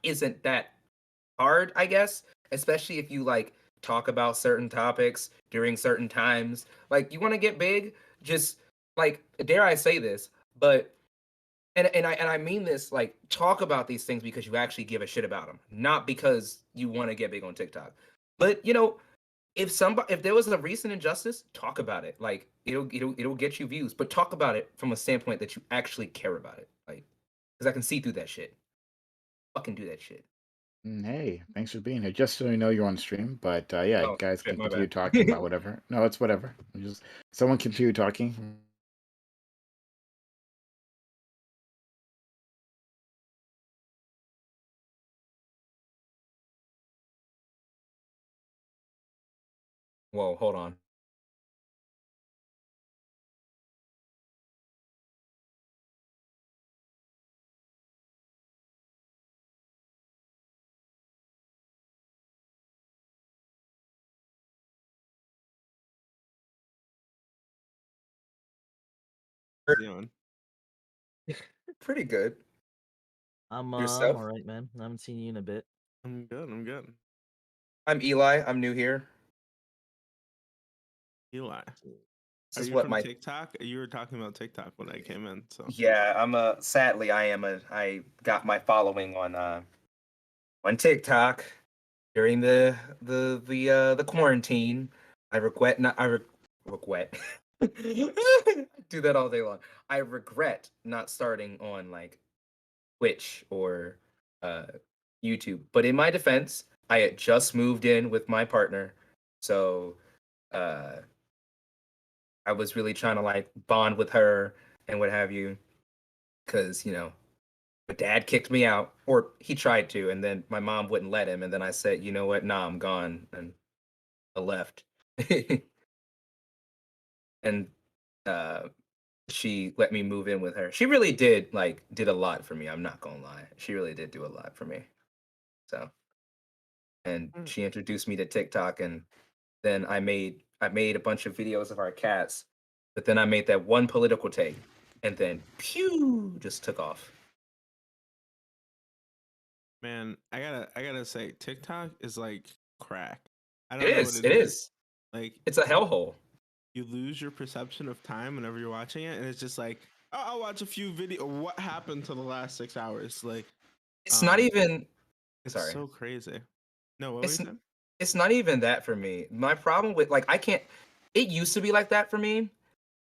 isn't that hard, I guess, especially if you like talk about certain topics during certain times. Like you want to get big, just like dare I say this, but and I mean this, like talk about these things because you actually give a shit about them, not because you want to get big on TikTok. But if there was a recent injustice, talk about it. Like it'll get you views, but talk about it from a standpoint that you actually care about it. Like because I can see through that shit. Fucking do that shit. Hey, thanks for being here. Just so you know, you're on stream, but yeah, Oh guys shit, can my continue bad. talking about whatever. No, it's whatever. Just someone continue talking. Whoa, hold on. Doing? Pretty good. I'm Yourself? all right, man. I haven't seen you in a bit. I'm good. I'm good. I'm Eli. I'm new here. Eli, This are is you what from my TikTok? You were talking about TikTok when I came in. So yeah. I'm a sadly I got my following on TikTok during the quarantine. I regret not I regret. I do that all day long. I regret not starting on like Twitch or uh YouTube. But in my defense, I had just moved in with my partner, so uh I was really trying to like bond with her and what have you, because my dad kicked me out, or he tried to, and then my mom wouldn't let him, and then I said, you know what, nah, I'm gone, and I left. And uh she let me move in with her. She really did a lot for me. I'm not gonna lie. She really did do a lot for me. So, and Mm. she introduced me to TikTok, and then I made a bunch of videos of our cats, but then I made that one political take, and then pew just took off. man, I gotta say, TikTok is like crack. I It don't know what is. it It is. is. Like It's a hellhole. you lose your perception of time whenever you're watching it, and it's just like, oh, I'll watch a few video. What happened to the last 6 hours? Like, It's not um, even. it's Sorry. so crazy. No, what were you It's saying? it's not even that for me. My problem with like I can't. It used to be like that for me,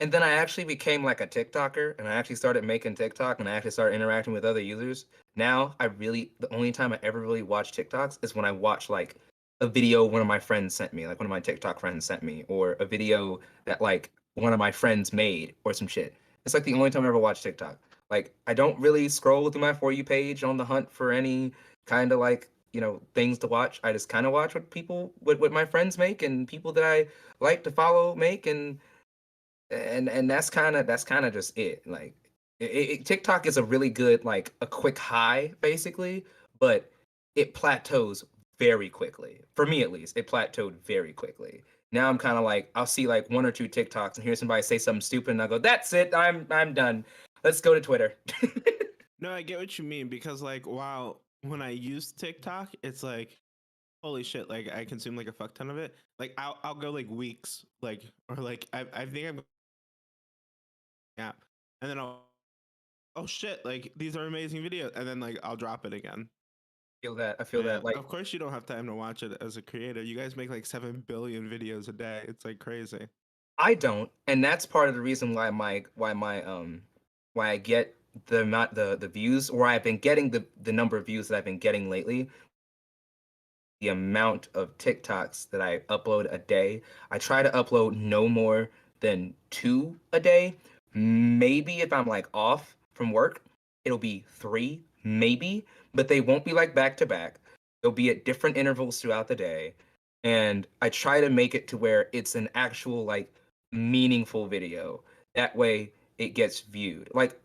and then I actually became like a TikToker, and I actually started making TikTok, and I actually started interacting with other users. Now the only time I ever really watch TikToks is when I watch like a video one of my friends sent me, like one of my TikTok friends sent me, or a video that like one of my friends made, or some shit. It's like the only time I ever watch TikTok. Like I don't really scroll through my For You page on the hunt for any kind of like things to watch. I just kind of watch what my friends make and people that I like to follow make, and that's kind of just it. Like TikTok is a really good like a quick high basically, but it plateaus very quickly. For me at least, it plateaued very quickly. Now I'm kind of like I'll see like one or two TikToks and hear somebody say something stupid and I go, "That's it. I'm done. Let's go to Twitter." No, I get what you mean because like, wow, when I use TikTok, it's like, holy shit, like I consume like a fuck ton of it. Like I'll go like weeks, like or like I think I'm yeah, and then I'll oh shit, like these are amazing videos, and then like I'll drop it again. Feel that. I feel that Man, like of course you don't have time to watch it as a creator. You guys make like 7 billion videos a day. It's like crazy. I don't, and that's part of the reason why I get the amount the views, or I've been getting the number of views that I've been getting lately. The amount of TikToks that I upload a day, I try to upload no more than two a day. Maybe if I'm like off from work, it'll be three, maybe, but they won't be like back to back. They'll be at different intervals throughout the day. And I try to make it to where it's an actual like meaningful video. That way it gets viewed. Like,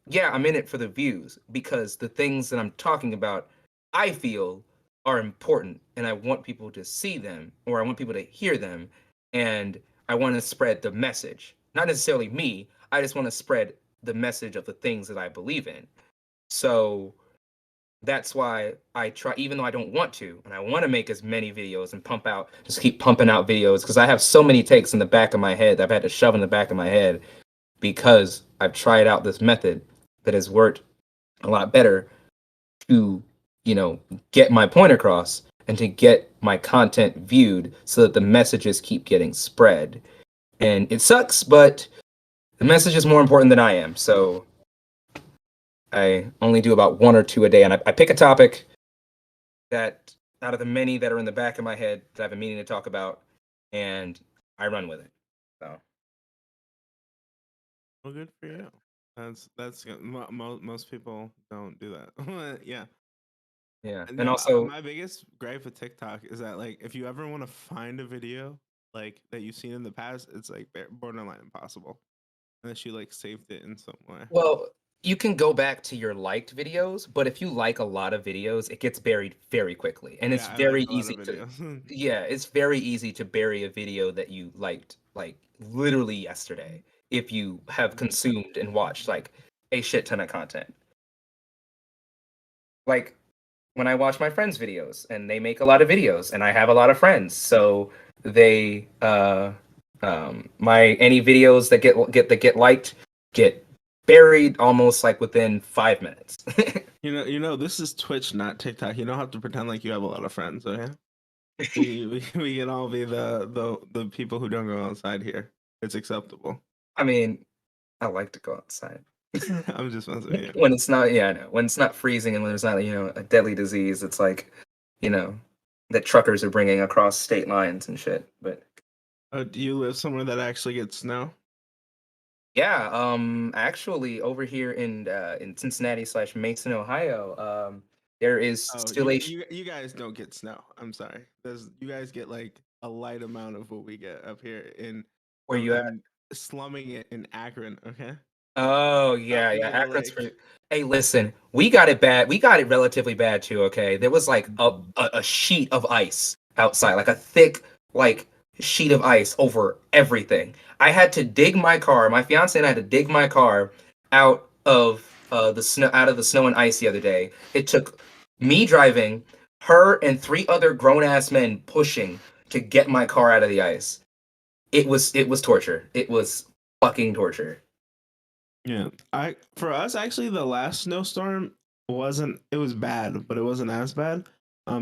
yeah, I'm in it for the views because the things that I'm talking about, I feel are important and I want people to see them or I want people to hear them and I want to spread the message. Not necessarily me, I just want to spread the message of the things that I believe in. So that's why I try, even though I don't want to, and I want to make as many videos and just keep pumping out videos because I have so many takes in the back of my head that I've had to shove in the back of my head because I've tried out this method that has worked a lot better to, get my point across and to get my content viewed so that the messages keep getting spread. And it sucks, but the message is more important than I am. So I only do about one or two a day, and I pick a topic that out of the many that are in the back of my head that I've been meaning to talk about, and I run with it. So Well, good for you. That's good. Most people don't do that. Yeah. yeah, and No, also, my biggest gripe with TikTok is that like if you ever want to find a video like that you've seen in the past, it's like borderline impossible unless you like saved it in some way. well, you can go back to your liked videos, but if you like a lot of videos, it gets buried very quickly, and it's Yeah, I like very a lot easy of to, videos. yeah, it's very easy to bury a video that you liked like literally yesterday if you have consumed and watched like a shit ton of content. Like when I watch my friends' videos, and they make a lot of videos, and I have a lot of friends, so they my any videos that get liked get buried almost like within 5 minutes. This is Twitch, not TikTok. You don't have to pretend like you have a lot of friends, okay? We can all be the people who don't go outside here. It's acceptable. I mean, I like to go outside I'm just messing with you. when it's not, yeah, I know, when it's not freezing and when there's not, a deadly disease. It's like, you know, that truckers are bringing across state lines and shit. But Do you live somewhere that actually gets snow? yeah, actually, over here in Cincinnati slash Mason, Ohio, there is Oh, still you guys don't get snow. I'm sorry. You guys get like a light amount of what we get up here in. where you at? I'm slumming it in Akron. Okay. Oh yeah, We yeah. get Akron's like pretty. Hey, listen, we got it bad. We got it relatively bad too. Okay, there was like a sheet of ice outside, like a thick like sheet of ice over everything. I had to dig my car. My fiance and I had to dig my car out of the snow and ice the other day. It took me driving, her and three other grown ass men pushing to get my car out of the ice. It was torture. It was fucking torture. yeah. I for us actually the last snowstorm wasn't it was bad, but it wasn't as bad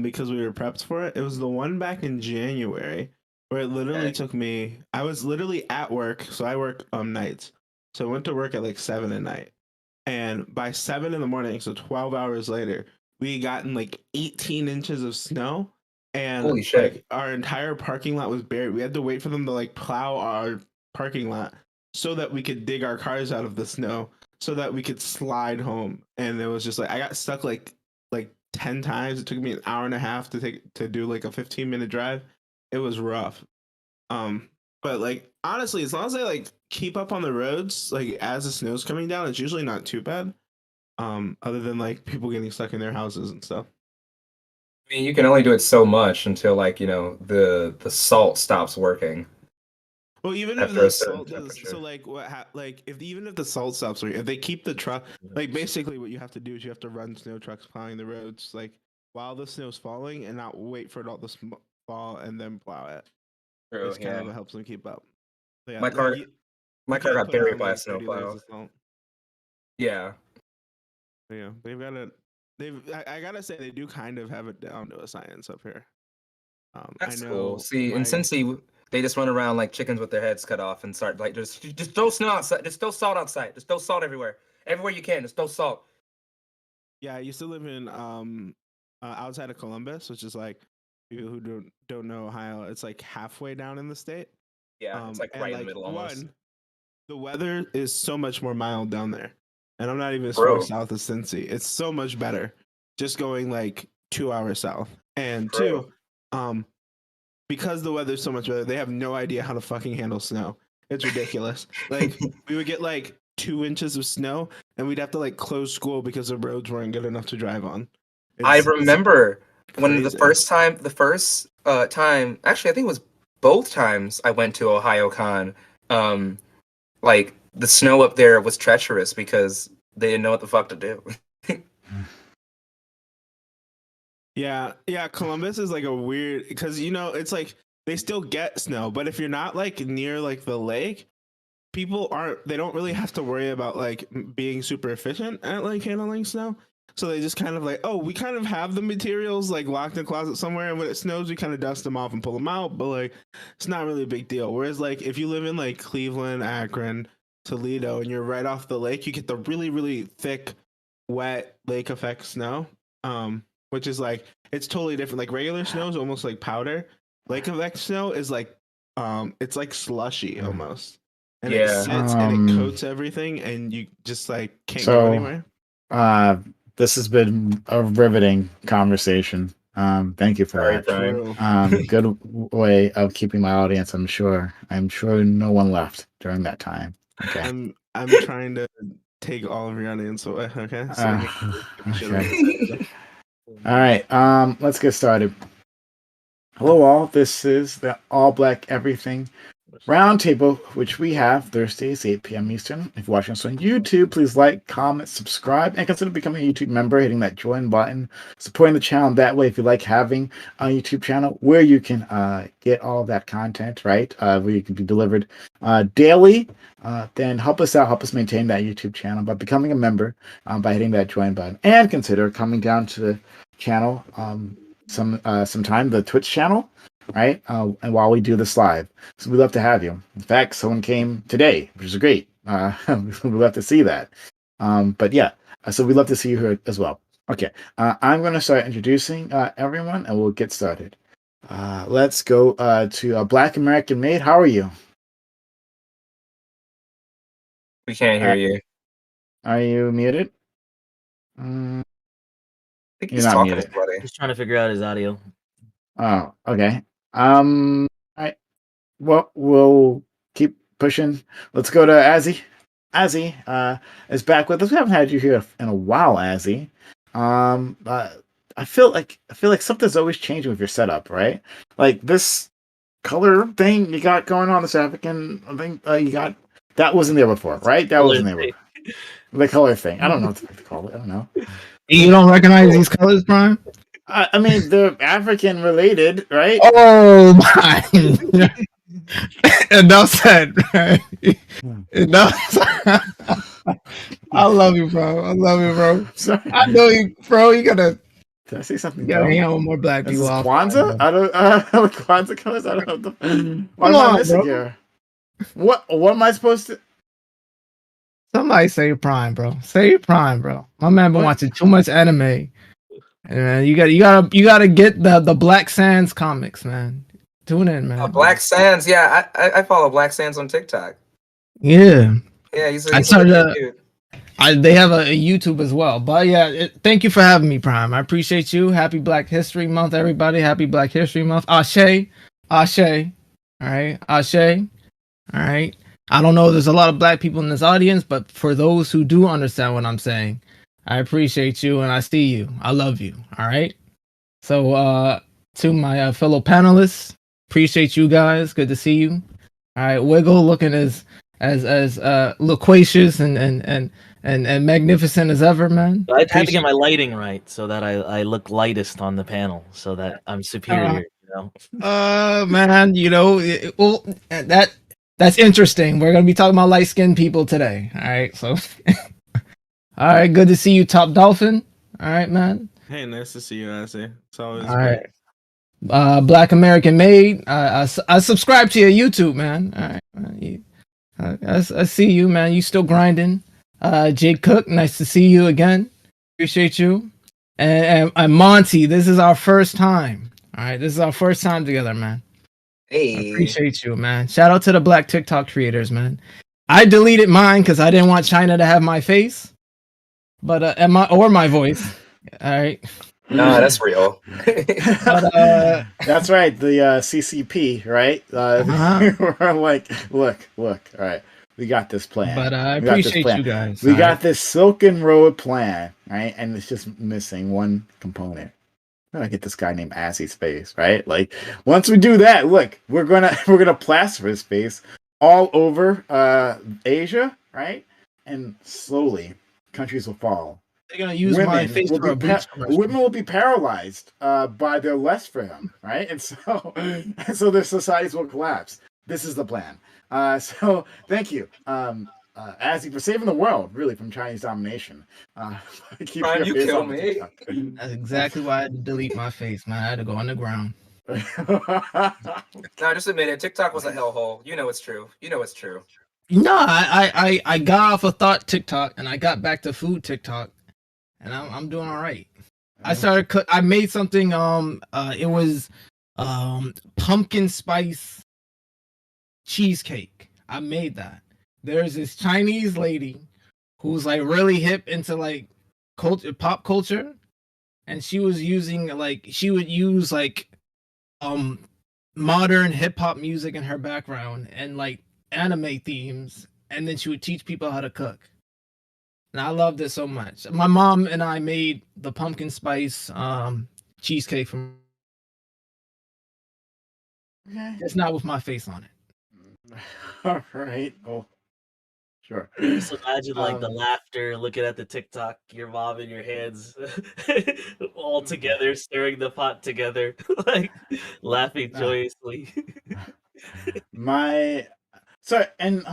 because we were prepped for it. It was the one back in January where it literally Okay. took me I was literally at work, so I work nights. So I went to work at like 7 at night. And by 7 in the morning, so 12 hours later, we had gotten like 18 inches of snow. And Holy shit. like our entire parking lot was buried. We had to wait for them to like plow our parking lot so that we could dig our cars out of the snow so that we could slide home. And it was just like I got stuck like 10 times. It took me an hour and a half to do like a 15-minute drive. It was rough. Um, but like honestly, as long as I like keep up on the roads, like as the snow's coming down, it's usually not too bad. Other than like people getting stuck in their houses and stuff. I mean, you can only do it so much until like, the salt stops working Well, even if after a the certain salt does, so temperature. like like if even if the salt stops, or if they keep the truck, like basically what you have to do is you have to run snow trucks plowing the roads like while the snow's falling and not wait for it all to fall and then plow it. True, It's kind of yeah. what helps them keep up. So yeah, My like car my you car can't got put buried on by a like 30 layers snowplow. of salt. Yeah. Yeah, they've got it. I gotta say, they do kind of have it down to a science up here. I That's cool. know See, in my Cincy, they just run around like chickens with their heads cut off and start like just throw snow outside. Just throw salt outside. Just throw salt everywhere. Everywhere you can. Just throw salt. yeah, I used to live in outside of Columbus, which is like people who don't know Ohio. It's like halfway down in the state. Yeah, it's like And right in the like middle almost. one, the weather is so much more mild down there, and I'm not even as far True. south as Cincy. It's so much better, just going like 2 hours south. And True. two, um, because the weather's so much better, they have no idea how to fucking handle snow. It's ridiculous. Like we would get like 2 inches of snow, and we'd have to like close school because the roads weren't good enough to drive on. I It's remember when crazy. the first time, actually I think it was both times I went to Ohio Con, um like the snow up there was treacherous because they didn't know what the fuck to do. Yeah. Columbus is like a weird because it's like they still get snow, but if you're not like near like the lake, they don't really have to worry about like being super efficient at like handling snow. So they just kind of like, oh, we kind of have the materials like locked in a closet somewhere, and when it snows, we kind of dust them off and pull them out. But like, it's not really a big deal. Whereas like if you live in like Cleveland, Akron, Toledo, and you're right off the lake, you get the really really thick, wet lake effect snow. Which is like it's totally different. Like regular snow is almost like powder. Lake effect snow is like it's like slushy almost, and it Yeah. sits and it coats everything, and you just like can't go So, anywhere. this has been a riveting conversation. Thank you for Sorry, that. Prime. Good way of keeping my audience. I'm sure no one left during that time. Okay. I'm trying to take all of your audience away. Okay. So Okay. All right. Let's get started. Hello, all. This is the All Black Everything Roundtable, which we have Thursdays, 8 p.m. Eastern. If you're watching us on YouTube, please like, comment, subscribe, and consider becoming a YouTube member, hitting that join button, supporting the channel that way. If you like having a YouTube channel where you can get all of that content, right, where you can be delivered daily, then help us out, help us maintain that YouTube channel by becoming a member, by hitting that join button, and consider coming down to the channel sometime, the Twitch channel, right, and while we do this live. So we'd love to have you. In fact, someone came today, which is great. We'd love to see that. But yeah, so we'd love to see you here as well. Okay, I'm going to start introducing everyone, and we'll get started. Let's go to Black American Made. How are you? We can't hear you. Are you muted? I think You're he's not talking to muted. somebody. He's trying to figure out his audio. Oh, okay. All right. Well, we'll keep pushing. Let's go to Azzy. Azzy is back with us. We haven't had you here in a while, Azzy. I feel like something's always changing with your setup, right? Like this color thing you got going on, this African thing you got, that wasn't there before, right? That wasn't there before. The color thing. I don't know what to call it. I don't know. You don't recognize these colors, Prime? I mean, they're African related, right? Oh my! Enough said. Right? Enough. I love you, bro. I love you, bro. Sorry. I know you, bro. You gotta Did I say something? hang out with more black This people. is off Kwanzaa? time, I don't Kwanzaa colors. I don't know. What Come am I on, missing bro. here? What am I supposed to? Somebody say Prime, bro. Say Prime, bro. My man been What? watching too much anime. And you gotta get the Black Sands comics, man. Tune in, man. Black Sands. Yeah, I follow Black Sands on TikTok. Yeah. Yeah, he's I a started legit dude. they have a YouTube as well. But yeah, thank you for having me, Prime. I appreciate you. Happy Black History Month, everybody. Happy Black History Month. Ashe. Ashe. All right. Ashe. All right. I don't know if there's a lot of black people in this audience, but for those who do understand what I'm saying, I appreciate you and I see you. I love you. All right. So to my fellow panelists, appreciate you guys. Good to see you. All right. Wiggle looking as loquacious and magnificent as ever, man. I had to get my lighting right so that I look lightest on the panel, so that I'm superior. Man, well, that's interesting. We're gonna be talking about light-skinned people today. All right, so all right, good to see you, Top Dolphin. All right, man. Hey, nice to see you, Azzy. It's always All great. right. Black American Made. I subscribe to your YouTube, man. All right, I see you, man. You still grinding. Jake Cook, nice to see you again. Appreciate you. And Monty, this is our first time. All right, this is our first time together, man. Hey. I appreciate you, man. Shout out to the black TikTok creators, man. I deleted mine because I didn't want China to have my face, but or my voice. All right. Nah, that's real. But, That's right. The CCP, right? We're like, look. All right, we got this plan. But I appreciate you guys. We got this Silken Road plan, right? And it's just missing one component. I'm gonna get this guy named Assie's face, right? Like, once we do that, look, we're gonna plaster his face all over Asia, right? And slowly countries will fall They're gonna use my face for a Bleach commercial. women will be paralyzed by their lust for him, right? And so their societies will collapse. This is the plan. So thank you, Azzy, for saving the world, really, from Chinese domination. Keep Prime, your you face kill off of me. TikTok. That's exactly why I had to delete my face, man. I had to go underground. No, just admit it. TikTok was a hellhole. You know it's true. You know it's true. No, I got off of thought TikTok and I got back to food TikTok, and I'm doing all right. I started I made something. It was pumpkin spice cheesecake. I made that. There's this Chinese lady who's like really hip into like pop culture, and she was using she would use modern hip hop music in her background and like anime themes, and then she would teach people how to cook. And I loved it so much. My mom and I made the pumpkin spice cheesecake from. It's not with my face on it. All right. Oh, sure. Just imagine like the laughter, looking at the TikTok, your mom and your hands all together, stirring the pot together, like laughing joyously. And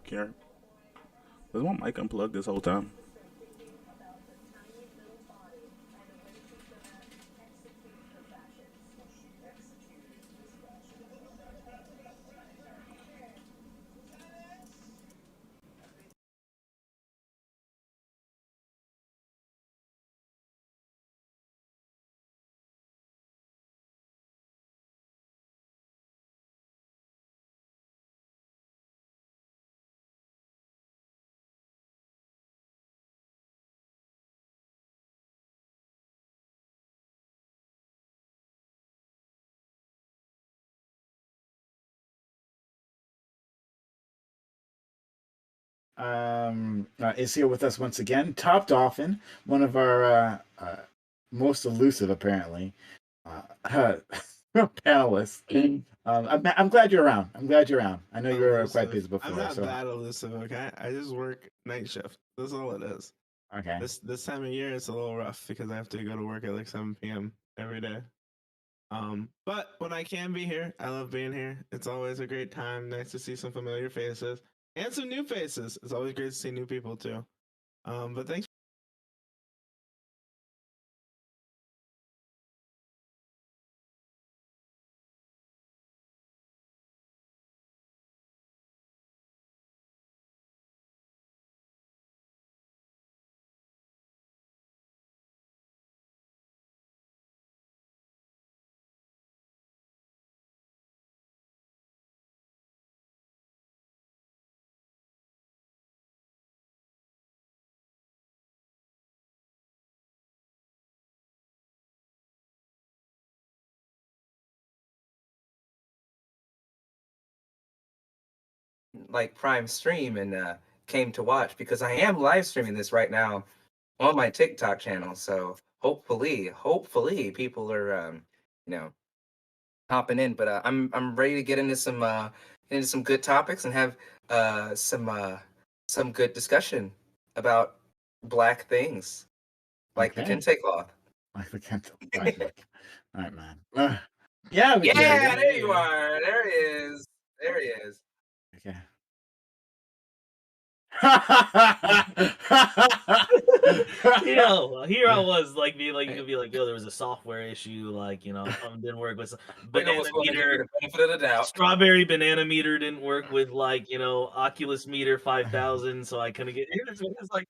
Karen, was my mic unplugged this whole time? is here with us once again. Top Dolphin, one of our most elusive, apparently, panelists. I'm glad you're around. I'm glad you're around. I know you were quite busy before. I'm not so. that elusive, okay? I just work night shift. That's all it is. Okay. This time of year it's a little rough because I have to go to work at like 7 p.m. every day. But when I can be here, I love being here. It's always a great time. Nice to see some familiar faces and some new faces. It's always great to see new people too. But thanks. Like Prime stream and came to watch because I am live streaming this right now on my TikTok channel. So hopefully people are you know hopping in. But I'm ready to get into some good topics and have some good discussion about black things, like the Okay. kente cloth. Like the Kent. All right, man. Yeah, we Yeah, can. there you are. There he is. There he is. Okay. Yo, here I was like being like you could be like, yo, there was a software issue, like something didn't work with Wiggum banana was going to give you meter, the benefit of the doubt. strawberry banana meter didn't work with like Oculus meter 5000, so I couldn't get it. It's like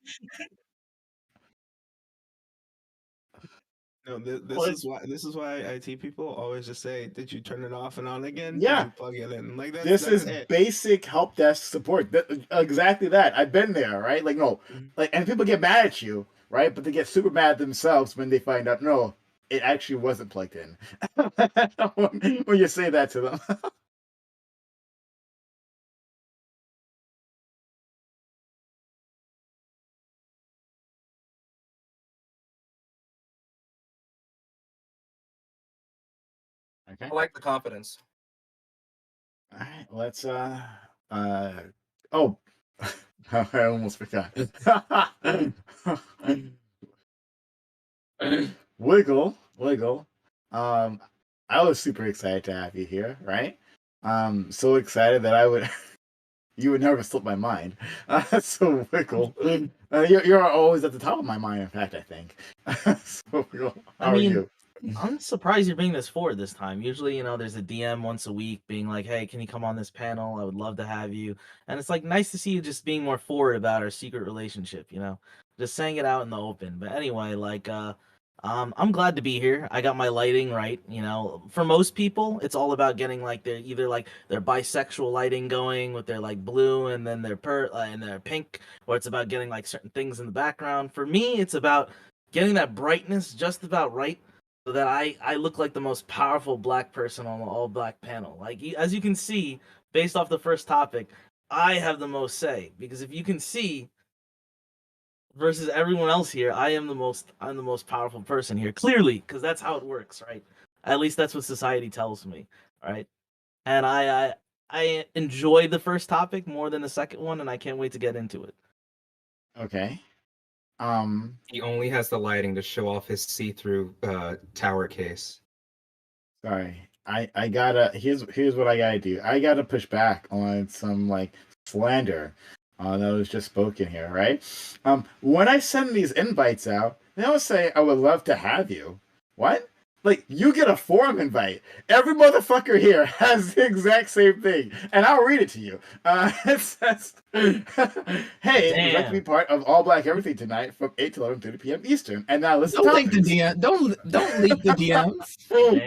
No, this What? is why IT people always just say, "Did you turn it off and on again? Yeah. Did you plug it in?" Like This is it. basic help desk support. Exactly that. I've been there, right? Like no, and people get mad at you, right? But they get super mad at themselves when they find out no, it actually wasn't plugged in. When you say that to them. Okay. I like the confidence. All right, let's oh, I almost forgot. Wiggle. I was super excited to have you here, right? So excited that you would never slip my mind. So Wiggle, you're always at the top of my mind. In fact, I think. So Wiggle, how are you? I'm surprised you're bringing this forward this time. Usually, there's a DM once a week being like, hey, can you come on this panel? I would love to have you. And it's like nice to see you just being more forward about our secret relationship, just saying it out in the open. But anyway, like, I'm glad to be here. I got my lighting right. For most people, it's all about getting like their either like their bisexual lighting going with their like blue and then their and their pink, or it's about getting like certain things in the background. For me, it's about getting that brightness just about right so that I look like the most powerful black person on the all black panel. Like as you can see, based off the first topic, I have the most say because if you can see versus everyone else here, I'm the most powerful person here. Clearly, because that's how it works, right? At least that's what society tells me, right? And I enjoyed the first topic more than the second one, and I can't wait to get into it. Okay. He only has the lighting to show off his see-through tower case. Sorry. I gotta here's what I gotta do. I gotta push back on some like slander that was just spoken here, right? When I send these invites out, they don't say I would love to have you. What? Like you get a forum invite. Every motherfucker here has the exact same thing, and I'll read it to you. It says, "Hey, would like to be part of All Black Everything tonight from 8 to 11:30 p.m. Eastern." And now listen. Don't leak the DM. Don't leak the DMs.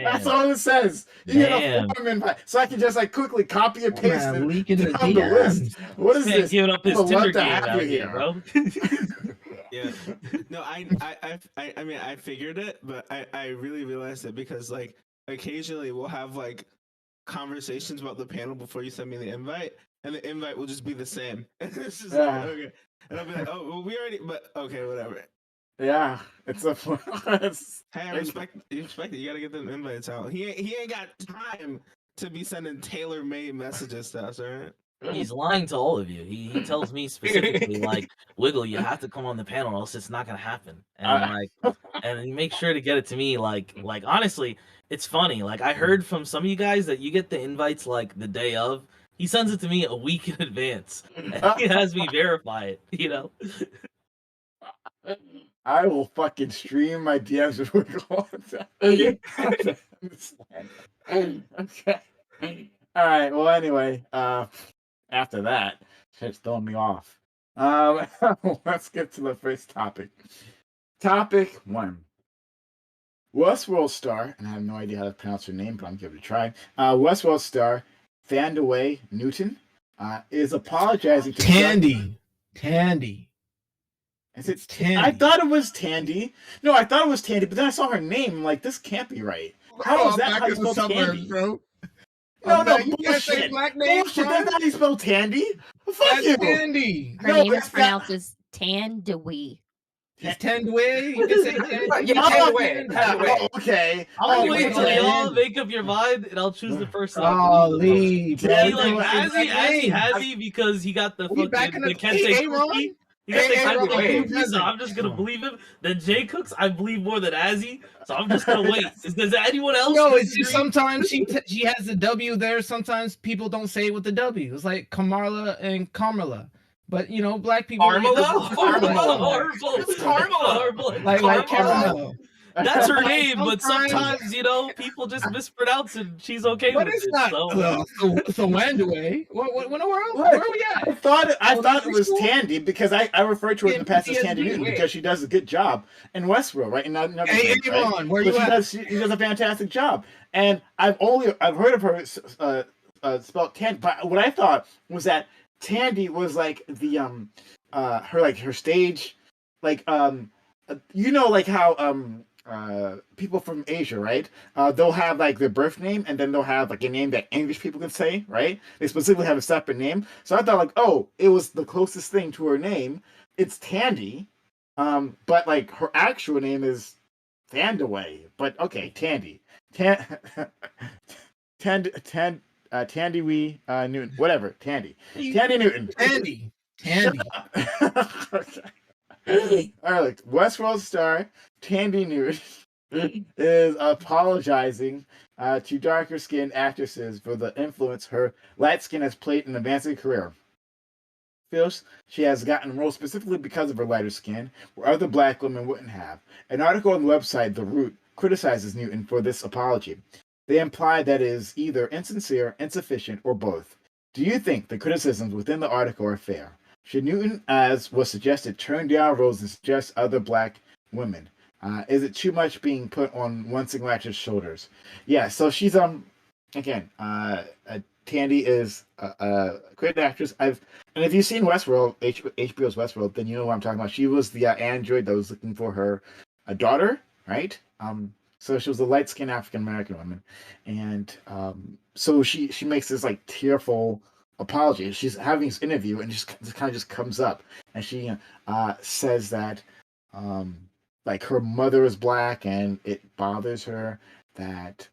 That's all it says. You get a forum invite, so I can just like quickly copy and paste it leaking the down the list. DMs. What is Man, this? giving up his I would Tinder love to game have out you here, bro. Yeah. No, I mean, I figured it, but I really realized it because like occasionally we'll have like conversations about the panel before you send me the invite, and the invite will just be the same. And it's just like, okay, and I'll be like, oh, well, we already, but okay, whatever. Yeah, it's a. Hey, I respect it. You gotta get them invites out. He ain't got time to be sending tailor-made messages to us, all right? He's lying to all of you. He tells me specifically, like, Wiggle, you have to come on the panel, else it's not gonna happen. And and make sure to get it to me. Like honestly, it's funny. Like I heard from some of you guys that you get the invites like the day of. He sends it to me a week in advance. And he has me verify it. I will fucking stream my DMs with Wiggle. Okay. All right. Well, anyway, after that, it's throwing me off. Let's get to the first topic. Topic 1. Westworld star, and I have no idea how to pronounce her name, but I'm giving it a try. Westworld star Fandaway Newton is apologizing to Tandy. Is it Tandy? I thought it was Tandy. No, I thought it was Tandy, but then I saw her name. I'm like, this can't be right. How is that how you spell Tandy? Bro. No, You can't say bullshit. black name, Bullshit. bro. That's how you spell Tandy. Fuck That's you. Tandy. Her No, name but is it's not- pronounced as Tandawi. It's Tandway. You can say Tandy. Yeah, Tandway. Tandway. Okay. I'm gonna Oh, wait till okay. y'all make up your mind, and I'll choose the person I believe. Golly, bro. Yeah, See, like Tandy Azzy has me because he got the We back fucking in the the Kente Aaron? cookie. He got the Hey, Aaron, Kente wait. cookie, so I'm just gonna believe him. Then Jay Cooks, I believe more than Azzy, so I'm just gonna wait. Does anyone else? No, it's just disagree? sometimes she has the W there. Sometimes people don't say it with the W. It's like Kamala and Kamala. But you know, black people. Carmela? Carmela. It's Carmela. Like Carmela. caramel. That's her Like, name, but sometimes- sometimes you know people just mispronounce it. And she's okay But with it's it. not. So So Wandaway. What in the world? Look, Where are we at? I thought it Elementary was school? Tandy because I referred to her in the past as Tandy PTSD. Newton because she does a good job in Westworld, right? And another Hey, thing, right? Aaron, where But you at? she does a fantastic job, and I've heard of her spelled Tandy, but what I thought was that Tandy was like the her stage, like you know, like how people from Asia, right? They'll have like their birth name and then they'll have like a name that English people can say, right? They specifically have a separate name. So I thought like, oh, it was the closest thing to her name. It's Tandy. But like her actual name is Thandaway. But okay, Tandy. Tandy Wee Newton. Whatever. Tandy Newton. Tandy. Okay. All right, Westworld star Tandy Newton is apologizing to darker skinned actresses for the influence her light skin has played in advancing career. Feels she has gotten roles specifically because of her lighter skin, where other black women wouldn't have. An article on the website The Root criticizes Newton for this apology. They imply that it is either insincere, insufficient, or both. Do you think the criticisms within the article are fair? Should Newton, as was suggested, turn down roles and suggest other black women? Is it too much being put on one single actress' shoulders? Yeah, so she's again, Tandy is a great actress. And if you've seen Westworld, HBO's Westworld, then you know what I'm talking about. She was the android that was looking for her daughter, right? So she was a light-skinned African American woman, and so she makes this like tearful apology. She's having this interview and just kind of just comes up and she says that like her mother is black and it bothers her that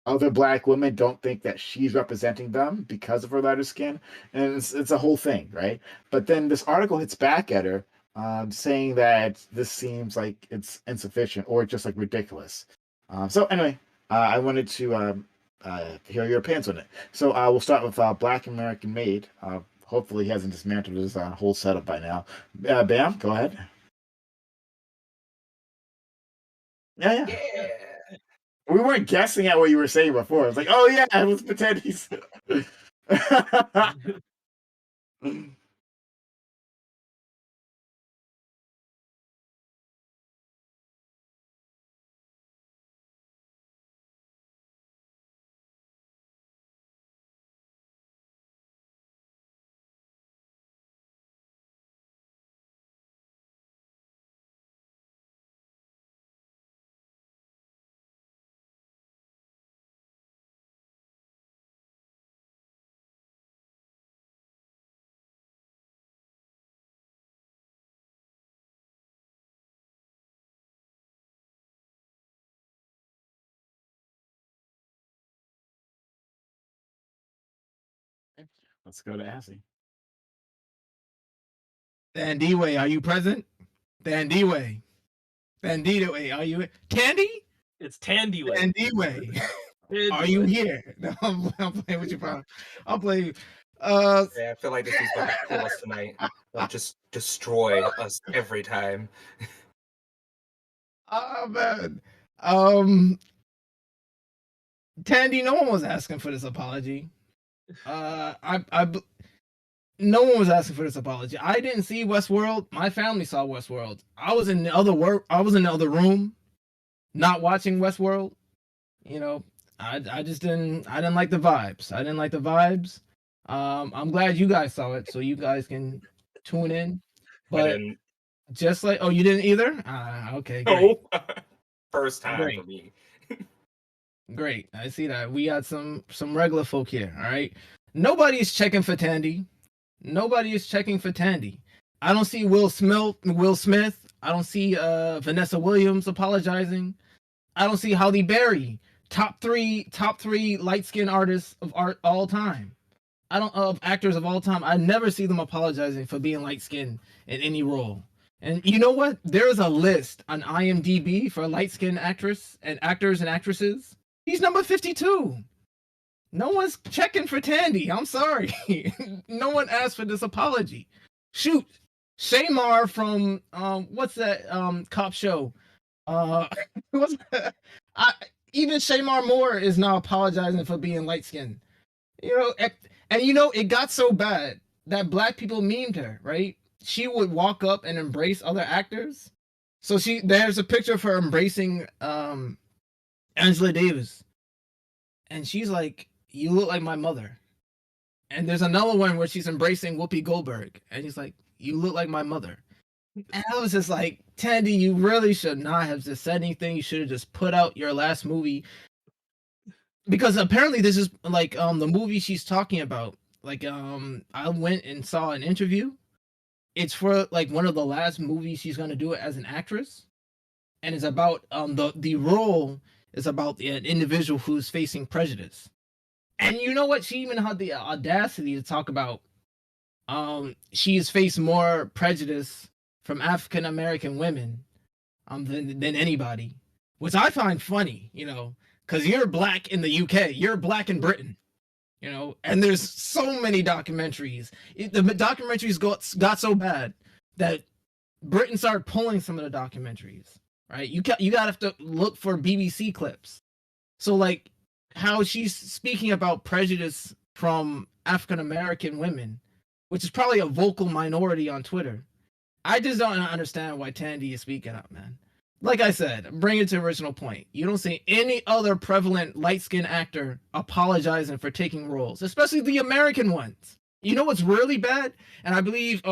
other black women don't think that she's representing them because of her lighter skin, and it's a whole thing, right? But then this article hits back at her saying that this seems like it's insufficient or just like ridiculous. So anyway, I wanted to hear your opinions on it. So we'll start with Black American Made. Hopefully he hasn't dismantled his whole setup by now. Bam, go ahead. Yeah. We weren't guessing at what you were saying before. It's like, oh yeah, let's pretend he's. Let's go to Assy. Thandiwe, are you present? Thandiwe, are you Tandy? it's Tandy way. Thandiwe, are you here? No, I'm playing with you, bro. I'll play you. Yeah, I feel like this is about to kill us tonight. They'll just destroy us every time. Oh man. Tandy, no one was asking for this apology. No one was asking for this apology. I didn't see Westworld. My family saw Westworld. I was in the other room, not watching Westworld. You know, I didn't like the vibes. I'm glad you guys saw it, so you guys can tune in. But just like, oh, you didn't either? Okay, great. No. First time Great. for me. Great. I see that. We got some regular folk here, all right? Nobody is checking for Tandy. I don't see Will Smith. I don't see Vanessa Williams apologizing. I don't see Halle Berry, top three light skinned artists of all time. I don't of actors of all time. I never see them apologizing for being light skinned in any role. And you know what? There is a list on IMDb for light skinned actors and actresses. He's number 52. No one's checking for Tandy. I'm sorry. No one asked for this apology. Shoot, Shaymar from what's that cop show? What's that? Even Shaymar Moore is now apologizing for being light skinned. You know, and you know it got so bad that black people memed her. Right? She would walk up and embrace other actors. So there's a picture of her embracing Angela Davis, and she's like, "You look like my mother." And there's another one where she's embracing Whoopi Goldberg, and he's like, "You look like my mother." And I was just like, Tandy, you really should not have just said anything. You should have just put out your last movie. Because apparently this is like the movie she's talking about. Like I went and saw an interview. It's for like one of the last movies she's gonna do it as an actress. And it's about the role is about an individual who's facing prejudice. And you know what? She even had the audacity to talk about she's faced more prejudice from African American women than anybody, which I find funny, you know, because you're black in the UK, you're black in Britain, you know, and there's so many documentaries. The documentaries got so bad that Britain started pulling some of the documentaries, right? You gotta have to look for BBC clips. So like how she's speaking about prejudice from African American women, which is probably a vocal minority on Twitter. I just don't understand why Tandy is speaking up, man. Like I said, bring it to the original point. You don't see any other prevalent light-skinned actor apologizing for taking roles, especially the American ones. You know what's really bad? And I believe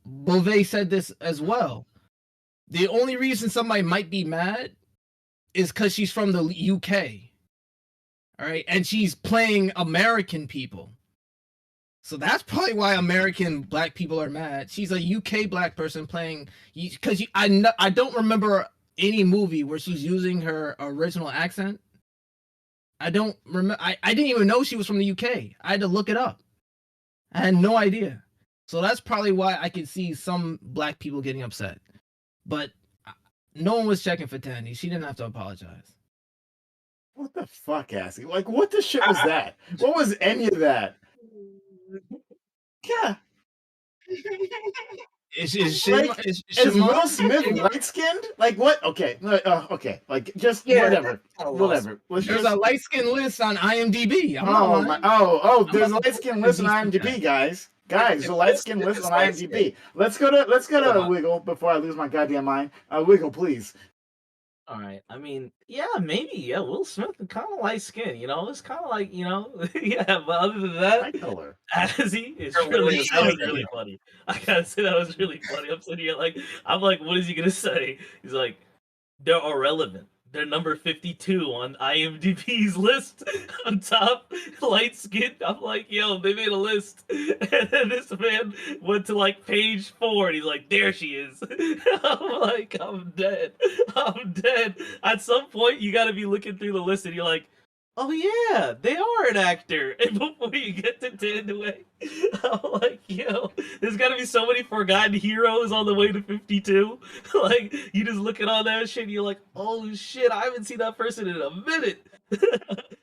Beauvais said this as well. The only reason somebody might be mad is because she's from the UK. All right, and she's playing American people. So that's probably why American black people are mad. She's a UK black person playing, because I don't remember any movie where she's using her original accent. I don't remember. I didn't even know she was from the UK. I had to look it up. I had no idea. So that's probably why I could see some black people getting upset. But no one was checking for Tandy. She didn't have to apologize. What the fuck, Assy? Like, what the shit was that? What was any of that? Yeah. Is Will Smith light skinned? Like what? Okay, okay. Like just whatever. There's a light skin list on IMDb. There's a light skin list on IMDb, guys. Guys, the light skin list on IMDb. Let's go to Wiggle before I lose my goddamn mind. Wiggle, please. All right. I mean, yeah, maybe. Yeah, Will Smith is kind of light skin, you know? It's kind of like, you know, yeah, but other than that, Eye color. as he is really, that was really funny. I gotta say, that was really funny. I'm sitting here like, I'm like, what is he gonna say? He's like, they're irrelevant. They're number 52 on IMDb's list on top, light skin. I'm like, yo, they made a list. And then this man went to like page 4 and he's like, there she is. I'm like, I'm dead. I'm dead. At some point, you gotta be looking through the list and you're like, oh yeah, they are an actor. And before you get to Tandaway, I'm like, yo, there's gotta be so many forgotten heroes on the way to 52. Like, you just look at all that shit and you're like, oh shit, I haven't seen that person in a minute.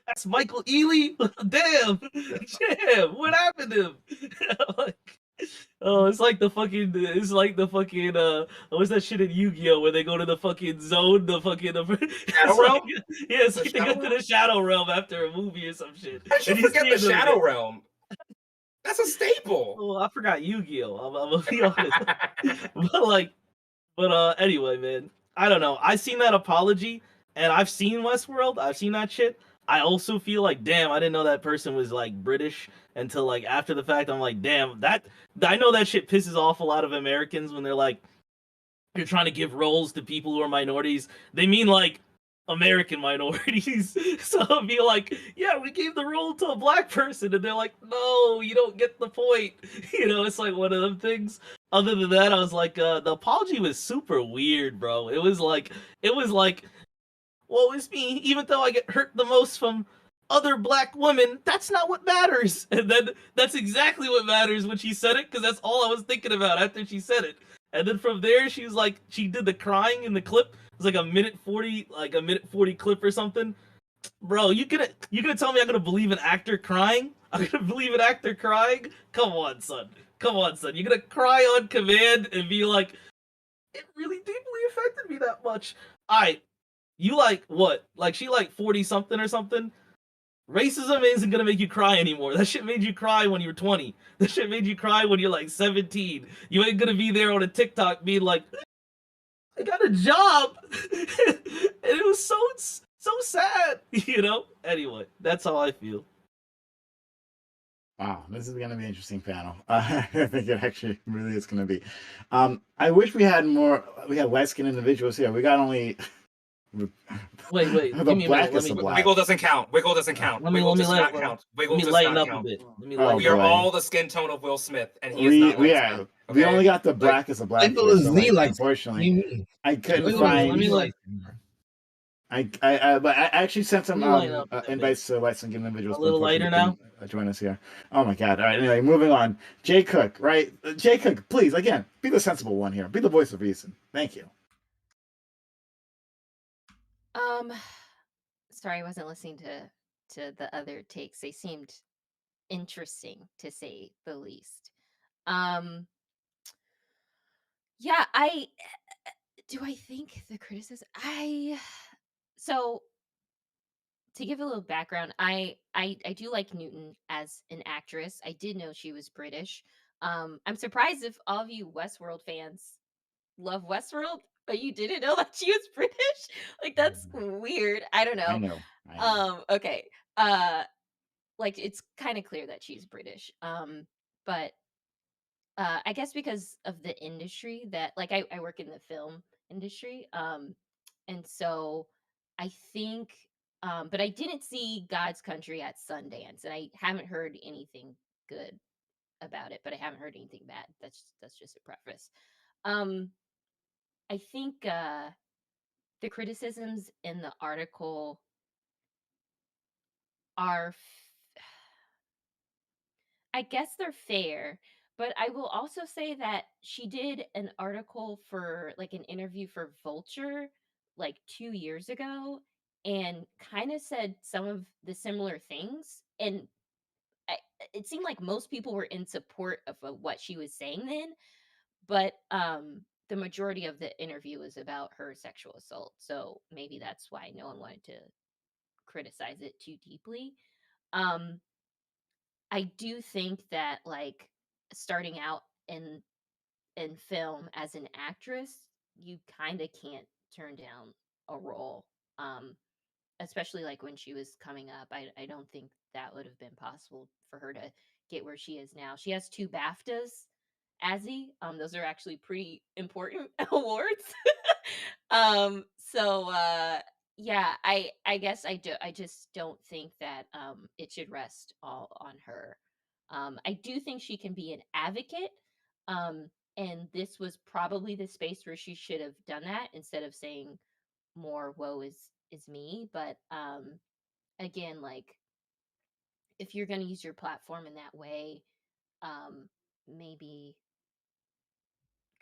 That's Michael Ealy? Damn. What happened to him? Like, oh, it's like the fucking, what's that shit in Yu-Gi-Oh! Where they go to the fucking zone, the fucking, Shadow Realm? Yeah, it's like they go to the Shadow Realm after a movie or some shit. How did you forget the Shadow Realm? That's a staple. Oh, I forgot Yu-Gi-Oh! I'm gonna be honest. But anyway, man, I don't know. I seen that apology, and I've seen Westworld. I've seen that shit. I also feel like, damn, I didn't know that person was like British until like after the fact. I'm like, damn, I know that shit pisses off a lot of Americans when they're like, you're trying to give roles to people who are minorities. They mean like American minorities. So I'll be like, yeah, we gave the role to a black person, and they're like, no, you don't get the point. It's like one of them things. Other than that, I was like, the apology was super weird, bro. It was like, woe is me, even though I get hurt the most from other black women, that's not what matters. And then that's exactly what matters when she said it, because that's all I was thinking about after she said it. And then from there, she was like, she did the crying in the clip. It was like a minute 40, like a minute 40 clip or something. Bro, you gonna tell me I'm gonna believe an actor crying? I'm gonna believe an actor crying? Come on, son. Come on, son. You're gonna cry on command and be like, it really deeply affected me that much. Alright, you like what? Like she like 40 something or something? Racism isn't gonna make you cry anymore. That shit made you cry when you were 20. That shit made you cry when you're like 17. You ain't gonna be there on a TikTok being like, I got a job, and it was so sad. Anyway, that's how I feel. Wow, this is going to be an interesting panel. I think it actually really is going to be. I wish we had light-skinned individuals here. We got only. Wait, The give me a minute. blackest of black. Wiggle doesn't count. Wiggle doesn't count. Let me Wiggle does lighten not count. let Wiggle me does lighten not up a count. bit. Let me Oh, lighten We are boy. all the skin tone of Will Smith, and he is not we light-skinned, we okay? only got the Like, blackest of black. Wiggle here, is so, the like, like. What do unfortunately, you mean? I couldn't Wiggle is find. let me the like but I actually sent some Let me lighten up a bit. invites to light-skinned individuals. A little but unfortunately lighter now? couldn't, join us here. Oh my god! All right. Anyway, moving on. Jay Cook, right? Jay Cook, please, again, be the sensible one here. Be the voice of reason. Thank you. Sorry, I wasn't listening to the other takes. They seemed interesting, to say the least. Yeah, I think the criticism so to give a little background, I do like Newton as an actress. I did know she was British. I'm surprised if all of you Westworld fans love Westworld, but you didn't know that she was British. Like that's weird. I don't I know. know. Okay. Like it's kind of clear that she's British. But I guess because of the industry that like I work in the film industry. And so I think but I didn't see God's Country at Sundance, and I haven't heard anything good about it, but I haven't heard anything bad. That's just a preface. Um I think the criticisms in the article are I guess they're fair, but I will also say that she did an article for like an interview for Vulture like 2 years ago and kind of said some of the similar things, and I, it seemed like most people were in support of what she was saying then, but the majority of the interview was about her sexual assault. So maybe that's why no one wanted to criticize it too deeply. Um I do think that like starting out in film as an actress, you kind of can't turn down a role. Um Especially like when she was coming up. I don't think that would have been possible for her to get where she is now. She has 2 BAFTAs, Azzy. Those are actually pretty important awards. So yeah, I guess I just don't think that it should rest all on her. I do think she can be an advocate. And this was probably the space where she should have done that instead of saying more woe is me. But again, like if you're going to use your platform in that way, maybe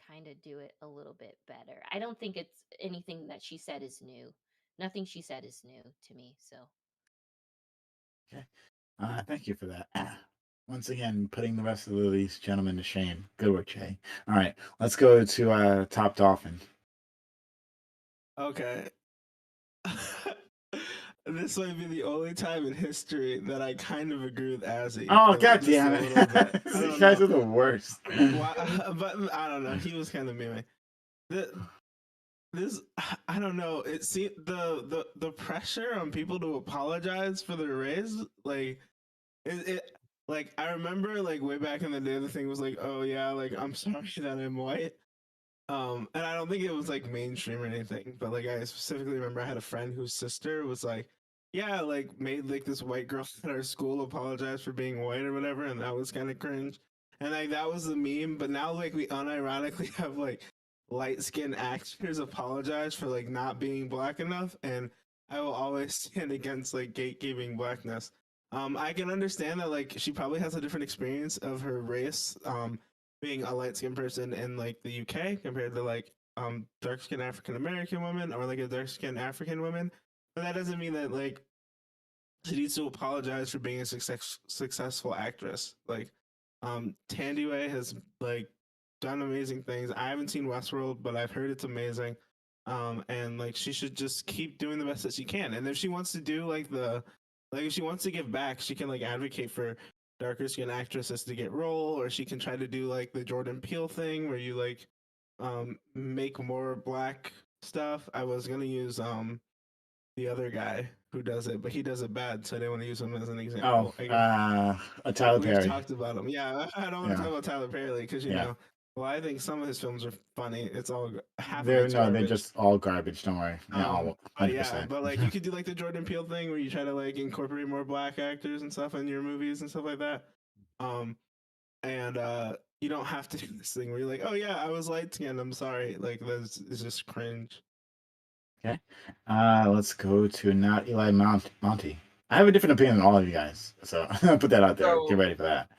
kind of do it a little bit better. I don't think it's anything that she said is new. Nothing she said is new to me. So Okay. Thank you for that. Once again, putting the rest of these gentlemen to shame. Good work, Jay. All right, let's go to Top Dolphin. Okay. This might be the only time in history that I kind of agree with Azzy. Oh, god Just a damn little bit. I it. These don't guys know. are the worst. But I don't know. He was kind of memeing. This I don't know. It seemed the pressure on people to apologize for their raise, like it like I remember like way back in the day the thing was like, oh yeah, like I'm sorry that I'm white. And I don't think it was like mainstream or anything, but like I specifically remember I had a friend whose sister was like, yeah, like made like this white girl at our school apologize for being white or whatever, and that was kind of cringe. And like that was the meme, but now like we unironically have like light skinned actors apologize for like not being black enough, and I will always stand against like gatekeeping blackness. I can understand that like she probably has a different experience of her race. Being a light skinned person in like the UK compared to like dark skinned African American women or like a dark skinned African woman. But that doesn't mean that like she needs to apologize for being a successful actress. Like Tandiway has like done amazing things. I haven't seen Westworld, but I've heard it's amazing. And like she should just keep doing the best that she can. And if she wants to do like if she wants to give back, she can like advocate for darker skinned actresses to get role, or she can try to do like the Jordan Peele thing where you like make more black stuff. I was gonna use the other guy who does it, but he does it bad, so I didn't want to use him as an Oh, example. Tyler We've Perry. talked about him. Yeah, I don't want to Yeah. talk about Tyler Perry because you Yeah. know. Well, I think some of his films are funny. It's all half They're of it's they're garbage. just all garbage. Don't worry. Yeah, all But 100%. yeah, but like you could do like the Jordan Peele thing where you try to like incorporate more black actors and stuff in your movies and stuff like that. And you don't have to do this thing where you're like, oh yeah, I was light skinned. I'm sorry. Like that's it's just cringe. Okay. Let's go to not Eli Monty. I have a different opinion than all of you guys, so I'll put that out there. So- Get ready for that.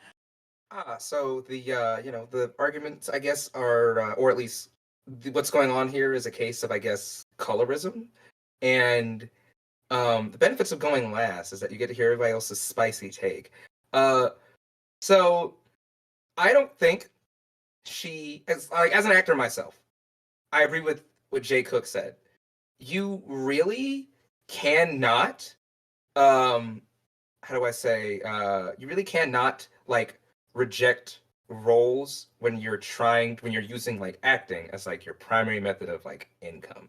So the the arguments, I guess, are or at least what's going on here is a case of, I guess, colorism, and the benefits of going last is that you get to hear everybody else's spicy take. So I don't think she, as an actor myself, I agree with what Jay Cook said. You really cannot, how do I say, you really cannot like reject roles when you're using like acting as like your primary method of like income.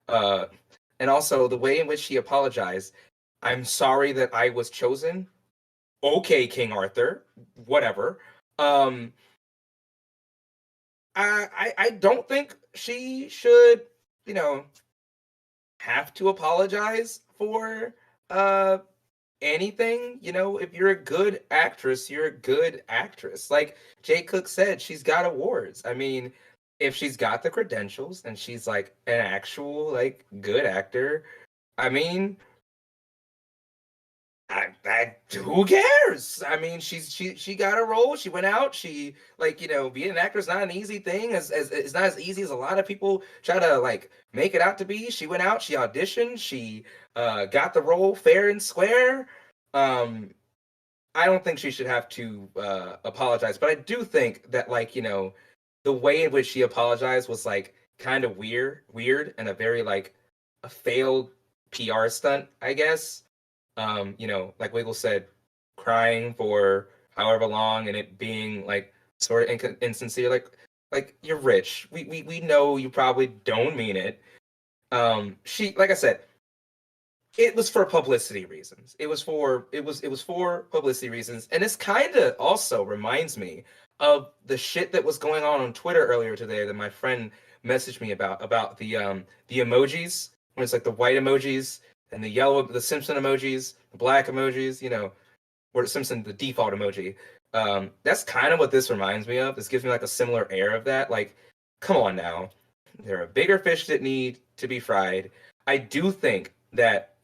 And also the way in which he apologized, I'm sorry that I was chosen. Okay, King Arthur, whatever. I don't think she should, have to apologize for anything. If you're a good actress, you're a good actress. Like Jay Cook said, she's got awards. I mean, if she's got the credentials and she's like an actual like good actor, I mean, who cares? I mean, she got a role. She went out. She being an actor is not an easy thing. As it's not as easy as a lot of people try to like make it out to be. She went out. She auditioned. She got the role fair and square. I don't think she should have to apologize, but I do think that the way in which she apologized was like kind of weird, and a very like a failed PR stunt, I guess. Like Wiggle said, crying for however long and it being like sort of insincere. Like you're rich. We know you probably don't mean it. She, like I said, it was for publicity reasons. It was for publicity reasons, and this kind of also reminds me of the shit that was going on Twitter earlier today that my friend messaged me about the emojis, when it's like the white emojis and the Simpson emojis, the black emojis, or Simpson, the default emoji. That's kind of what this reminds me of. This gives me like a similar air of that. Like, come on now, there are bigger fish that need to be fried. I do think that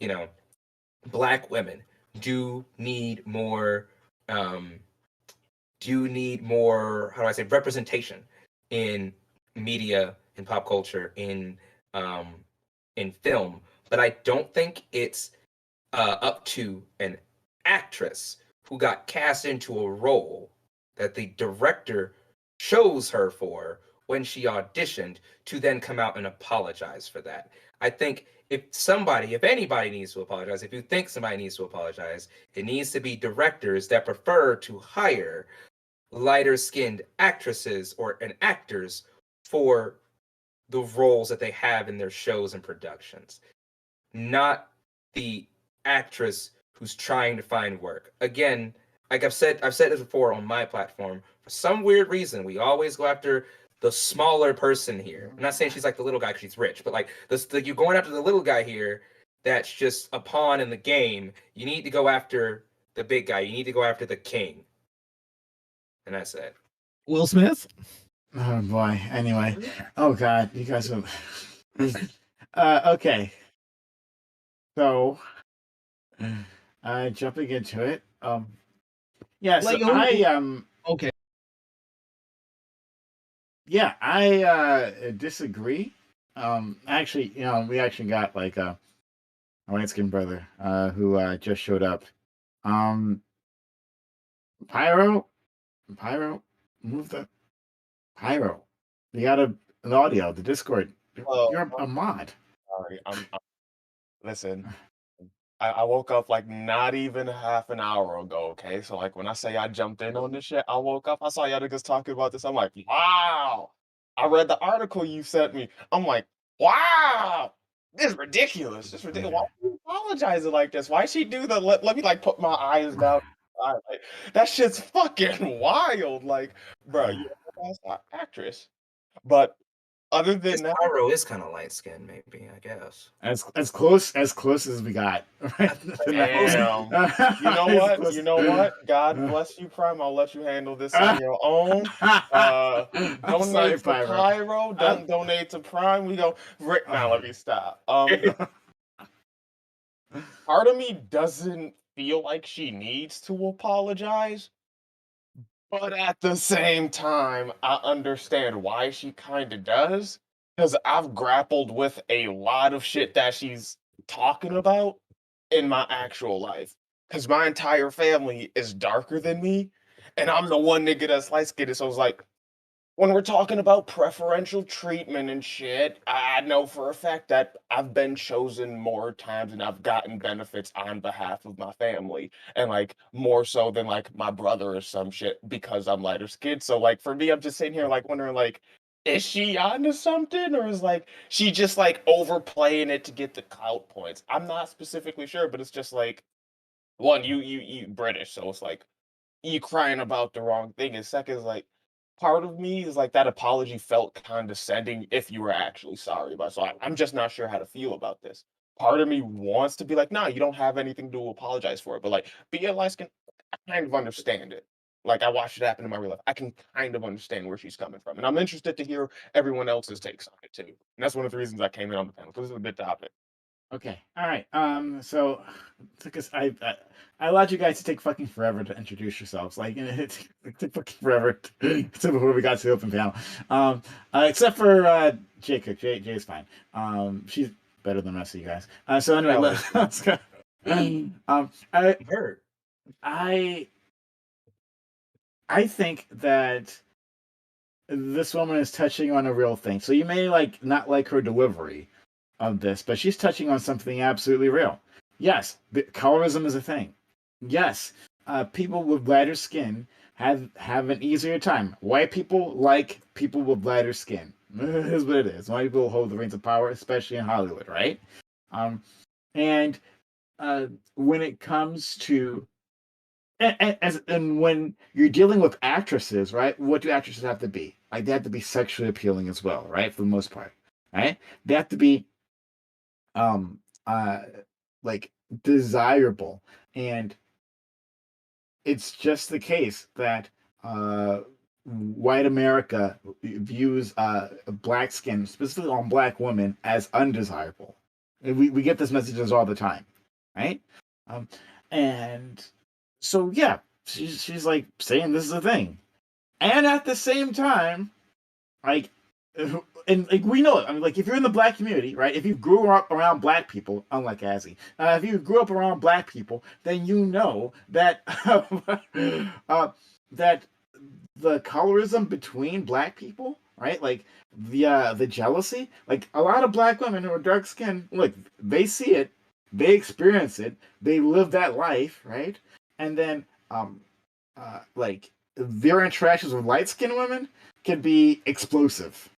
black women do need more how do I say, representation in media, in pop culture, in film, but I don't think it's up to an actress who got cast into a role that the director chose her for when she auditioned to then come out and apologize for that. I think if anybody needs to apologize, if you think somebody needs to apologize, it needs to be directors that prefer to hire lighter skinned actresses and actors for the roles that they have in their shows and productions, not the actress who's trying to find work. Again, like I've said this before on my platform, for some weird reason, we always go after the smaller person here. I'm not saying she's like the little guy because she's rich, but like you're going after the little guy here that's just a pawn in the game. You need to go after the big guy. You need to go after the king. And that's it. Will Smith. Oh boy. Anyway. Oh god, you guys are. Okay. So, jumping into it. Yeah. So Like, okay. Yeah, I disagree. Actually, we actually got like a light skinned brother who just showed up. Pyro, move the Pyro. You got an audio, the Discord. Oh, You're a mod. sorry. Listen. I woke up like not even half an hour ago. Okay, so like when I say I jumped in on this shit, I woke up. I saw y'all niggas talking about this. I'm like, wow. I read the article you sent me. I'm like, wow. This is ridiculous. This is ridiculous. Why are you apologizing like this? Why she do the let me like put my eyes down? Like, that shit's fucking wild. Like, bro, you're a badass actress. But other than that, Pyro is kind of light skinned, maybe, I guess. As close as we got. Right? damn. You know what? You know what? God bless you, Prime. I'll let you handle this on your own. I'm Donate sorry, to Pyro. Pyro. Don't donate to Prime. We go. Rick, now let me stop. Part of me doesn't feel like she needs to apologize, but at the same time, I understand why she kind of does. Because I've grappled with a lot of shit that she's talking about in my actual life. Because my entire family is darker than me, and I'm the one nigga that's light skinned. So it's like, when we're talking about preferential treatment and shit, I know for a fact that I've been chosen more times and I've gotten benefits on behalf of my family. And like more so than like my brother or some shit because I'm lighter skinned. So like for me, I'm just sitting here like wondering like, is she onto something or is like she just like overplaying it to get the clout points? I'm not specifically sure, but it's just like one, you British, so it's like you crying about the wrong thing. And second is like part of me is like that apology felt condescending if you were actually sorry about it. So I'm just not sure how to feel about this. Part of me wants to be like, no, you don't have anything to apologize for. But like being light skin, I kind of understand it. Like I watched it happen in my real life. I can kind of understand where she's coming from. And I'm interested to hear everyone else's takes on it too. And that's one of the reasons I came in on the panel, because this is a good topic. Okay. All right. So took us. I allowed you guys to take fucking forever to introduce yourselves. Like it took fucking forever to before we got to the open panel. Except for Jay Cook. Jay's fine. She's better than the rest of you guys. So anyway, let's go. Hurt. I think that this woman is touching on a real thing. So you may like not like her delivery of this, but she's touching on something absolutely real. Yes, colorism is a thing. Yes, people with lighter skin have an easier time. White people like people with lighter skin. Here's what it is. White people hold the reins of power, especially in Hollywood, right? And when it comes to and when you're dealing with actresses, right? What do actresses have to be? Like they have to be sexually appealing as well, right? For the most part, right? They have to be um like desirable, and it's just the case that white America views black skin, specifically on black women, as undesirable. And we get this messages all the time, right? And so yeah, she's like saying this is a thing, and at the same time, like, and like we know it. I mean, like if you're in the black community, right? If you grew up around black people, unlike Azzy, if you grew up around black people, then you know that that the colorism between black people, right? Like the jealousy, like a lot of black women who are dark skinned, look, they see it, they experience it, they live that life, right? And then like their interactions with light skinned women can be explosive.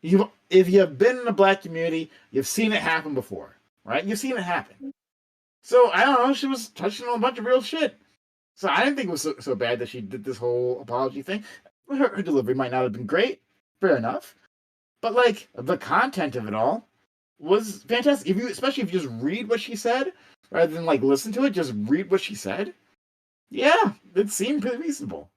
If you've been in the black community, you've seen it happen before, right? You've seen it happen. So I don't know. She was touching on a bunch of real shit. So I didn't think it was so bad that she did this whole apology thing. Her delivery might not have been great, fair enough. But like the content of it all was fantastic. Especially if you just read what she said rather than like listen to it, just read what she said. Yeah, it seemed pretty reasonable.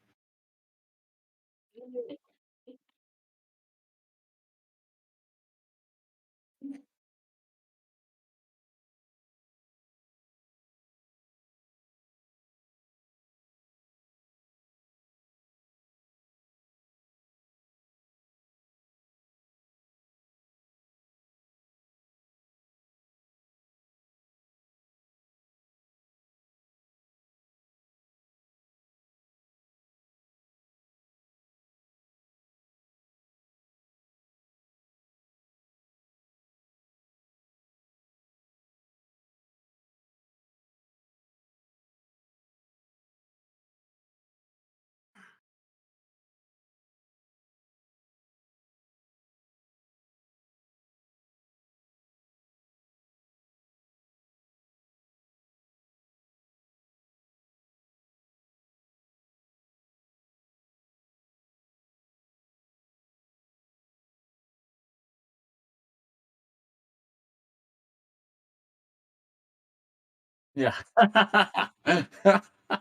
Yeah.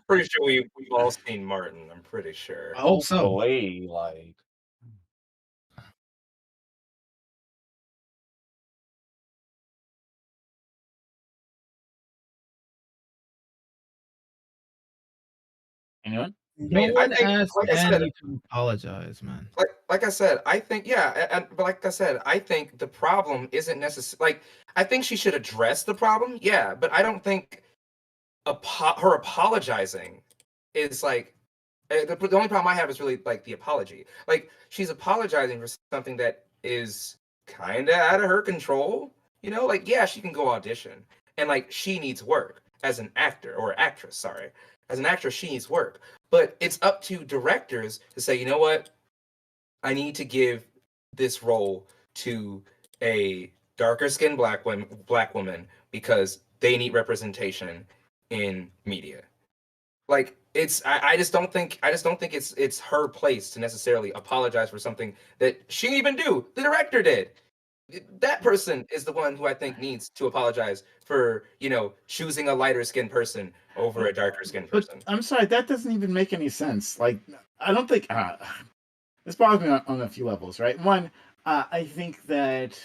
Pretty sure we've all seen Martin. I'm pretty sure. I hope so. Hopefully, like. Anyone? No I one think, asked like I said, Annie to apologize, man. like I said, I think but like I said, I think the problem isn't necessarily like I think she should address the problem, yeah, but I don't think her apologizing is like the only problem I have is really like the apology. Like she's apologizing for something that is kind of out of her control, you know? Like yeah, she can go audition and like she needs work as an actor or actress, sorry. As an actress, she needs work. But it's up to directors to say, you know what? I need to give this role to a darker skinned black woman because they need representation in media. Like I just don't think it's her place to necessarily apologize for something that she didn't even do. The director did. That person is the one who I think needs to apologize for, choosing a lighter skinned person over a darker skinned But person. I'm sorry, that doesn't even make any sense. Like, I don't think this bothers me on a few levels, right? One, I think that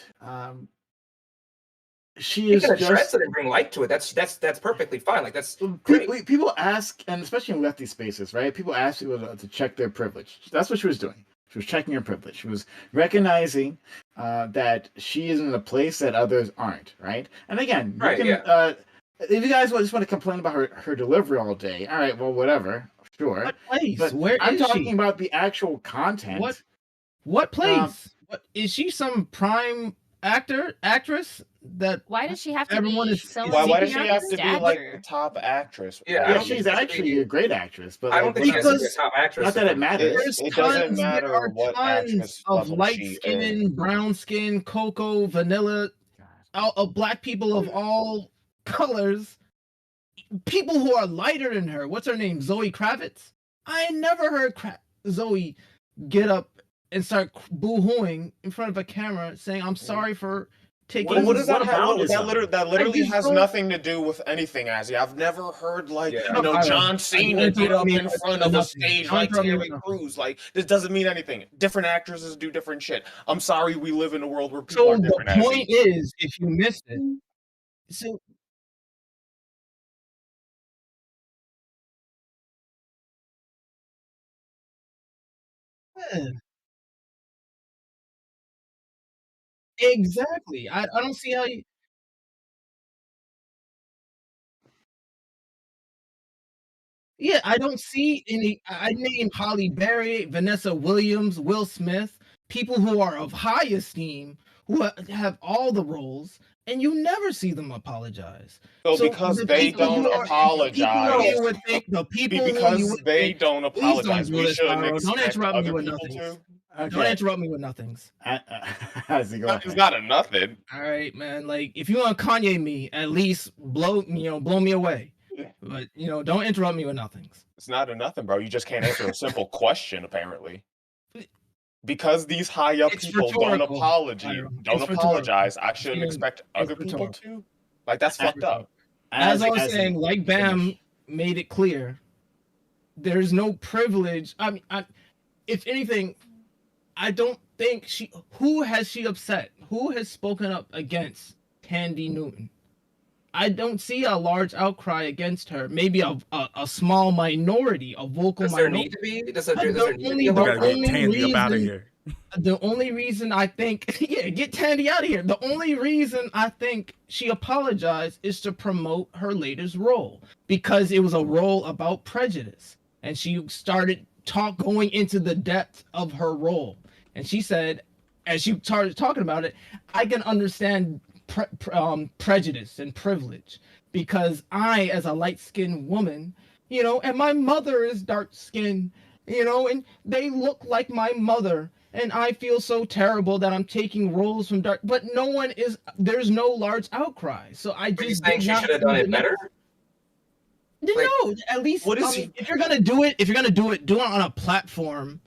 she You is can address just it and bring light to it. That's perfectly fine. Like that's great. people ask, and especially in lefty spaces, right? People ask people to check their privilege. That's what she was doing. She was checking her privilege. She was recognizing that she is in a place that others aren't, right? And again, you Right, can yeah. if you guys just want to complain about her delivery all day, all right, well, whatever, sure. What place? But Where I'm is talking she? about the actual content. What place? What is she? Some prime actress that Why does she have to everyone be is someone Why does seeking she out have to be like the stature? top actress? Yeah, I Yeah, don't think she's she has to actually be. a great actress, but I don't like, think she has to be a because top actress. not that it matters. there's It doesn't tons. There matter are what tons actress of level light she skin, is. brown skin, cocoa, vanilla, of black people of all colors. People who are lighter than her. What's her name? Zoe Kravitz. I never heard Zoe get up and start boo-hooing in front of a camera saying, "I'm sorry for taking." What does that what have? about That literally just has don't- nothing to do with anything, Azzy. I've never heard like Yeah. John Cena get up in front of a stage like Terry Crews. Crews. Like this doesn't mean anything. Different actresses do different shit. I'm sorry, we live in a world where people So are the different. Azzy. point is, if you missed it, so yeah, exactly. I don't see how you. Yeah, I don't see any. I named Holly Berry, Vanessa Williams, Will Smith, people who are of high esteem, who have all the roles, and you never see them apologize. So So because the they people don't who are, the people who apologize, you would think, the people who you because would they think, don't please don't apologize, do we this, shouldn't Pyro. Don't expect interrupt me other with people nothings. to. Don't interrupt me with nothings. As you go It's ahead. not a nothing. All right, man. Like if you want Kanye me, at least blow me away. But don't interrupt me with nothings. It's not a nothing, bro. You just can't answer a simple question, apparently. because these high up It's people don't rhetorical, apologize, Byron. don't It's rhetorical. apologize. I shouldn't It's expect other people rhetorical. to. Like that's fucked up. As I was saying, like Bam made it clear, there's no privilege. I mean, if anything, I don't think she. Who has she upset? Who has spoken up against Tandy Newton? I don't see a large outcry against her. Maybe a small minority, a vocal Does there minority. need to be? Does But there the need to only, be a the gotta get only Tandy up out of reason, here. the only reason I think, yeah, get Tandy out of here. The only reason I think she apologized is to promote her latest role, because it was a role about prejudice, and she started going into the depth of her role, and she said, as she started talking about it, I can understand prejudice and privilege, because I, as a light-skinned woman, and my mother is dark-skinned, and they look like my mother, and I feel so terrible that I'm taking roles from dark, but there's no large outcry, so I Are you just saying did she not should have done see it the better? no, at least what is if you're gonna do it, do it on a platform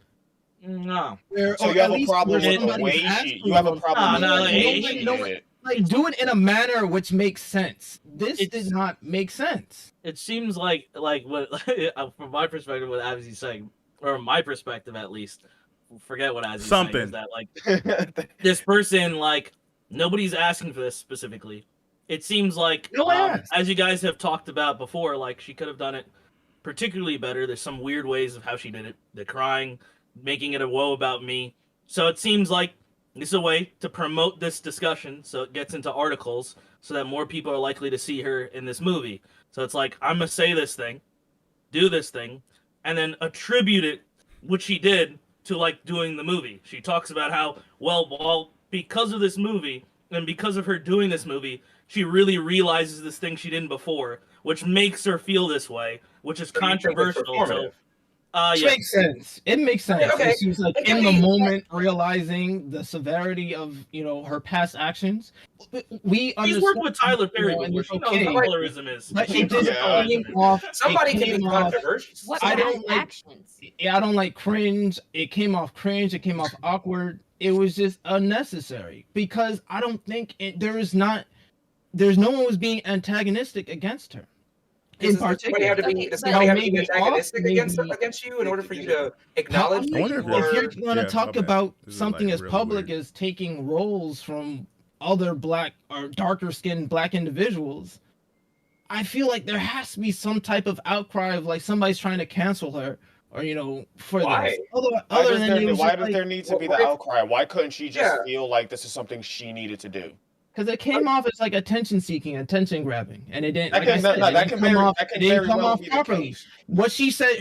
No. where, So or you have at a least problem where with the somebody's way she. asking You have a them. problem No, with no, the way she did it. Like, do it in a manner which makes sense. This did It's- not make sense. It seems like what from my perspective, what Abby's saying, or my perspective at least, forget what Abby's saying, is Something. that like this person, like, nobody's asking for this specifically. It seems like No one asked. as you guys have talked about before, like she could have done it particularly better. There's some weird ways of how she did it. The crying, making it a woe about me. So it seems like this is a way to promote this discussion, so it gets into articles, so that more people are likely to see her in this movie. So it's like, I'm gonna say this thing, do this thing, and then attribute it, which she did, to like doing the movie. She talks about how, well, because of this movie and because of her doing this movie, she really realizes this thing she didn't before, which makes her feel this way, which is So you think it's controversial. So, performative? It yeah, makes sense. It makes sense. Okay. She's like It can in the be- moment realizing the severity of her past actions. We she's understand, worked with Tyler Perry and before. it's She knows okay. what colorism is. But She it knows just what Yeah. came colorism is. off. Somebody it can be came off. controversial. What I past don't like- actions? I don't like cringe. It came off cringe. It came off awkward. It was just unnecessary, because I don't think there's no one was being antagonistic against her. In Does somebody particular, have to be? Okay, Does but- somebody have to Maybe be off, antagonistic maybe- against you in order for you to acknowledge? I wonder if that if you you're are- going to Yeah, talk my bad. about This is, something like, as really public weird. as taking roles from other black or darker skinned black individuals, I feel like there has to be some type of outcry of like somebody's trying to cancel her, or for Why? this. Other Why does, than there, it was why just does like, there need to be the what if- outcry? Why couldn't she just Yeah. feel like this is something she needed to do? because it came off as like attention seeking, attention grabbing, and it didn't. That Like I can, said, no, it that didn't can come very, off. that It can didn't very come well off be the properly. case. What she said,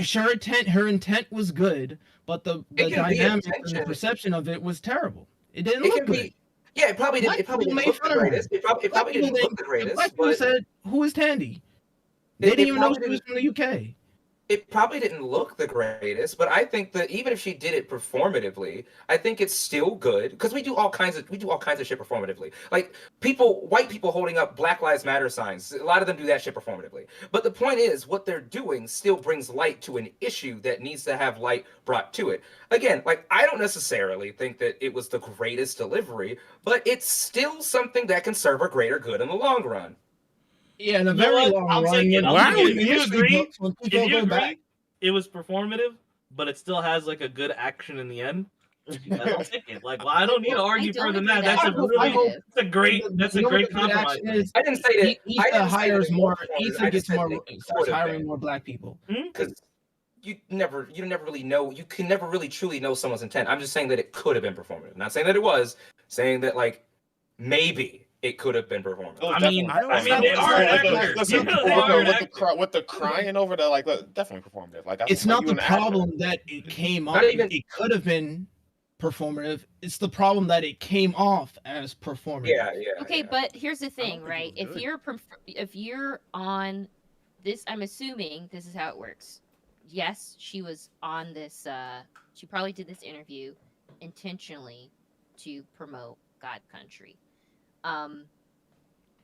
her intent was good, but the It can be dynamic and the intention. perception of it was terrible. It didn't It look can good. be. Yeah, it probably didn't. Black It probably people didn't made look the fun of her. greatest. It probably Black didn't people look the greatest. Black people But said, "Who is Tandy?" They It- didn't it even know probably she was from the UK. it probably didn't look the greatest, but I think that even if she did it performatively, I think it's still good, because we do all kinds of shit performatively. Like white people holding up Black Lives Matter signs, a lot of them do that shit performatively. But the point is, what they're doing still brings light to an issue that needs to have light brought to it. Again, like, I don't necessarily think that it was the greatest delivery, but it's still something that can serve a greater good in the long run. Yeah, in a You know very what? long I'll run. take it. when I'll Wow. people take it. If you history agree- books, when people If you go agree, back, it was performative, but it still has like a good action in the end. I'll take it. Like, well, I don't need to argue don't further than agree that. that That's a it was really, performative. that's a great compromise. action is. I didn't say that. I Issa didn't say that hires it more. was performative. I Issa just gets said more. that it Starts could have hiring been. more black people. Because you never really know. You can never really truly know someone's intent. I'm just saying that it could have been performative. Not saying that it was. Saying that, like, maybe it could have been performative. I mean, I don't I mean, know. they are an Listen, actor. listen, You know they are an actor. with the crying over the, like, definitely performative. Like, that's It's like not you the an actor. problem that it came off. Not even- It could have been performative. It's the problem that it came off as performative. Yeah. Okay, yeah. but here's the thing, think it right? was good. If you're on this, I'm assuming this is how it works. Yes, she was on this. She probably did this interview intentionally to promote God Country.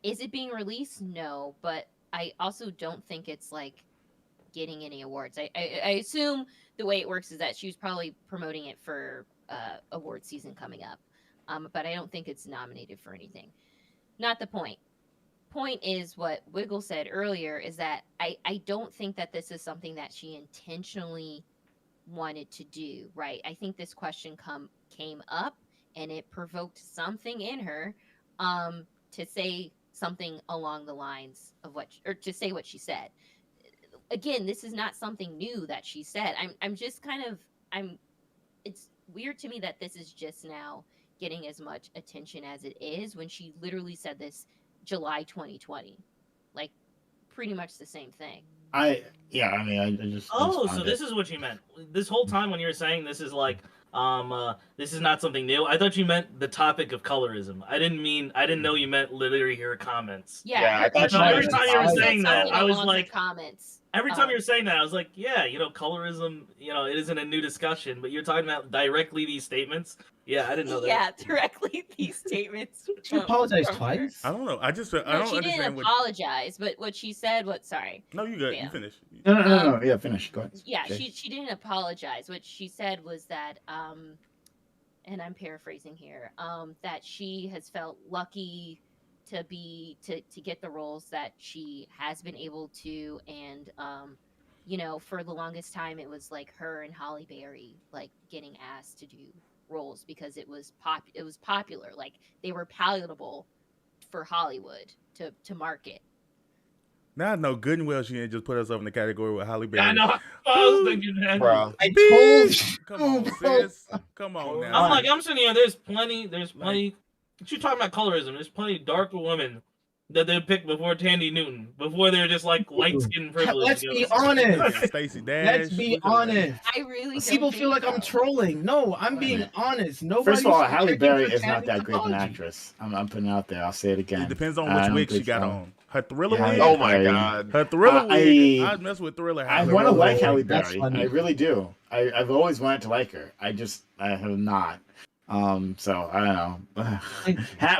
Is it being released? No, but I also don't think it's like getting any awards. I assume the way it works is that she was probably promoting it for award season coming up. But I don't think it's nominated for anything. Not the point. Point is what Wiggle said earlier is that I don't think that this is something that she intentionally wanted to do, right? I think this question came up and it provoked something in her to say something along the lines of or to say what she said. Again, this is not something new that she said. I'm just kind of it's weird to me that this is just now getting as much attention as it is when she literally said this July 2020. Like pretty much the same thing. I just. Oh, so this is what you meant. This whole time when you were saying this is like, this is not something new. I thought you meant the topic of colorism. I didn't know you meant literally her comments. Yeah, I thought So every time you were said saying that, something I was along her like, comments. every time you were saying that, I was like, yeah, colorism, it isn't a new discussion, but you're talking about directly these statements. Yeah, I didn't know that. Yeah, directly these statements. She apologized from her. twice. I don't know. I don't No, she understand didn't what. apologize, but what she said, sorry. No, you good. Yeah. You finish. No. Yeah, finish. Go ahead. Yeah, Jay. she didn't apologize. What she said was that, and I'm paraphrasing here, that she has felt lucky to get the roles that she has been able to, and for the longest time it was like her and Holly Berry like getting asked to do roles because it was popular, like they were palatable for Hollywood to market. Now I know good and well she didn't just put herself in the category with Halle Berry. I know. I was thinking that. Bro. I told you. Come on, sis. Come on now. I'm like, I'm sitting here. There's plenty. What you talking about colorism? There's plenty of darker women that they picked before Tandy Newton, before they're just like light skin privilege. Let's be honest. Stacey Dash. Let's be honest. I really People feel like I'm trolling. No, I'm being honest. Nobody. First of all, Halle Berry is not that great of an actress. I'm putting it out there. I'll say it again. It depends on I which don't wig she think got so. on. Her Thriller Yeah, wig. Oh my god. Her Thriller wig. I- I'd mess with Thriller. I Halle want to Berry. like Halle That's Berry. funny. I really do. I've always wanted to like her. I have not. So I don't know.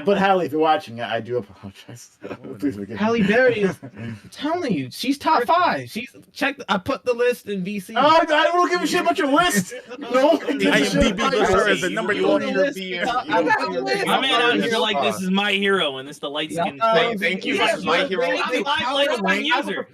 But Halle, if you're watching, I do apologize. Please forgive me. Halle Berry is. I'm telling you, she's top 5. She's checked. I put the list in VC. Oh, I don't give a shit about your list. No, IMDb lists her as the number You 20. want your beer. My man out here like this is my hero, and it's the light skin. Thank you. This is my hero. I'm a light skin user.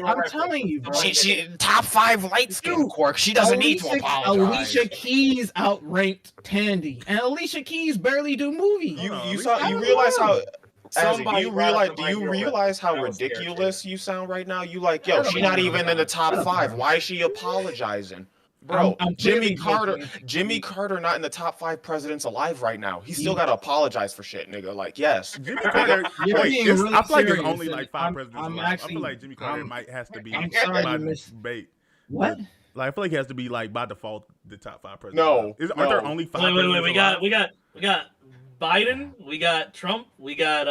I'm telling you, bro. She top 5 light skin quirk. She doesn't need to apologize. Alicia Keys outranked Tandy, and Alicia Keys barely do movies. You I don't realize know. how Somebody do brought up you My Hero realize how That was ridiculous you sound right now? You like, yo, she's not even in the top 5. Why is she apologizing? Bro, I'm Jimmy clearly Carter not in the top 5 presidents alive right now. He still gotta apologize for shit, nigga. Like, yes. Jimmy Carter. You're Wait, being I really feel like there's serious, only and like 5 presidents I'm alive. I actually- feel like Jimmy Carter has to be I'm sorry by you missed- bait. What? Like I feel like he has to be like by default the top 5 presidents. No, Aren't there no. only 5? Wait. presidents alive? We got Biden. We got Trump. We got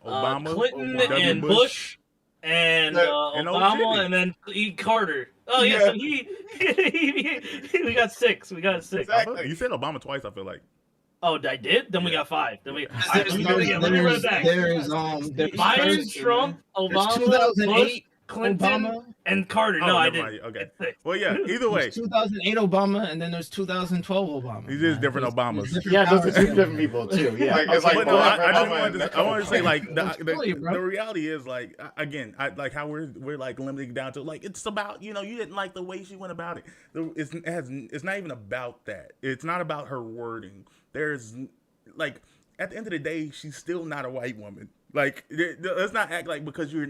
Obama, Clinton W. and Bush and And old Obama, Jimmy. and then Carter. Oh yeah, Yeah. so we got 6. We got 6. Exactly. You said Obama twice. I feel like. Oh, I did. Then we got 5. Then we. Let me run it back. There's Biden, Trump, Obama, 2008 Bush, Clinton, Obama. and Carter. Oh, No, I never didn't. mind. Okay. It's 6. Well, yeah. Either way, There's 2008 Obama, and then there's 2012 Obama. these is different Obamas. Yeah, those are 2 different people too. Yeah. Like, it's like But no, I Barack just Obama wanted and to, I wanted to say like Tell you, bro. the reality is like again I like how we're like limiting down to like it's about you didn't like the way she went about it. It's not even about that. It's not about her wording. There's like at the end of the day she's still not a white woman. Like let's not act like because you're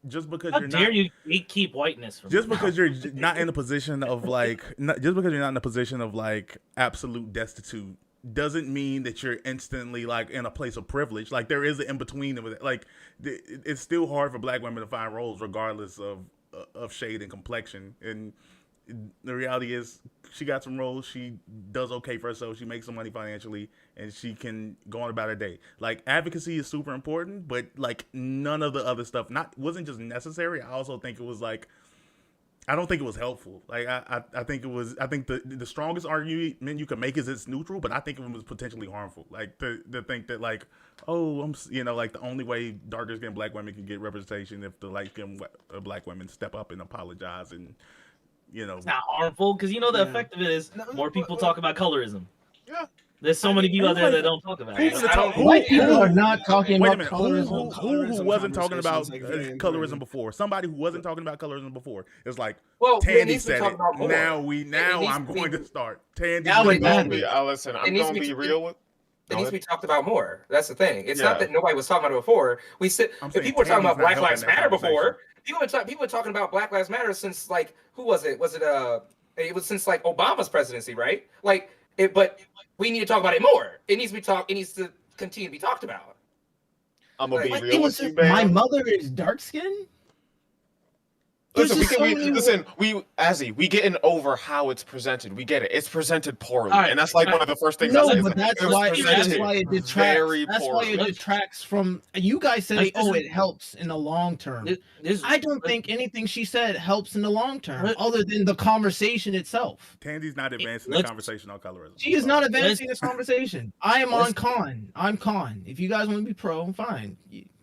just because How you're dare not you keep whiteness from just me? because you're not in a position of like just because you're not in a position of like absolute destitute doesn't mean that you're instantly like in a place of privilege. Like there is an in between of it. Like it's still hard for black women to find roles regardless of shade and complexion. And the reality is she got some roles. She does okay for herself. She makes some money financially and she can go on about her day. Like advocacy is super important, but like none of the other stuff wasn't just necessary. I also think it was like I don't think it was helpful. Like I think the strongest argument you can make is it's neutral, but I think it was potentially harmful. Like to think that like, oh, like the only way darker skinned black women can get representation if the light skinned black women step up and apologize and you know. It's not harmful because you know the Yeah. effect of it is No, more people but- talk about colorism. Yeah. There's so I many mean, people out there like- that don't talk about Who's it. gonna I talk? don't- White people are not talking Wait a about minute. colorism. Who wasn't talking about conversations, like, very colorism important. before? Somebody who wasn't talking about colorism before. It's like Well, it Tandy needs to be said talked it. about more. Now needs I'm to going be- to start. Tandy. Now it I'm gonna matters. be, listen, I'm needs to gonna be- be real with. It needs to be talked about more. That's the thing. It's Yeah. not that nobody was talking about it before. I'm If saying people were talking Tandy's about not Black helping Lives that Matter conversation. before, people were talking about Black Lives Matter since like who was it? Was it it was since like Obama's presidency, right? Like it, but we need to talk about it more. It needs to be talked. It needs to continue to be talked about. I'm gonna be Like, It real was with you, just, my man. mother is dark skinned. Listen, we getting over how it's presented. We get it. It's presented poorly, All right, and that's like all one of the first things. No, I say. but that's It was why presented it detracts. very That's why it poorly. detracts from. You guys say, Let's "Oh, just- it helps in the long term." This- I don't think anything she said helps in the long term, other than the conversation itself. Tandy's not advancing the let's- conversation on colorism. She is not advancing Let's- this conversation. I am on let's- con. I'm con. If you guys want to be pro, fine.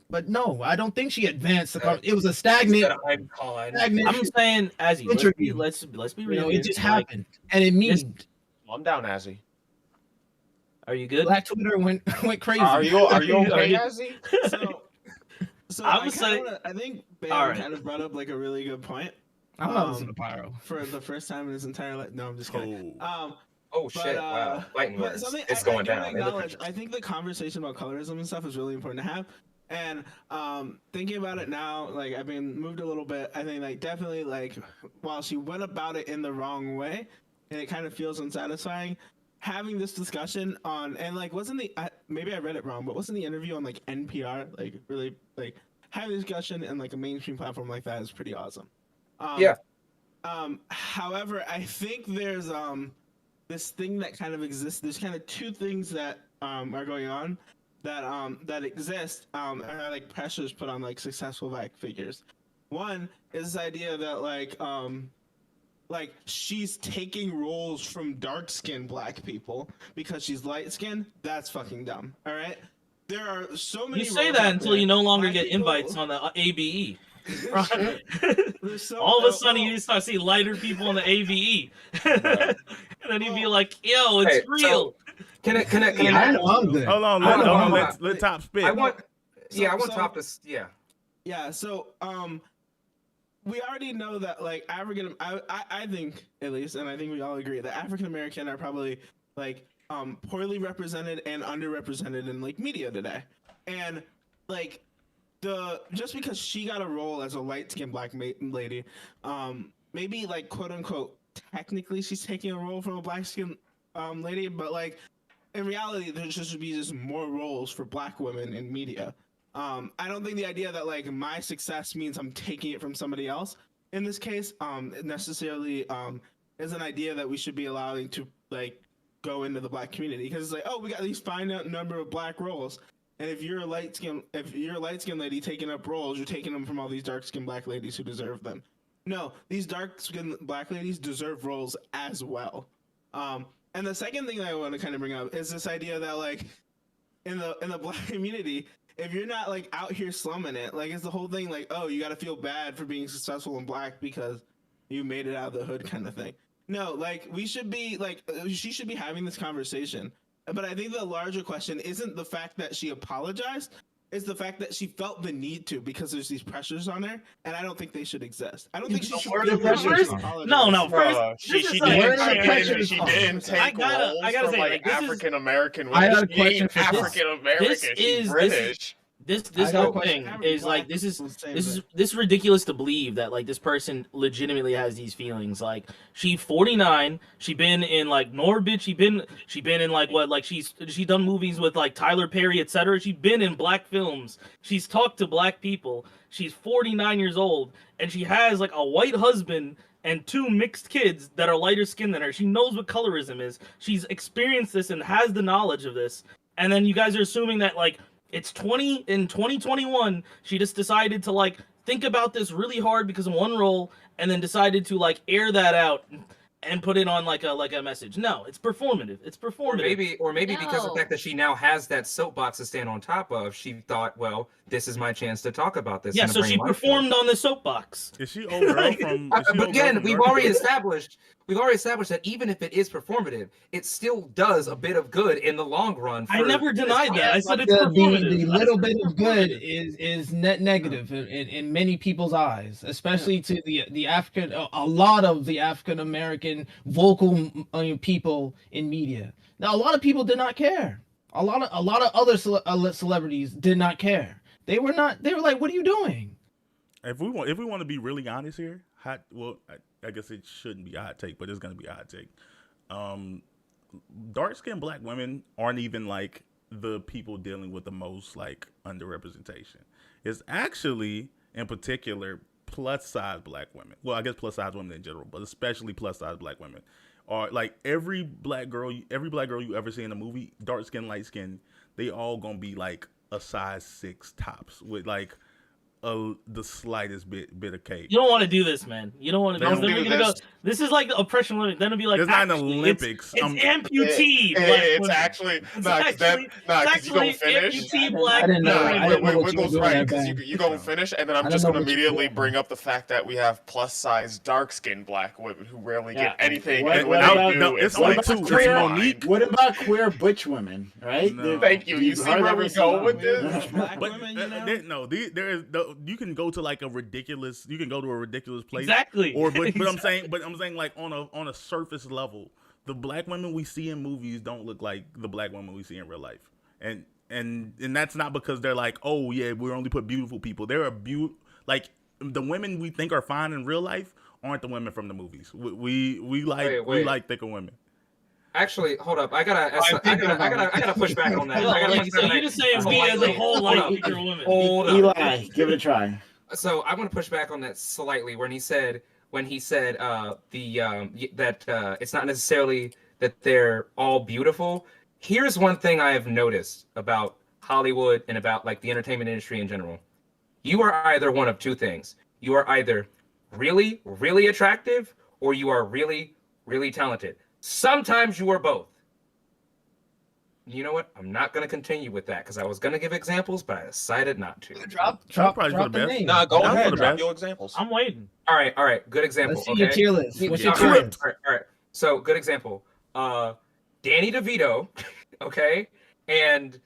But no, I don't think she advanced the conversation. It was a stagnant. I'm con. stagnant I'm saying, Azzy, Interview. let's be you real. know, here. it just Like, happened, and it memed. I'm down, Azzy. Are you good? Black Twitter went crazy. Are you okay, you- Azzy? So I I, would kinda say- wanna, I think Bam All right. kind of brought up like a really good point I'm not listening to Pyro. for the first time in his entire life. No, I'm just kidding. Oh. Oh But, shit! Wow, fighting but words. something It's I going do down. wanna in the acknowledge, trenches. I think the conversation about colorism and stuff is really important to have. And thinking about it now, like I've been moved a little bit. I think like definitely like while she went about it in the wrong way, and it kind of feels unsatisfying. Having this discussion on and like wasn't the maybe I read it wrong, but wasn't the interview on like NPR like really like having a discussion and like a mainstream platform like that is pretty awesome. Yeah. However, I think there's this thing that kind of exists. There's kind of two things that are going on that exist and are like pressures put on like successful Black figures. One is this idea that like she's taking roles from dark skinned Black people because she's light skinned. That's fucking dumb. All right. There are so many. You say roles that out until there. you no longer Black get people- invites on the ABE. There's so- All of a oh, sudden, oh. you start seeing lighter people on the ABE, and then you'd be like, "Yo, it's Hey, so- real." Can it? I'm good. Hold on, Hold on. let Top spit. I want. So- Yeah, I want so- top to. Yeah. Yeah, so we already know that like African I think at least, and I think we all agree that African American are probably like poorly represented and underrepresented in like media today. And like just because she got a role as a light-skinned Black lady, maybe like quote unquote technically she's taking a role from a Black skinned lady, but like in reality there should be just more roles for Black women in media. I don't think the idea that like my success means I'm taking it from somebody else in this case necessarily is an idea that we should be allowing to like go into the Black community, because it's like, oh, we got these finite number of Black roles, and if you're a light skinned lady taking up roles, you're taking them from all these dark skinned Black ladies who deserve them. No, these dark skinned Black ladies deserve roles as well. And the second thing that I want to kind of bring up is this idea that like in the Black community, if you're not like out here slumming it, like it's the whole thing like, oh, you got to feel bad for being successful in Black because you made it out of the hood kind of thing. No, like we should be like she should be having this conversation. But I think the larger question isn't the fact that she apologized, it's the fact that she felt the need to, because there's these pressures on her, and I don't think they should exist. I don't think she should Where feel the pressures? to apologize. No, first, She this is didn't. like- Where are the pressures She from? didn't I take gotta roles say, from like, like this is- African American I women. got a She question ain't for this. African American. This She's is- British. This I got a whole question. thing is like this is ridiculous to believe that like this person legitimately has these feelings. Like she's 49, she been in like Norbit, she been in like what, like she done movies with like Tyler Perry, etc. She's been in Black films. She's talked to Black people. She's 49 years old, and she has like a white husband and 2 mixed kids that are lighter skinned than her. She knows what colorism is. She's experienced this and has the knowledge of this. And then you guys are assuming that like it's 2021, she just decided to like think about this really hard because of one role, and then decided to like air that out. and put it on like a message. No, it's performative. It's performative. Or maybe because of the No. fact that she now has that soapbox to stand on top of, she thought, well, this is my chance to talk about this. Yeah, and to so bring she life to it. performed on the soapbox. Is she old girl from? Is she But old girl again, from we've Dark already Skin? established that even if it is performative, it still does a bit of good in the long run. I for never this denied that. I class. said it's the performative. little bit It's of good performative. is net negative in many people's eyes, especially to the African, a lot of the African American vocal people in media. Now, a lot of people did not care. A lot of other celebrities did not care. They were like, "What are you doing?" If we want to be really honest here, I guess it shouldn't be a hot take, but it's gonna be a hot take. Dark skinned black women aren't even like the people dealing with the most like underrepresentation. It's actually in particular plus size black women. Well, I guess plus size women in general, but especially plus size black women are like every black girl you ever see in a movie, dark skin, light skin, they all gonna be like a size 6 tops with like the slightest bit of cake. You don't want to do this, man. You don't want to. Don't Then do we're gonna go. this. This is like the oppression limit. Then it'll be like. It's not an actually, Olympics. It's amputee. black It's women. actually It's nah, actually, because you gonna finish. amputee black. I didn't know. Nah, I didn't know what you were Wiggles doing right there, because Ben. you gonna finish, and then I'm I just don't know gonna what you're immediately doing. bring up the fact that we have plus size dark skinned black women who rarely Yeah. get anything, What- and when what they about- do, no, it's it's only like two. It's great Monique. mind. What about queer butch women? Right? No. Thank you. You see hardly where ever we see go them. with this? Black But women, you know? you can go to like a ridiculous. You can go to a ridiculous place. Exactly. Or but Exactly. I'm saying like on a surface level, the black women we see in movies don't look like the black women we see in real life, and that's not because they're like, oh yeah, we only put beautiful people. There are like the women we think are fine in real life aren't the women from the movies. We Wait. like thicker women. Actually, hold up. I I'm gotta thinking about it. push back on that. No, I gotta like, push so back on you're that just saying we as a slightly. whole Hold like up. bigger women. Hold up. Eli, give it a try. So I want to push back on that slightly when he said that it's not necessarily that they're all beautiful. Here's one thing I have noticed about Hollywood and about like the entertainment industry in general. You are either one of two things. You are either really, really attractive or you are really, really talented. Sometimes you are both. You know what? I'm not going to continue with that because I was going to give examples, but I decided not to. Drop probably for drop the the best. name. Nah, go That's ahead. for the Drop best. your examples. I'm waiting. All right. Good example. Let's see Okay. your tier list. What's your All tier right, list? all right. So good example. Danny DeVito, okay, and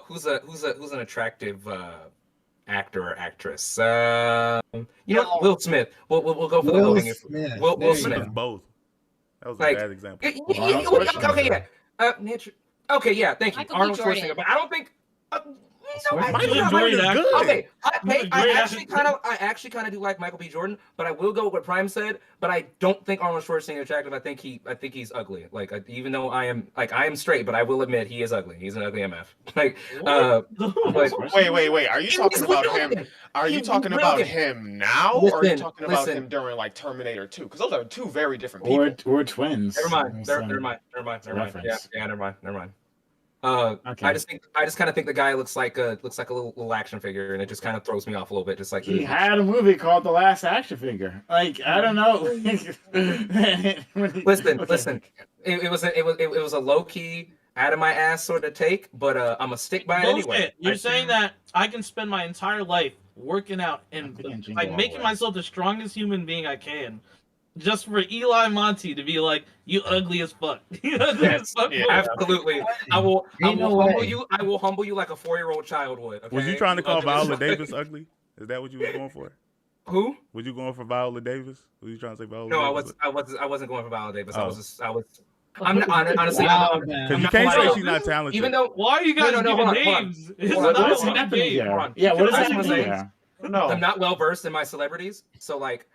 who's an attractive actor or actress? You know what? Will Smith. We'll go for the Will low-hanging fruit. Smith. Will There you Smith. go. Both. That was a Like, bad example. Okay, yeah. Okay, yeah. Thank you, Michael B. Arnold Jordan. Schwarzenegger. But I don't think. No, Michael Michael B. B. Jordan is actor. good. Okay, Great I actually kind of do like Michael B. Jordan, but I will go with what Prime said. But I don't think Arnold Schwarzenegger is attractive. I think he's ugly. Like even though I am straight, but I will admit he is ugly. He's an ugly MF. Like but Wait. Are you talking about him? Are you He's talking about brilliant. him now, or are you Listen, talking about listen. him during like Terminator 2? Because those are two very different people. Or twins. never mind. So, Never mind. reference. Yeah, never mind. Okay. I just kind of think the guy looks like a little action figure, and it just kind of throws me off a little bit. Just like He had a movie called The Last Action Figure. Like I don't know. Listen. It was a low key out of my ass sort of take, but I'm gonna stick by it Bullshit. anyway. You're saying that I can spend my entire life working out and think Jingle like all making the way. myself the strongest human being I can, just for Eli Monty to be like, "You ugly as fuck." You ugly as fuck. yeah. Absolutely. I will Ain't no humble way. you. I will humble you like a 4-year-old child would. Okay? Was you trying to call Ugly as Viola fuck. Davis ugly? Is that what you was going for? Who? Was you going for Viola Davis? Was you trying to say Viola No, Davis? I wasn't going for Viola Davis. Oh. I'm not, honestly. Wow, I'm, man. Because you not can't gonna say lie. she's not talented. even though Why are you guys No, giving hold on. names? It's Hold on. not What is a Hold on. happening game. here? Hold on. Yeah, what is I just happening wanna say- here? No, I'm not well versed in my celebrities, so like,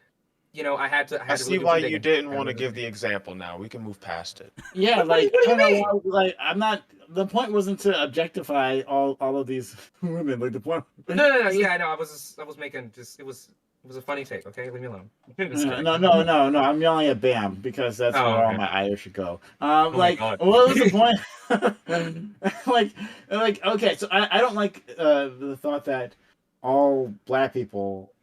you know, I had to. I see really do why some you digging. didn't want to give the example. Now we can move past it. Yeah, like What do I you don't mean? know why, like I'm not. The point wasn't to objectify all of these women. Like the point. No. Yeah, I know. I was making just. It was a funny take. Okay, leave me alone. Just kidding. No. I'm yelling at Bam because that's Oh, where all okay. my ire should go. my Like, God. what was the point? like, okay, so I don't like the thought that all black people,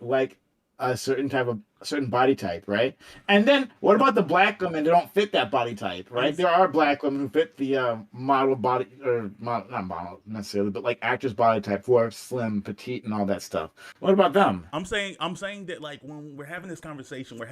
like, a certain body type, right? And then what about the black women that don't fit that body type, right? There are black women who fit the model body, or not model necessarily, but like actress body type, who are slim, petite, and all that stuff. What about them? I'm saying that like when we're having this conversation, What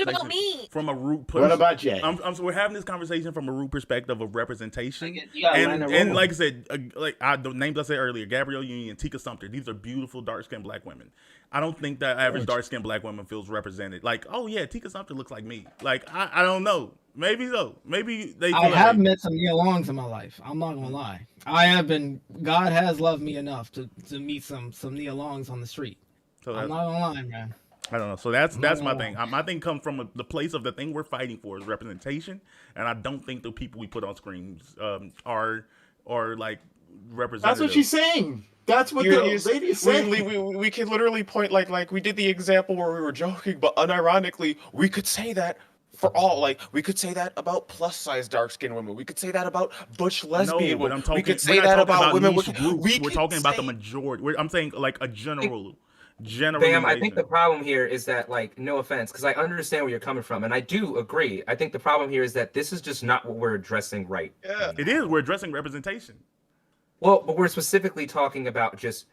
about me? from a root. What about Jay? So we're having this conversation from a root perspective of representation, You gotta line the and room. like I said, the names I said earlier, Gabrielle Union, Tika Sumpter. These are beautiful dark skinned black women. I don't think that average dark skinned black woman feels represented. Like, oh yeah, Tika Sumpter looks like me. Like, I don't know. Maybe so. Maybe they. I have met some Nia Longs in my life. I'm not gonna lie. I have been. God has loved me enough to meet some Nia Longs on the street. So I'm not gonna lie, man. I don't know. So that's my thing. My thing comes from the place of the thing we're fighting for is representation, and I don't think the people we put on screens are like representative. That's what she's saying. That's what the lady is saying. We could literally point like we did the example where we were joking, but unironically, we could say that for all. Like we could say that about plus size dark skinned women. We could say that about butch lesbian women. We could say that about women with groups. We're talking about the majority. I'm saying like a general. Bam, I think the problem here is that, like, no offense, because I understand where you're coming from, and I do agree. I think the problem here is that this is just not what we're addressing right. Yeah. It is. We're addressing representation. Well, but we're specifically talking about just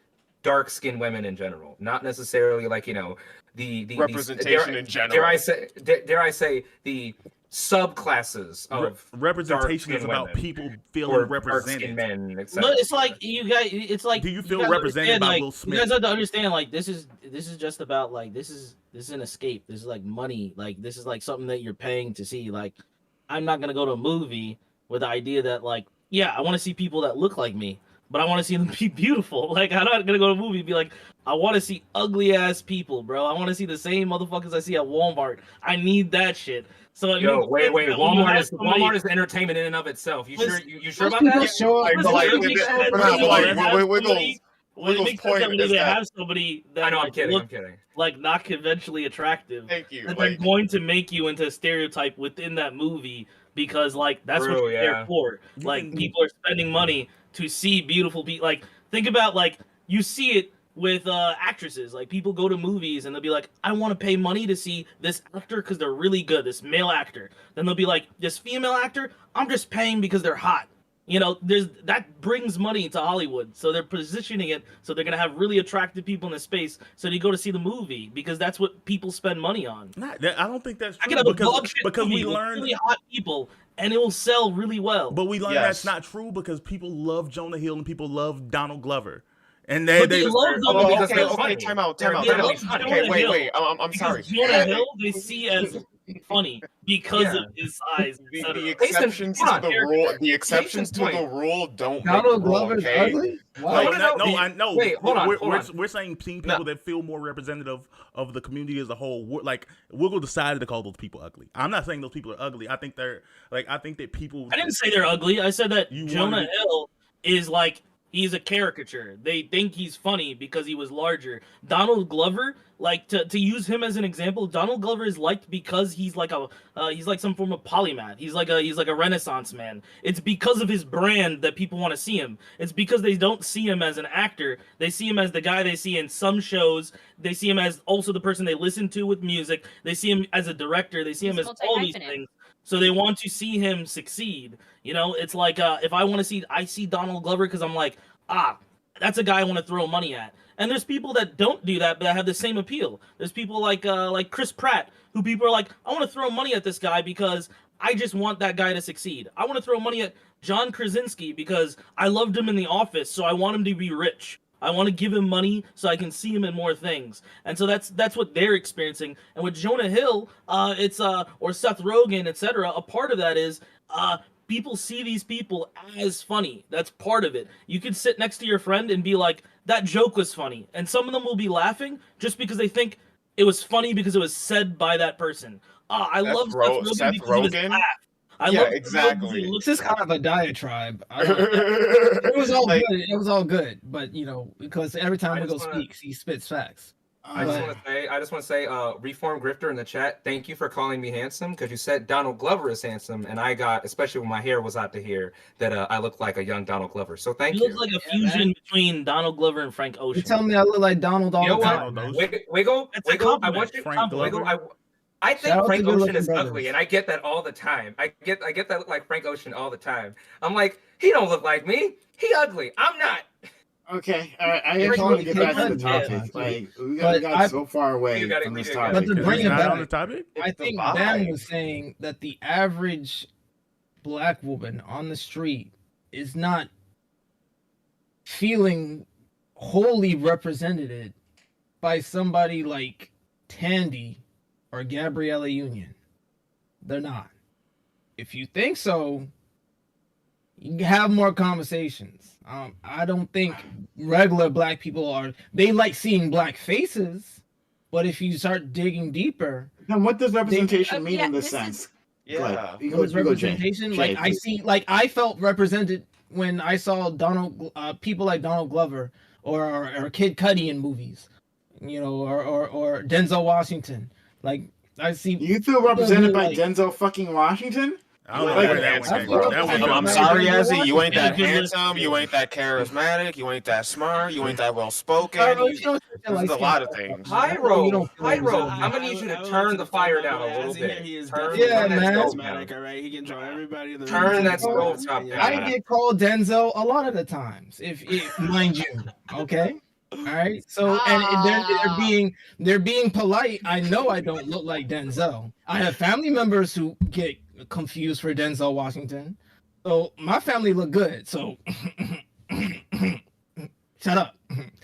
dark-skinned women in general, not necessarily like, you know, the representation in general. Dare I say the subclasses of representation is about people feeling represented. Men, Look, it's like you guys. It's like, do you feel represented by like, Will Smith? You guys have to understand, like, this is just about, like, this is an escape. This is like money. Like, this is like something that you're paying to see. Like, I'm not gonna go to a movie with the idea that, like, yeah, I want to see people that look like me, but I want to see them be beautiful. Like, I'm not gonna go to a movie and be like, I want to see ugly ass people, bro. I want to see the same motherfuckers I see at Walmart. I need that shit. So wait. Walmart is entertainment in and of itself. You sure about that? Wiggles' point is they that have somebody that I know, like, I'm kidding. like not conventionally attractive. Thank you. That they're going to make you into a stereotype within that movie because, like, that's what you're there for. Like, people are spending money to see beautiful people. Like, think about, like, you see it with actresses. Like, people go to movies and they'll be like, I want to pay money to see this actor because they're really good, this male actor. Then they'll be like, this female actor, I'm just paying because they're hot. You know, that brings money to Hollywood. So they're positioning it so they're going to have really attractive people in the space. So they go to see the movie because that's what people spend money on. I don't think that's true. I can have because we learned really hot people and it will sell really well. But we learned that's not true because people love Jonah Hill and people love Donald Glover. And they love them because time out. Okay, wait. I'm sorry. Jonah Hill they see as funny because of his size. The exceptions to the rule don't. Donald Glover's ugly. I know. Wait, hold on. We're saying people that feel more representative of the community as a whole. Like, Wiggle decided to call those people ugly. I'm not saying those people are ugly. I think they're like. I think that people. I didn't say they're ugly. I said that Jonah Hill is like. He's a caricature. They think he's funny because he was larger. Donald Glover, like to use him as an example, Donald Glover is liked because he's like he's like some form of polymath. He's like a Renaissance man. It's because of his brand that people want to see him. It's because they don't see him as an actor. They see him as the guy they see in some shows. They see him as also the person they listen to with music. They see him as a director. They see him as all these things. So they want to see him succeed. You know, it's like if I see Donald Glover because I'm like, that's a guy I want to throw money at. And there's people that don't do that, but that have the same appeal. There's people like Chris Pratt, who people are like, I want to throw money at this guy because I just want that guy to succeed. I want to throw money at John Krasinski because I loved him in The Office, so I want him to be rich. I want to give him money so I can see him in more things. And so that's what they're experiencing. And with Jonah Hill, it's or Seth Rogen, etc. A part of that is people see these people as funny. That's part of it. You can sit next to your friend and be like, that joke was funny. And some of them will be laughing just because they think it was funny because it was said by that person. I love Seth Rogen because he was laugh. Exactly. This is kind of a diatribe. It was all good. It was all good, but you know, because every time Wiggle speaks, he spits facts. I just want to say, Reform Grifter in the chat. Thank you for calling me handsome because you said Donald Glover is handsome, and I got, especially when my hair was out to here, that I look like a young Donald Glover. So thank you. You look like a fusion between Donald Glover and Frank You Ocean. tell me I look like Donald all You know the what? time. man. Wiggle. It's a Wiggle. I compliment. want you. Frank Wiggle. Glover? I Shout think out to Frank good-looking Ocean is brothers. ugly, and I get that all the time. I get that look like Frank Ocean all the time. I'm like, he don't look like me. He ugly. I'm not. Okay, all right. I You're am trying to get back to the yeah, topic. yeah. Like we But got so far away We got it, from we this did, got it. topic. But to bring It's it not back, on the topic. I It's the think vibe. Dan was saying that the average black woman on the street is not feeling wholly represented by somebody like Tandy or Gabriella Union. They're not. If you think so, you can have more conversations. I don't think regular black people are. They like seeing black faces, but if you start digging deeper, Then what does representation mean yeah, in this this is- sense? Yeah. You what is go, Jay. representation? Jay, Like I please. see, like I felt represented when I saw people like Donald Glover or Kid Cudi in movies, you know, or Denzel Washington. Like I see. You feel represented by like- Denzel fucking Washington? I don't know Like, where that one came bro. from. That one I'm Denzel sorry, Washington. Yazzie. You ain't that Yeah. handsome. You ain't that charismatic. You ain't that smart. You ain't that well spoken. Pyro, You, you don't there's a lot of things. Pyro, I'm gonna need you to turn the fire down a little bit. Turn Yeah, that man. stove down. All right, he can draw everybody. In the Turn room. that stove top down. I get called Denzel a lot of the times, if mind you. Okay. All right. So and they're being polite. I know I don't look like Denzel. I have family members who get confused for Denzel Washington. So my family look good. So shut up.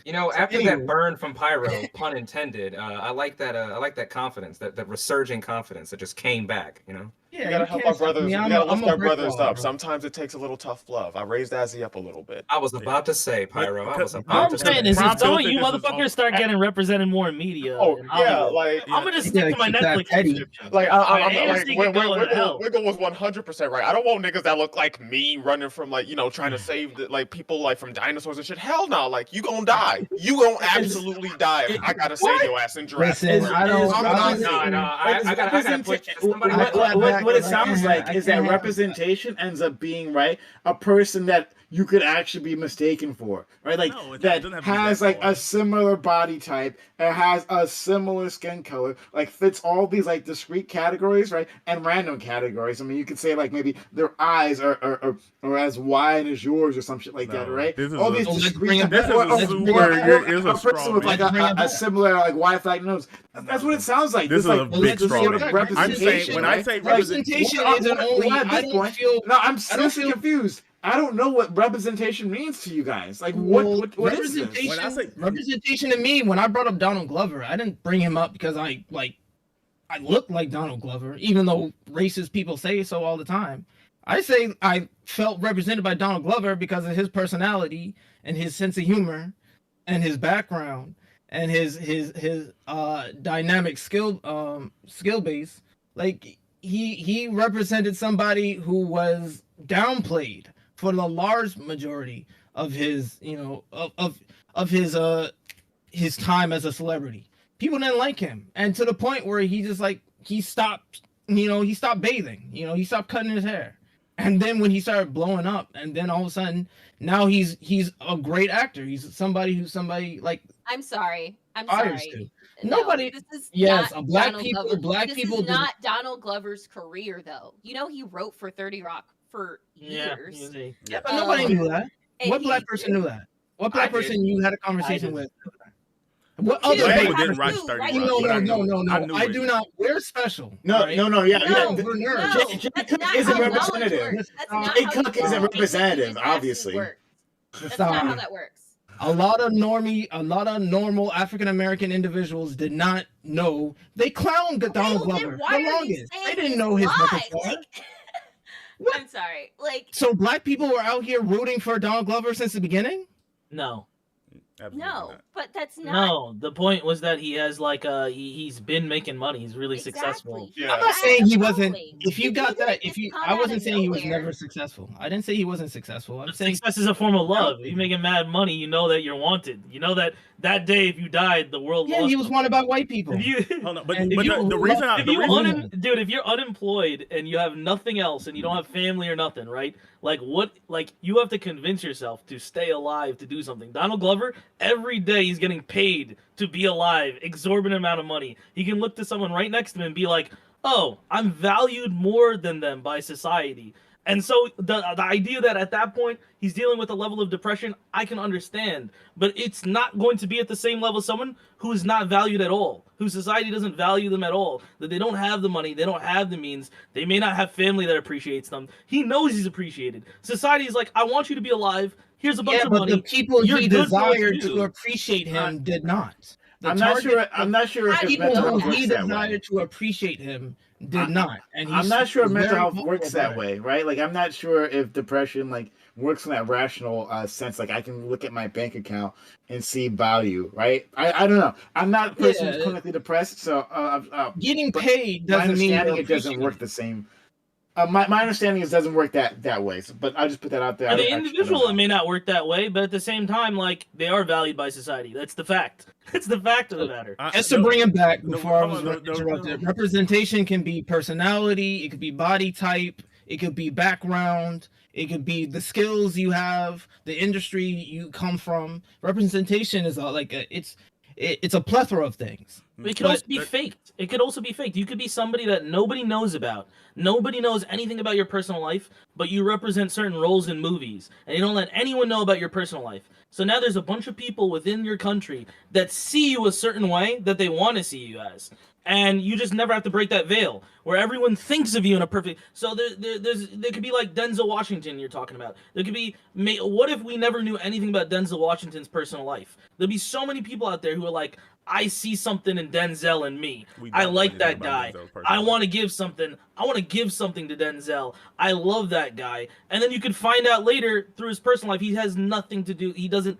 You know, after Anyway. that burn from Pyro, pun intended, I like that. I like that confidence, that resurging confidence that just came back. You know. We gotta help our brothers. We gotta lift our brothers up. Sometimes it takes a little tough love. I raised Azzy up a little bit. I was about to say, Pyro. I was All about I'm to saying say. is, Rob if some of don't you think this is motherfuckers start getting represented more in media, Oh in yeah, Hollywood, like I'm gonna just You stick gotta to my keep that Netflix petty. subscription. Like I'm And like see it go to hell. Wiggle was 100% right. I don't want niggas that look like me running from like trying to save like people like from dinosaurs and shit. Hell no, like you gonna die. You gonna absolutely die. If I gotta save your ass in Jurassic. Listen, World. I don't. I'm I not don't- doing it. I gotta put somebody. What it sounds like I is that can't have- representation ends up being right a person that you could actually be mistaken for, right? Like No, it that doesn't have to be has that like far. a similar body type, and has a similar skin color, like fits all these like discrete categories, right? And random categories. I mean, you could say like maybe their eyes are as wide as yours or some shit like that, No, right? this is All a- these Let's discrete. bring it back. This is a Let's super. bring it back. Is a a person straw with like Let's bring it a back. similar like wide flat nose. That's what it sounds like. This is like, a big this straw sort of man. representation. I'm saying when I say Representation isn't only. Well, at I this don't point, feel. no, I'm I don't seriously feel- confused. I don't know what representation means to you guys. Like, Well, what is this? representation? When I say- Representation to me, when I brought up Donald Glover, I didn't bring him up because I look like Donald Glover, even though racist people say so all the time. I say I felt represented by Donald Glover because of his personality and his sense of humor and his background and his dynamic skill base. Like he represented somebody who was downplayed for the large majority of his of his time as a celebrity. People didn't like him, and to the point where he just like he stopped bathing, he stopped cutting his hair. And then when he started blowing up, and then all of a sudden now he's a great actor. He's somebody like I'm sorry. aspires No, to. Nobody. This is Yes, not black Donald people. Glover. Black This people. is not Donald Glover's career, though. You know, he wrote for 30 Rock for Yeah, years. Yeah, but nobody knew that. And What he- black person knew that? What black I did. person you had a conversation with? What Dude, other I black didn't person? watch Who, 30 right? Rock, No, but I knew no. I it. do not. We're special. No, right? no, yeah, No, yeah. we're No, nerds. Jay that's Cook not isn't how knowledge representative. works. That's not Jay how Cook you isn't know. representative, It actually obviously. works. That's Stop. not how that works. A lot of normal African American individuals did not know. They clowned Donald Well, then Glover why the are you longest. saying They didn't these know his lies? repertoire. Like, I'm sorry. Like, So black people were out here rooting for Donald Glover since the beginning. No. Absolutely No, not. but that's not No, the point was that he has like he's been making money. He's really successful. exactly. He Yeah. I'm not had saying a he wasn't. following. If you He got didn't that, just come I out wasn't of saying he was nowhere. never successful. I didn't say he wasn't successful. I'm But saying success is a form of love. out If you're there. making mad money, you know that you're wanted. You know that that day if you died, the world Yeah, lost. he was wanted by white people. If you, Hold on, but And but you- the reason I if the you reason dude, if you're unemployed and you have nothing else and you don't have family or nothing, right? Like what? Like you have to convince yourself to stay alive to do something. Donald Glover, every day he's getting paid to be alive, exorbitant amount of money. He can look to someone right next to him and be like, "Oh, I'm valued more than them by society." And so the idea that at that point he's dealing with a level of depression, I can understand, but it's not going to be at the same level as someone who is not valued at all, whose society doesn't value them at all, that they don't have the money, they don't have the means, they may not have family that appreciates them. He knows he's appreciated. Society is like, I want you to be alive. Here's a bunch Yeah, of but money. the people You're he good for what you desired do. to appreciate him did not. The I'm not sure. target I'm of not sure if his people mental who health he works that way. desired to appreciate him did not. And I'm not sure if mental health works that way. way, right? Like, I'm not sure if depression like works in that rational sense. Like, I can look at my bank account and see value, right? I don't know. I'm not a person who's Yeah. clinically depressed, so Getting but paid my doesn't mean understanding you're it doesn't work appreciated. the same. My understanding is it doesn't work that way. So, but I'll just put that out there. For I the don't- actually- I don't individual, it know. may not work that way, but at the same time, like they are valued by society. That's the fact. It's the fact of the matter. Just to bring it back no, before I hold was on, no, interrupted, no. representation can be personality, it could be body type, it could be background, it could be the skills you have, the industry you come from. Representation is it's a plethora of things. It could But also be faked. It could also be faked. You could be somebody that nobody knows about. Nobody knows anything about your personal life, but you represent certain roles in movies, and you don't let anyone know about your personal life. So now there's a bunch of people within your country that see you a certain way that they want to see you as. And you just never have to break that veil where everyone thinks of you in a perfect. So there could be like Denzel Washington you're talking about. There could be what if we never knew anything about Denzel Washington's personal life? There'd be so many people out there who are like, I see something in Denzel and me. We I don't know like anything that about guy. Denzel's personal I life. want to give something. I want to give something to Denzel. I love that guy. And then you could find out later through his personal life he has nothing to do. He doesn't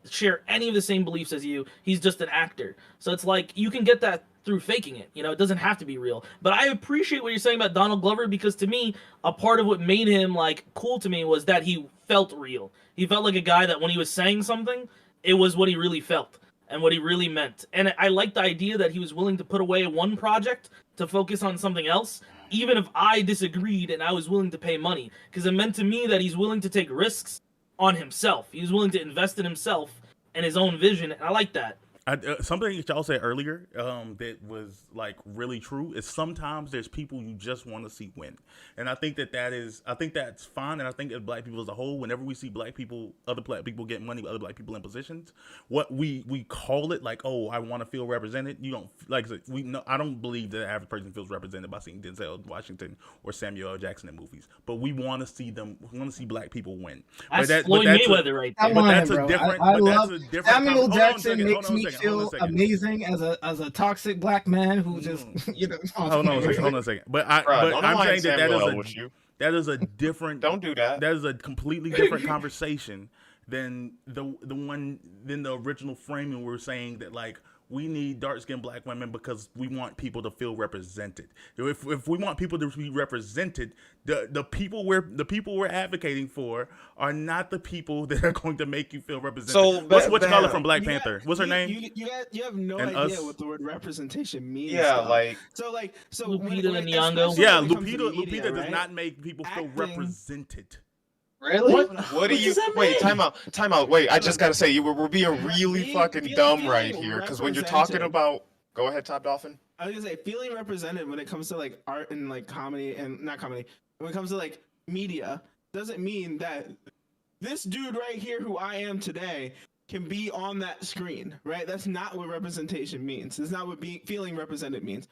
share any of the same beliefs as you. He's just an actor. So it's like you can get that through faking it. You know, it doesn't have to be real. But I appreciate what you're saying about Donald Glover because to me, a part of what made him like cool to me was that he felt real. He felt like a guy that when he was saying something, it was what he really felt and what he really meant. And I like the idea that he was willing to put away one project to focus on something else, even if I disagreed and I was willing to pay money. Because it meant to me that he's willing to take risks on himself. He's willing to invest in himself and his own vision. And I like that. Something that y'all said earlier that was like really true is sometimes there's people you just want to see win, and I think that's fine, and I think as Black people as a whole, whenever we see Black people, other Black people get money, other Black people in positions, what we call it like, oh, I want to feel represented. You don't like we know. I don't believe that the average person feels represented by seeing Denzel Washington or Samuel L. Jackson in movies, but we want to see them. We want to see Black people win. That's Floyd Mayweather right there. But that's bro. a different. I but love that's a different. Samuel hold on a Jackson second, makes hold on a me second, hold on a feel second. amazing as a toxic black man who just Hold on a second. But Don't I'm align saying that Samuel L. with you. that is a different. Don't do that. That is a completely different conversation than the original framing. We're saying that like we need dark-skinned Black women because we want people to feel represented. If we want people to be represented, the people we're advocating for are not the people that are going to make you feel represented. So, what's you call it Bam, from Black Panther? What's her name? You have no And idea us? what the word representation means. Yeah, though. like so Lupita when, Nyong'o? especially Yeah, when it comes to Lupita media, does right? not make people feel Acting. represented. really. what do you wait? Time out. Wait, I just gotta say we're being really fucking dumb right here because when you're talking about, go ahead, Top Dolphin. I was gonna say feeling represented when it comes to like art and like comedy and not comedy. When it comes to like media, doesn't mean that this dude right here who I am today can be on that screen, right? That's not what representation means. That's not what feeling represented means.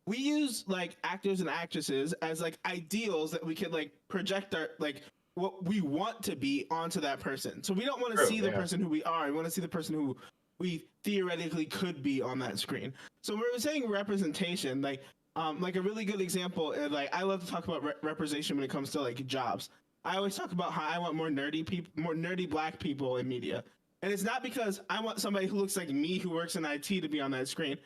We use like actors and actresses as like ideals that we could like project our like what we want to be onto that person. So we don't want to see the person who we are. We want to see the person who we theoretically could be on that screen. So when we're saying representation, like a really good example, like I love to talk about representation when it comes to like jobs. I always talk about how I want more nerdy Black people in media. And it's not because I want somebody who looks like me who works in IT to be on that screen,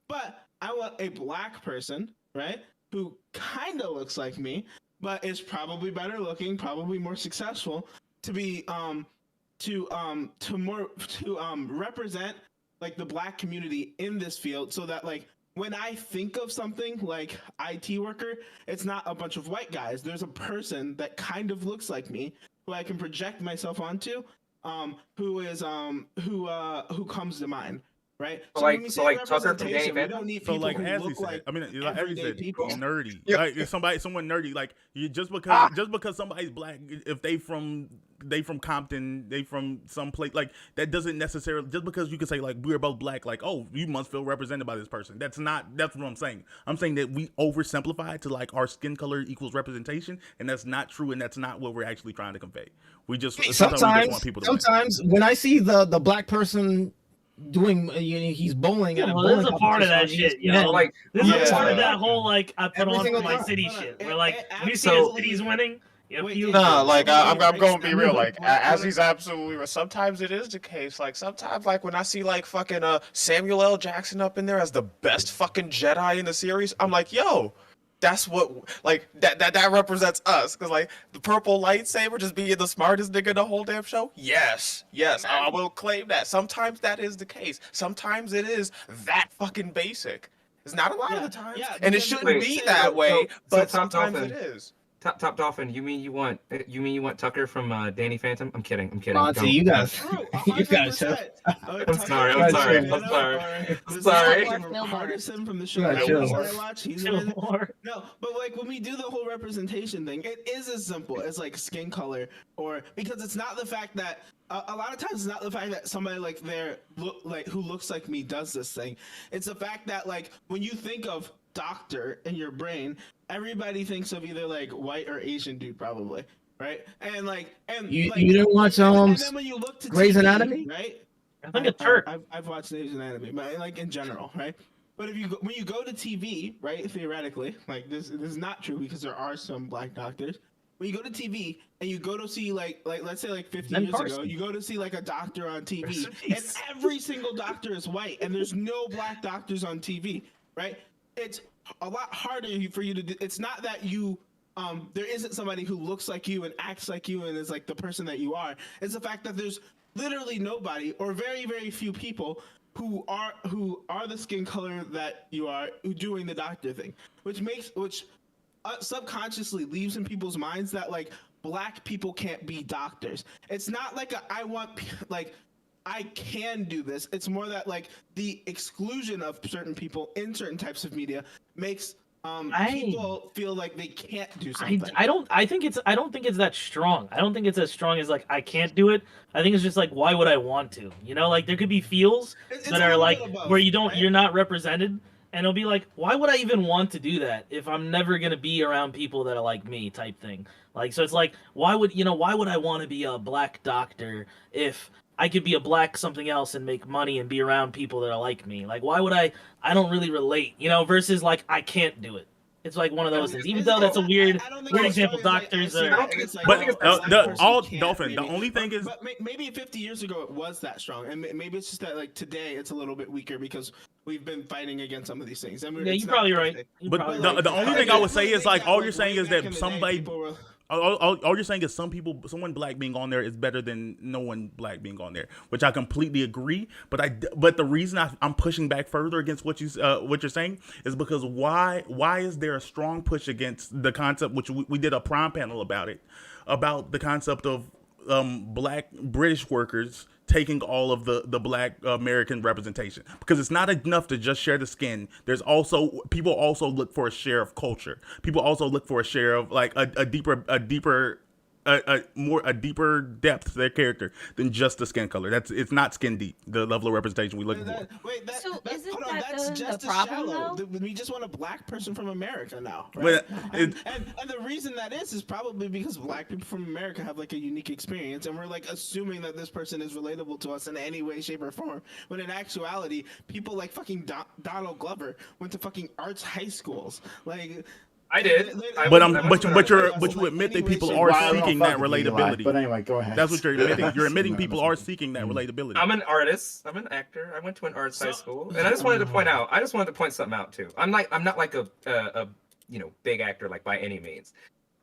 but I want a black person, right, who kind of looks like me, but is probably better looking, probably more successful, to be to represent like the black community in this field, so that like when I think of something like IT worker, it's not a bunch of white guys. There's a person that kind of looks like me who I can project myself onto, who comes to mind, right? So when like we so say like Tucker from Danny representation, we Phantom. don't need So people like who as he look said, like I mean, like as he everyday said, people. nerdy. Yeah. Like if someone nerdy, like you just because somebody's black, if they from Compton, they from some place, like that doesn't necessarily, just because you can say like we're both black, like oh you must feel represented by this person. That's what I'm saying. I'm saying that we oversimplify to like our skin color equals representation, and that's not true, and that's not what we're actually trying to convey. We just sometimes we just want people to win. Sometimes when I see the black person doing, he's bowling at a Well, bowling this is a part of that competition shit, on yo. ESPN, Like This is a part Yeah. of that whole like I put Every on for single my time. city Hold on. shit. Where like It when you see So- the city's winning, you Wait, feel Nah, good. like I'm breaks gonna be down. real. Like What- as what- he's absolutely right. Sometimes it is the case. Like sometimes, like when I see like fucking Samuel L. Jackson up in there as the best fucking Jedi in the series, I'm like, yo, that's what like that represents us. Cause like the purple lightsaber just being the smartest nigga in the whole damn show. Yes, I will claim that. Sometimes that is the case. Sometimes it is that fucking basic. It's not a lot of the times, and it because shouldn't Wait, be so- that way. so But Top sometimes Dolphin. it is. Top Dolphin, you mean you want Tucker from Danny Phantom? I'm kidding. Monty, Don't- you guys, True, you guys have. 100%. I'm sorry, I'm sorry, I'm sorry. I'm sorry. Hardison from the show Yeah, that chill. I watch. He's Chill amazing. more. No, but like when we do the whole representation thing, it is as simple as like skin color, or because it's not the fact that a lot of times it's not the fact that somebody like who looks like me does this thing. It's the fact that like when you think of doctor in your brain, everybody thinks of either like white or Asian dude probably, right? And You didn't watch and then when you look to Grey's TV, Anatomy? right? I think a Turk. I've watched Asian anime, but like in general, right? But when you go to TV, right? Theoretically, like this is not true because there are some black doctors. When you go to TV and you go to see like let's say like 50 Ben years ago, Carson. you go to see like a doctor on TV, Rest in and peace. every single doctor is white, and there's no black doctors on TV, right? It's a lot harder for you to do. It's not that you there isn't somebody who looks like you and acts like you and is like the person that you are. It's the fact that there's literally nobody or very very few people who are the skin color that you are who doing the doctor thing, which subconsciously leaves in people's minds that like black people can't be doctors. It's not like I can do this. It's more that like the exclusion of certain people in certain types of media makes people feel like they can't do something. I don't think it's that strong. I don't think it's as strong as like I can't do it. I think it's just like why would I want to? You know, like there could be feels It's that a are little like bit of both, where right? you're not represented, and it'll be like why would I even want to do that if I'm never gonna be around people that are like me type thing. Like so it's like why would I want to be a black doctor if I could be a black something else and make money and be around people that are like me. Like, why would I don't really relate, versus like, I can't do it. It's like one of those things. Even though that's a weird, I don't think weird it's example. strong as, like, Doctors I see are. that, and it's like, But oh, a black person can't, Dolphin, the maybe. only thing is, But maybe 50 years ago it was that strong, and maybe it's just that like today it's a little bit weaker because we've been fighting against some of these things. And Yeah, it's you're not probably right. perfect. You're but probably But, right. the only thing I would say is like all you're saying is way back that in the day, somebody. people were- All you're saying is someone black being on there is better than no one black being on there, which I completely agree. But the reason I'm pushing back further against what you're saying is because why is there a strong push against the concept, which we did a prime panel about the concept of black British workers taking all of the black American representation, because it's not enough to just share the skin. There's also people also look for a share of culture. People also look for a share of like a deeper depth to their character than just the skin color. It's not skin deep, the level of representation we're looking for. So isn't hold on, that that's the just as problem, shallow. though? We just want a black person from America now, right? But and the reason that is probably because black people from America have like a unique experience, and we're like assuming that this person is relatable to us in any way, shape, or form. When in actuality, people like fucking Donald Glover went to fucking arts high schools. Like I did. But I went to an art but you admit that people See, are why I don't seeking fuck that with you, Eli. relatability. But anyway, go ahead. That's what you're admitting. You're admitting No, people listen. are seeking that relatability. I'm an artist. I'm an actor. I went to an arts high school, and I just wanted to point out. I just wanted to point something out too. I'm not like a big actor like by any means,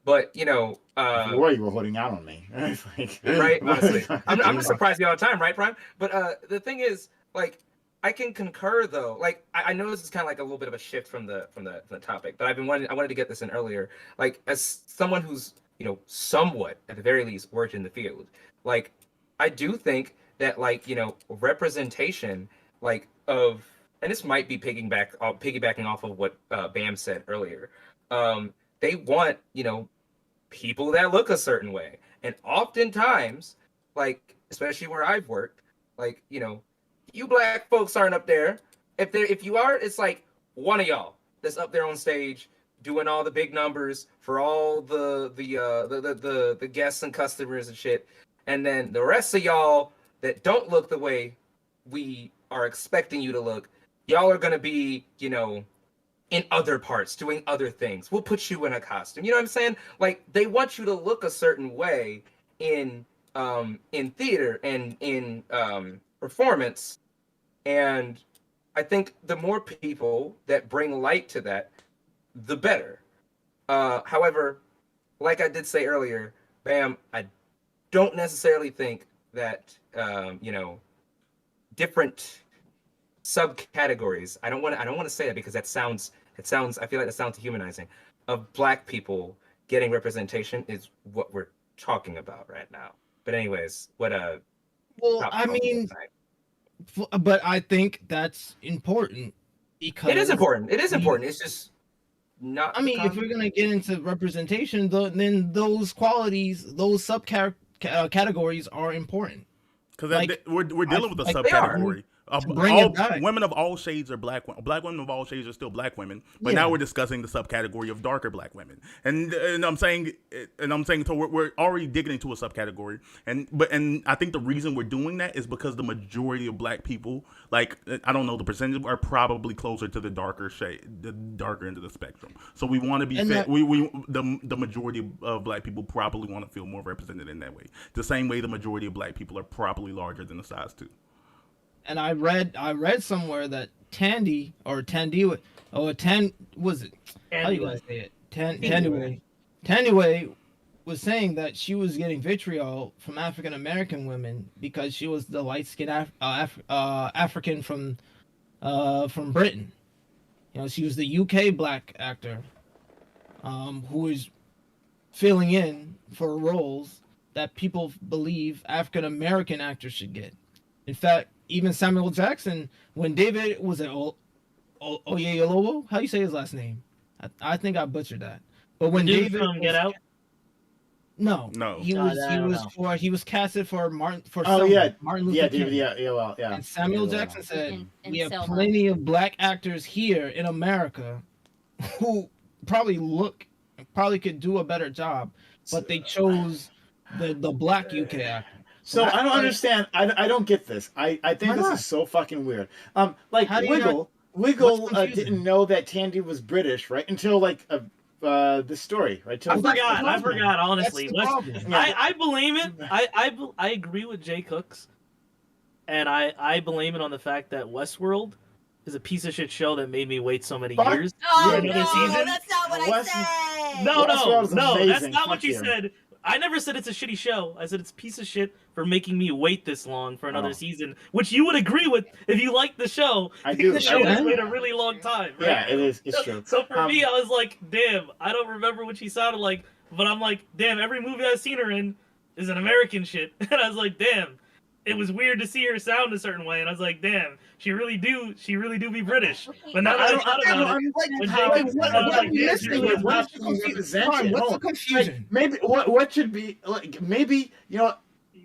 but If you were, you were holding out on me. It's like, right? Honestly, I'm you just know. surprised you all the time, right, Prime? But the thing is, like, I can concur though. Like, I know this is kind of like a little bit of a shift from the topic, but I wanted to get this in earlier. Like, as someone who's somewhat at the very least worked in the field, like, I do think that like representation like of, and this might be piggybacking off of what Bam said earlier. They want people that look a certain way, and oftentimes, like especially where I've worked, like you black folks aren't up there. If you are, it's like one of y'all that's up there on stage doing all the big numbers for all the guests and customers and shit, and then the rest of y'all that don't look the way we are expecting you to look, y'all are gonna be in other parts doing other things. We'll put you in a costume. You know what I'm saying? Like, they want you to look a certain way in theater and in performance. And I think the more people that bring light to that, the better. However, like I did say earlier, Bam, I don't necessarily think that different subcategories. I don't want to say that because I feel like that sounds dehumanizing. Of black people getting representation is what we're talking about right now. But anyways, well, I mean, but I think that's important because it is important. It is important. It's just not. I mean, if we're gonna get into representation, then those qualities, those categories are important. Because Like, we're dealing with a like they are. subcategory. Bring it back. Women of all shades are black women. Black women of all shades are still black women. But now we're discussing the subcategory of darker black women. And I'm saying so we're already digging into a subcategory. And I think the reason we're doing that is because the majority of black people, like I don't know the percentage, are probably closer to the darker shade, the darker end of the spectrum. So we want to be the majority of black people probably want to feel more represented in that way. The same way the majority of black people are probably larger than the size 2. And I read somewhere that Tandy was it? How do you guys say it? Tandiway was saying that she was getting vitriol from African American women because she was the light skinned African from Britain. She was the UK black actor, who was filling in for roles that people believe African American actors should get. In fact, even Samuel Jackson, when David was at Oyelowo, how you say his last name? I think I butchered that. But when David from Get Out, no, he was casted for Martin Luther King. Yeah. And Samuel Jackson said, "We have Selma. plenty of black actors here in America who probably could do a better job, but they chose the black UK actor." So I don't understand. I don't get this. I think this is so fucking weird. Like Wiggle didn't know that Tandy was British, right? Until like this story, right? I forgot. Honestly, I blame it. I agree with Jay Cooks, and I blame it on the fact that Westworld is a piece of shit show that made me wait so many years for another season. That's not what I said. No, that's not what you said. I never said it's a shitty show. I said it's a piece of shit for making me wait this long for another season, which you would agree with if you liked the show. I do. The show has waited a really long time. Right? Yeah, it is. It's true. So for me, I was like, damn, I don't remember what she sounded like, but I'm like, damn, every movie I've seen her in is an American shit. And I was like, damn, it was weird to see her sound a certain way. And I was like, damn, she really do be British. But now that I thought about it, what's the confusion? Maybe what should be like? Maybe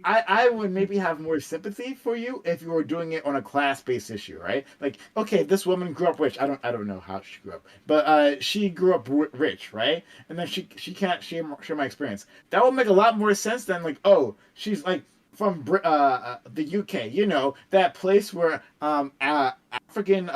I would maybe have more sympathy for you if you were doing it on a class-based issue, right? Like, okay, this woman grew up rich. I don't know how she grew up, but she grew up rich, right? And then she can't share my experience. That would make a lot more sense than like, oh, she's like from the UK, that place where African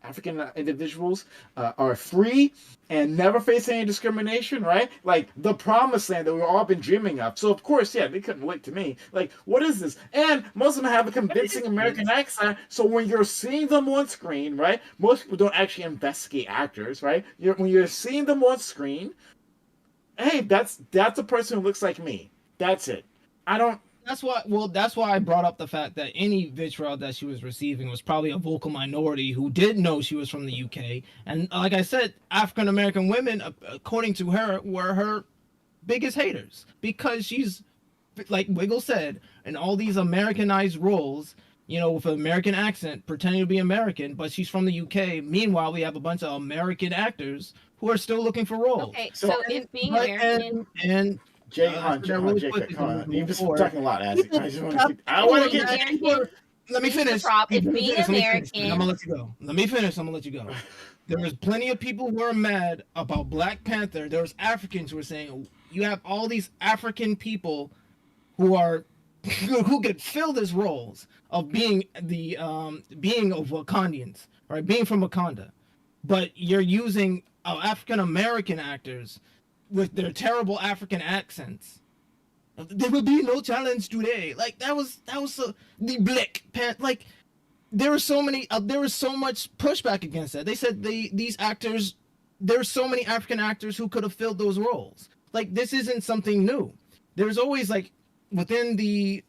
African individuals are free and never face any discrimination, right? Like the promised land that we've all been dreaming of. So of course, yeah, they couldn't wait to me. Like, what is this? And most of them have a convincing American accent. So when you're seeing them on screen, right? Most people don't actually investigate actors, right? When you're seeing them on screen, hey, that's a person who looks like me. That's it. I don't. That's why I brought up the fact that any vitriol that she was receiving was probably a vocal minority who did know she was from the UK. And like I said, African American women, according to her, were her biggest haters because she's, like Wiggle said, in all these Americanized roles, with an American accent, pretending to be American, but she's from the UK. Meanwhile, we have a bunch of American actors who are still looking for roles. Okay, so if being American and Jacob, come on. You've just talking a lot, Azzy. I just want to keep. I want to get. Let me finish. If being American, I'm gonna let you go. Let me finish. I'm gonna let you go. There was plenty of people who are mad about Black Panther. There was Africans who were saying you have all these African people who could fill these roles of being being of Wakandians, right? Being from Wakanda, but you're using African American actors with their terrible African accents. There will be no challenge today. Like that was the Black Panther. Like there was so much pushback against that. They said these actors, there's so many African actors who could have filled those roles. Like this isn't something new. There's always like within the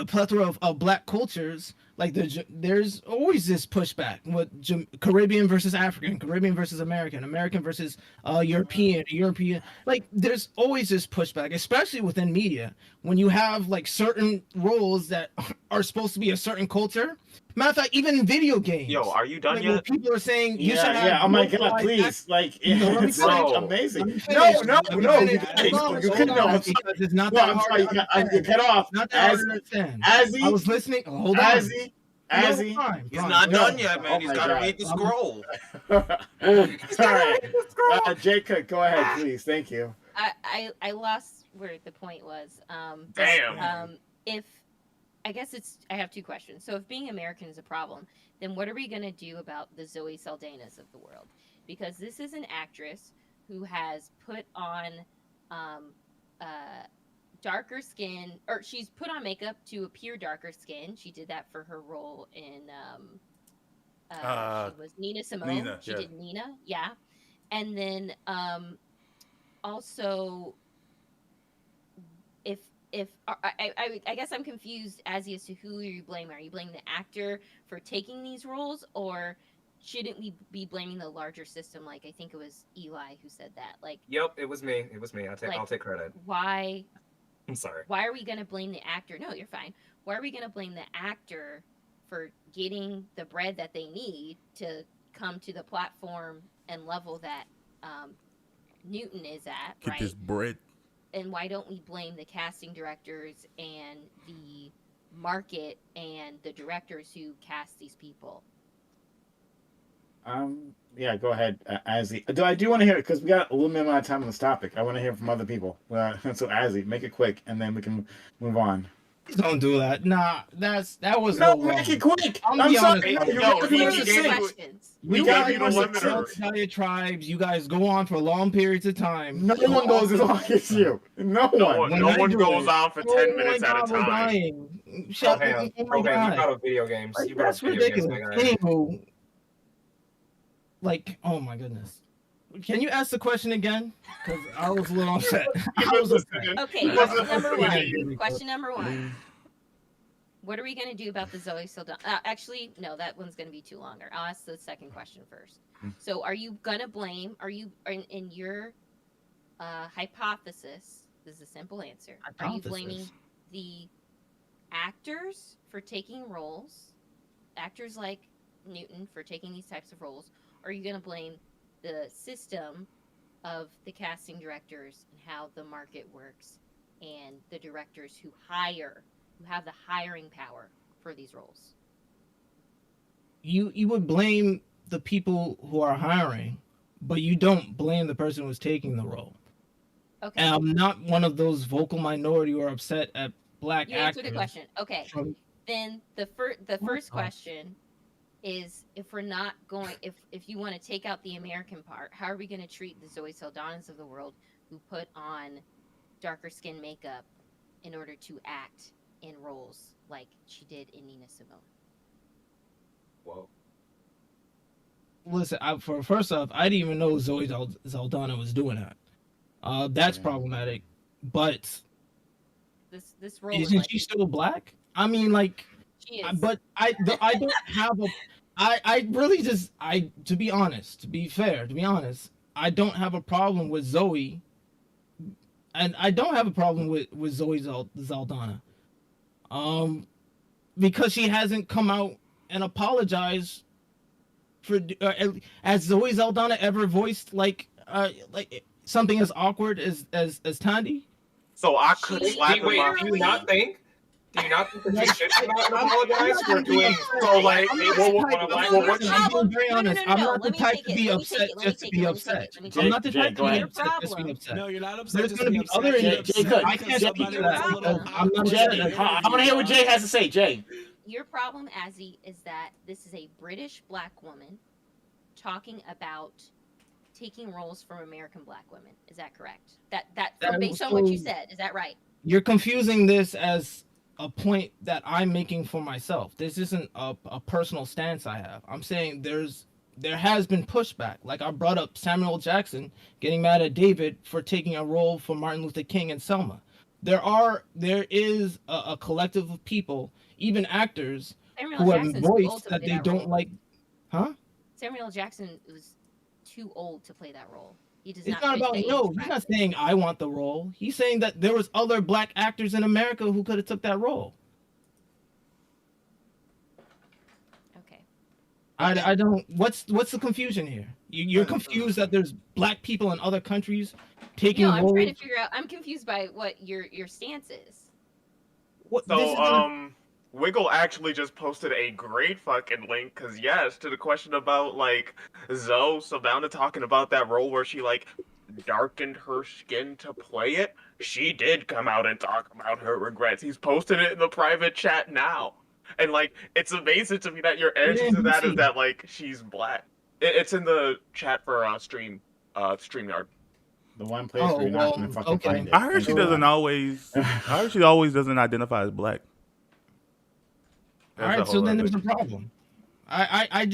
plethora of Black cultures, like there's always this pushback with Caribbean versus African, Caribbean versus American, American versus European. Like there's always this pushback, especially within media, when you have like certain roles that are supposed to be a certain culture. Matter of fact, even in video games. Yo, are you done like, yet? People are saying you should have. Yeah. Oh my God! Please, like, it's like amazing. No. You couldn't know. Because it's not No, that I'm hard. sorry. You cut off. Not that hard to understand. Azzy, I was listening. Hold on. Azzy. He's not done yet, man. Oh He's my got to God. read the scroll. All right. Jacob, go ahead, please. Thank you. I lost where the point was. Damn. If I guess I have two questions. So if being American is a problem, then what are we going to do about the Zoe Saldanas of the world? Because this is an actress who has put on darker skin, or she's put on makeup to appear darker skin. She did that for her role in she was Nina Simone. She did Nina, yeah. And then also if I guess I'm confused as to who you blaming. Are you blaming the actor for taking these roles, or shouldn't we be blaming the larger system? Like I think it was Eli who said that. Like, yep, it was me. I'll take credit. Why? I'm sorry. Why are we gonna blame the actor? No, you're fine. Why are we gonna blame the actor for getting the bread that they need to come to the platform and level that Newton is at? Get right? this bread. And why don't we blame the casting directors and the market and the directors who cast these people? Yeah, go ahead, Azzy. I do want to hear it because we got a limited amount of time on this topic. I want to hear from other people. So Azzy, make it quick, and then we can move on. Don't do that. Nah, that was no. Make it quick. I'm sorry. We got diatribes. You guys go on for long periods of time. No one goes as long as you. No one goes on for 10 minutes at a time. Shut up. You brought up video games. Like, that's ridiculous. Anywho, like, oh my goodness. Can you ask the question again? Because I was a little upset. Okay, question number one. What are we going to do about the Zoe Saldana? Actually, no, that one's going to be too longer. I'll ask the second question first. So are you going to blame, in your hypothesis, this is a simple answer, are you blaming the actors for taking roles, actors like Newton for taking these types of roles, or are you going to blame the system of the casting directors and how the market works and the directors who have the hiring power for these roles? You would blame the people who are hiring, but you don't blame the person who's taking the role. Okay. And I'm not one of those vocal minority who are upset at Black actors. You answered the question. Okay. Then the first question is if we're not going, if you want to take out the American part, how are we going to treat the Zoe Saldanas of the world who put on darker skin makeup in order to act in roles like she did in Nina Simone? Whoa. Listen, first off, I didn't even know Zoe Saldana was doing that. That's problematic. But This role is isn't like, she still black? I mean, like, she is. but I don't have a. I really just to be honest, to be fair, to be honest, I don't have a problem with Zoe, and I don't have a problem with Zoe Saldana, because she hasn't come out and apologized for. Has Zoe Saldana ever voiced like something as awkward as Tandy? So I could slap him Wait, up. do you not think that she should come out and apologize for doing So like, I'm what being very honest. I'm not the Let me type take to it, be let me upset take it, let me just to take be it, let me upset. take it. I'm not the Jay, type go to be ahead. upset just to be upset. No, you're not upset. There's just gonna be be upset. other You're Jay, upset Jay, I because can't speak somebody to was that a little because I'm not awkward Jay. in the I want to interview, hear what Jay has to say. Jay. Your problem, Azzy, is that this is a British black woman talking about taking roles from American black women. Is that correct? Based on what you said, is that right? You're confusing this as a point that I'm making for myself. This isn't a personal stance I have. I'm saying there has been pushback. Like I brought up Samuel Jackson getting mad at David for taking a role for Martin Luther King and Selma. There is a collective of people, even actors, Samuel who have Jackson's too old voiced to that play they that don't role. like. Huh? Samuel Jackson was too old to play that role. He does It's not not fit about the age no. He's not bracket. saying I want the role. He's saying that there was other black actors in America who could have took that role. Okay. I don't. What's the confusion here? You're confused that there's black people in other countries taking No, I'm roles. trying to figure out. I'm confused by what your stance is. What, this is So Wiggle actually just posted a great fucking link, cause yes, to the question about like Zoe Saldana talking about that role where she like darkened her skin to play it. She did come out and talk about her regrets. He's posted it in the private chat now. And like it's amazing to me that your answer to that is that like she's black. It's in the chat for StreamYard. The one place where you're not gonna fucking find it. I heard she doesn't always. I heard she always doesn't identify as black. all right. So then there's a problem. I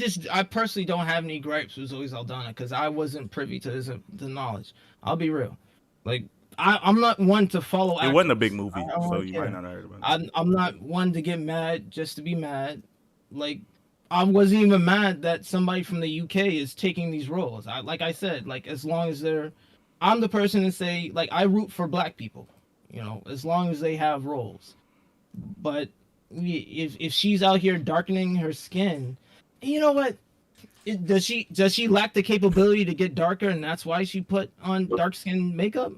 personally don't have any gripes with Zoe Saldana because I wasn't privy to the knowledge. I'll be real. Like I'm not one to follow. It wasn't a big actors. movie, I don't so you care. might not have heard about it. I'm not one to get mad just to be mad. Like I wasn't even mad that somebody from the UK is taking these roles. Like I said, like as long as I'm the person to say like I root for black people, you know, as long as they have roles. But if she's out here darkening her skin, you know what? Does she lack the capability to get darker, and that's why she put on dark skin makeup?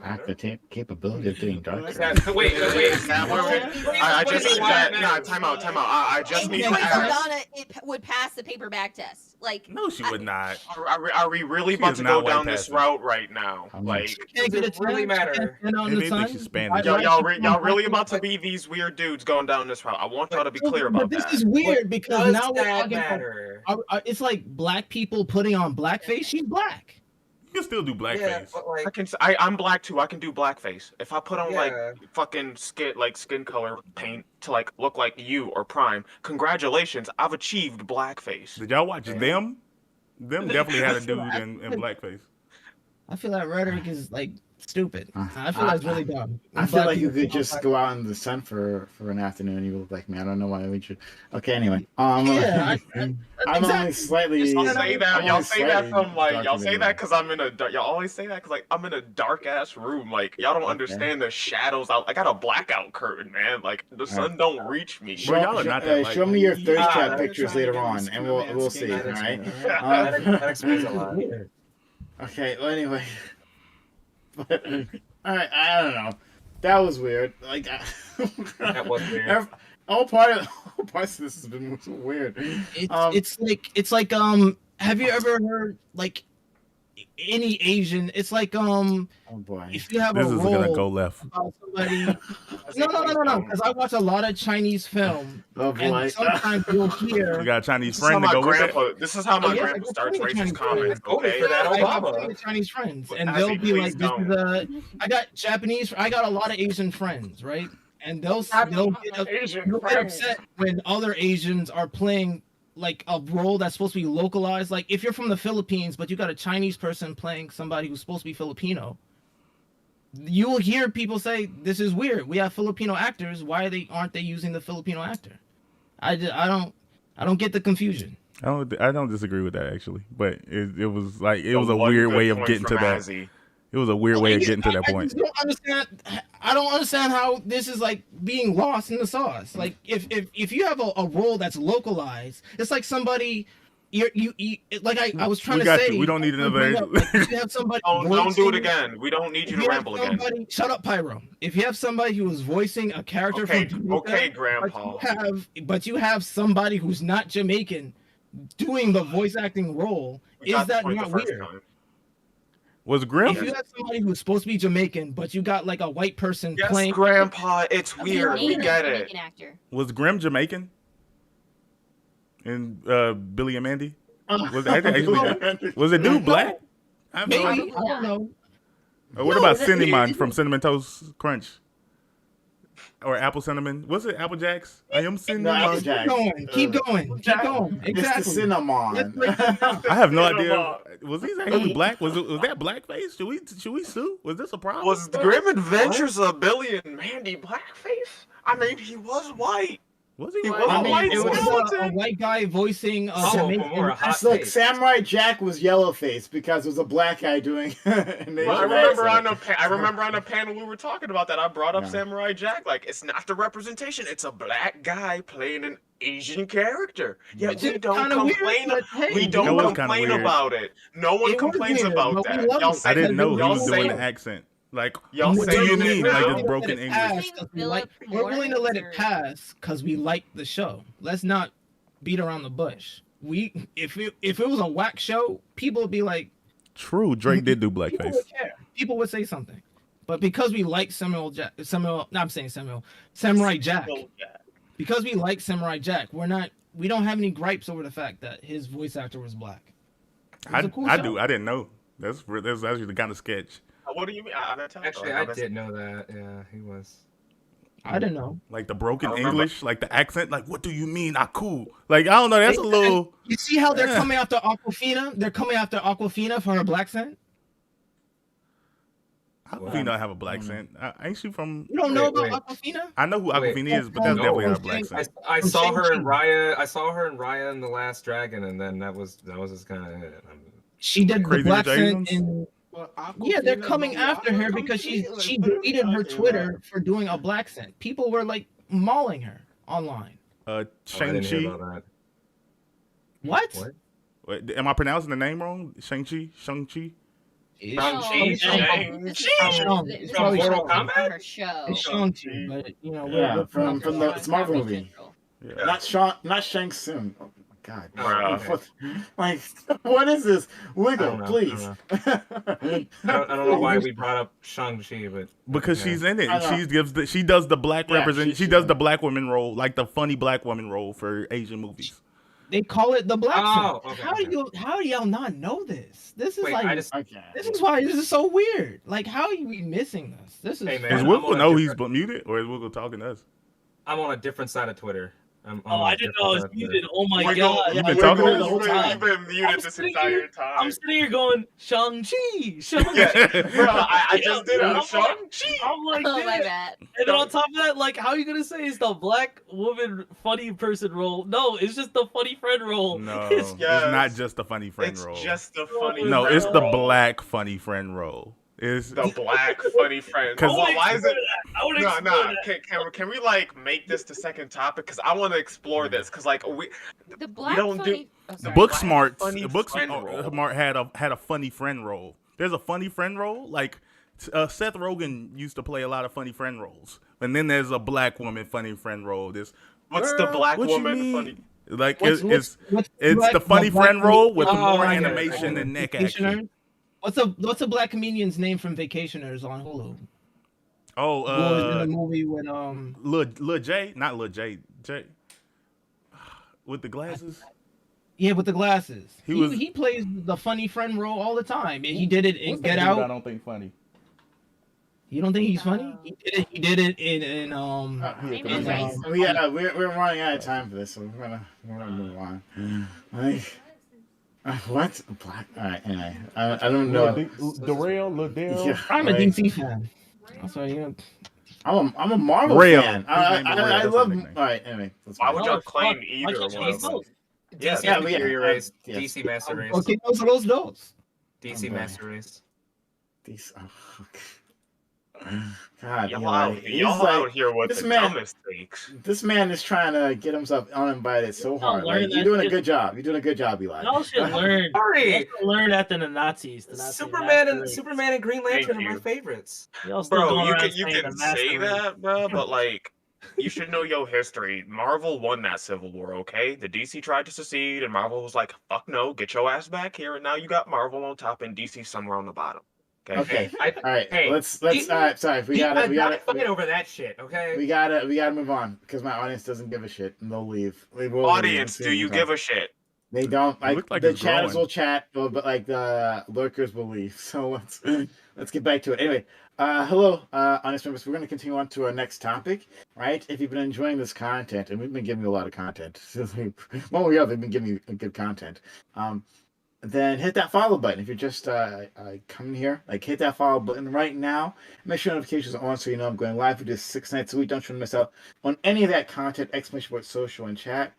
Lack the capability of getting darker. Wait. I just need that. Nah, time out. I just need to Zoe ask. Saldana would pass the paper bag test. Like No, she would not. Are we really She about is to not go white down this passing. route right now? I mean, Like, Can't Does get it a really tan, matter? can't stand out in If the anything, sun. she's Spanish. y'all really about to be these weird dudes going down this route? I want y'all to be clear about But this that. is weird because Does now we're that talking about, matter? it's like black people putting on blackface. She's black. You can still do blackface. Yeah, but like, I'm black too. I can do blackface. If I put on like Yeah. fucking skin color paint to like look like you or Prime, congratulations, I've achieved blackface. Did y'all watch them? Them definitely had a dude in blackface. I feel that rhetoric is like stupid. I feel I- that's really dumb. I feel Black like you people could put on just go out in the sun for an afternoon and you look like me. I don't know why we should. Okay, anyway. Yeah, I'm only slightly. Y'all say that. I'm Y'all only say that slightly from like. Y'all darker say than that you. because I'm in a. Y'all always say that because like I'm in a dark ass room. Like y'all don't understand the shadows. I got a blackout curtain, man. Like the sun don't reach me. Bro, y'all are not that Show me your thirst Ah, trap that's pictures trying to later get on, me and Superman we'll skin see. All color. right. that explains a lot. Weird. Okay. Well, anyway. But, all right. I don't know. That was weird. Like That was weird. All parts of this has been so weird. It's like have you ever heard like any Asian. It's like Oh boy. if you have This a is gonna role go left. about somebody. No. Because I watch a lot of Chinese film, Oh boy. and sometimes you'll hear. You got a Chinese This is how friend to my go with it. grandpa. This is how my Oh, yeah, I grandpa got starts plenty of racist Chinese comments. friends. Voted Okay. for that I got Obama. plenty of Chinese friends, But and Abby, they'll be please like, "This don't. is a." I got Japanese. I got a lot of Asian friends, right? And they'll Asian you'll get friends. upset when other Asians are playing like a role that's supposed to be localized. Like if you're from the Philippines, but you got a Chinese person playing somebody who's supposed to be Filipino, you will hear people say, "This is weird. We have Filipino actors. Why aren't they using the Filipino actor?" I don't get the confusion. I don't disagree with that actually, but it was like it was The a one weird good way of point getting to from that. Azzy. It was a weird way of getting to that I point. just don't understand. I don't understand how this is like being lost in the sauce. Like if you have a role that's localized, it's like somebody you like I was trying We to got say. you. We don't need another. If you have somebody Don't do it voicing- again. We don't need you if to you have ramble again. somebody, shut up, Pyro. If you have somebody who is voicing a character Okay, from Jamaica, okay, Grandpa. but you have somebody who's not Jamaican doing the voice acting role, We is got the that point not the first weird? time. Was Grim? If you have somebody who's supposed to be Jamaican, but you got like a white person Yes, playing, Grandpa. It's He weird. We named a get it. Jamaican actor. Was Grim Jamaican? And Billy and Mandy? Was that actually? Was it dude black? I have no maybe idea. I don't know. Or what No, about that- Cinnamon from Cinnamon Toast Crunch? Or Apple Cinnamon? Was it Apple Jacks? I am Apple Cinnamon. Jack. Keep going. It's the Exactly. cinnamon. I have no idea. Was he actually black? Was that blackface? Should we sue? Was this a problem? Was the Grim Adventures of Billy and Mandy blackface? I mean, he was white. Was he He white? was I a mean, white it was skeleton. a white guy voicing a Oh, for Jamaican. more hot Look, take. Samurai Jack was yellowface because it was a black guy doing an Asian I remember accent. on a panel we were talking about that. I brought up Yeah. Samurai Jack. Like, it's not the representation. It's a black guy playing an Asian character. Yeah, Which we is don't kinda weird, complain. but hey, We That don't was kinda complain weird. about it. No one It was complains weird, about but we that. love Y'all it. say I didn't know he y'all was doing say- the accent. Like, Y'all what do saying you it mean? now? Like We're just gonna broken let it English? pass 'cause we like- We're willing to let it pass because we like the show. Let's not beat around the bush. If it was a whack show, people would be like, True, Drake did do people blackface. would care. People would say something. But because we like Samurai Jack, because we like Samurai Jack, we don't have any gripes over the fact that his voice actor was black. It was a cool I show. do. I didn't know. That's actually the kind of sketch. What do you mean? Actually, I did know that. Yeah, he was. I didn't know. Like the broken I remember. English, like the accent. Like, what do you mean? I cool. Like, I don't know. That's a little. You see how they're Yeah. coming after Aquafina? They're coming after Aquafina for her black accent. How do we not have a black accent? Ain't she from? You don't know Wait, about Aquafina? I know who Wait, Aquafina is, but that's no, definitely not a I'm black saying- accent. I From saw her in Shang-Chi. Raya. I saw her in Raya and the Last Dragon, and then that was just kind of it. She did Crazy the black Rich accent Asians? in. Yeah, they're coming after her because she deleted her Twitter for doing a black accent. People were like mauling her online. I didn't hear Shang-Chi. about that. What? What? Wait, am I pronouncing the name wrong? Shang-Chi? Shang-Chi? It's Shang-Chi, Shang-Chi. This is Shang-Chi. probably- It's this is probably probably Mortal from Kombat? her show. It's Shang-Chi, but you know, Yeah, we're from the It's Marvel Comedy movie. Central. Yeah. Not Shang Tsung. Oh my God. Bruh. What, like, what is this? I Wiggle, don't know, please. I don't know why we brought up Shang-Chi, but Because yeah. she's in it. I know. She does the black Yeah, represent. She she- does the black woman role, like the funny black woman role for Asian movies. They call it the black Oh, accent. okay, How do y'all not know this? This is Wait, like I just Okay. this is why this is so weird. Like how are we missing this? This is Hey, man. Is I'm Wiggle on a know he's different- muted, or is Wiggle talking to us? I'm on a different side of Twitter. I'm Oh, on a I didn't know I was different side of muted. Oh my Wiggle, god. You've been Wiggle, talking to you've us the whole been- time. You've been muted I'm this sitting entire here- time. I'm sitting here going, Shang-Chi, Shang-Chi. Bro, I just did Yeah, a I'm Shang-Chi. I'm like, Oh my this. bad. And then on top of that, like, how are you gonna say it's the black woman funny person role? No, it's just the funny friend role. No, It's- it's Yes. not just the funny friend It's role. just the funny. No, friend it's the role. black funny friend role. It's The black funny friend. 'Cause- Why is it? I would No, explore no. that. Can we like make this the second topic? Because I want to explore this. Because like The black don't do- funny. Oh, sorry. Book Black Smart. funny Book friend role. Smart had a funny friend role. There's a funny friend role. Like Seth Rogen used to play a lot of funny friend roles, and then there's a black woman funny friend role. what's the black what you woman mean? funny? Like What's it's black- the funny black friend role with Oh, more I get it. animation and neck Vacationer? action. What's a black comedian's name from Vacationers on Hulu? Oh, Who was in the movie with Lil J, not Lil J, J with the glasses. yeah, with the glasses. He was. He plays the funny friend role all the time. He did it in What's Get that dude I Out. don't think funny. You don't think he's funny? He did it in Maybe in, he's racist. Yeah, we're running out of time for this, so we're gonna move on. Like, what? Black? All right. Anyway, I don't know. Darrell, Liddell. Yeah, I'm a like, DC fan. That's why you. I'm a Marvel Rail. fan. His name is Rail. I That's love. his All nickname. right. Anyway, that's Why fine. would No, y'all claim fuck. either Why one can't you of them? both? Yeah, DC yeah, Superior yeah, Race, yes. DC Master Race, Okay, those dos. DC Okay. Master Race. These. God, y'all Eli, out, he's y'all like out here with this the man. dumbest takes. This man is trying to get himself uninvited so hard. learn Like, you're that doing a shit. good job. You're doing a good job, Eli. Y'all should learn. Sorry. Y'all should learn after the Nazis. The Nazis Superman and Green Lantern are my you. favorites. Y'all still Bro, going you around can saying the say master race. that, bro, but like you should know your history. Marvel won that Civil War, okay? The DC tried to secede, and Marvel was like, "Fuck no, get your ass back here." And now you got Marvel on top and DC somewhere on the bottom. Okay. Okay. All right. Hey, Let's. All right. Sorry. We gotta fight over that shit. Okay. we gotta move on because my audience doesn't give a shit and they'll leave. They will Audience, leave. do you give a shit? They don't It like, looked like the it's chatters growing. will chat, but like the lurkers will leave. So let's get back to it. Anyway, hello, honest members. We're going to continue on to our next topic. Right? If you've been enjoying this content, and we've been giving you a lot of content, one way or the other, we've been giving you good content. Then hit that follow button. If you're just coming here, like hit that follow button right now. Make sure notifications are on so you know I'm going live. We do 6 nights a week. Don't you want to miss out on any of that content. !board social and chat.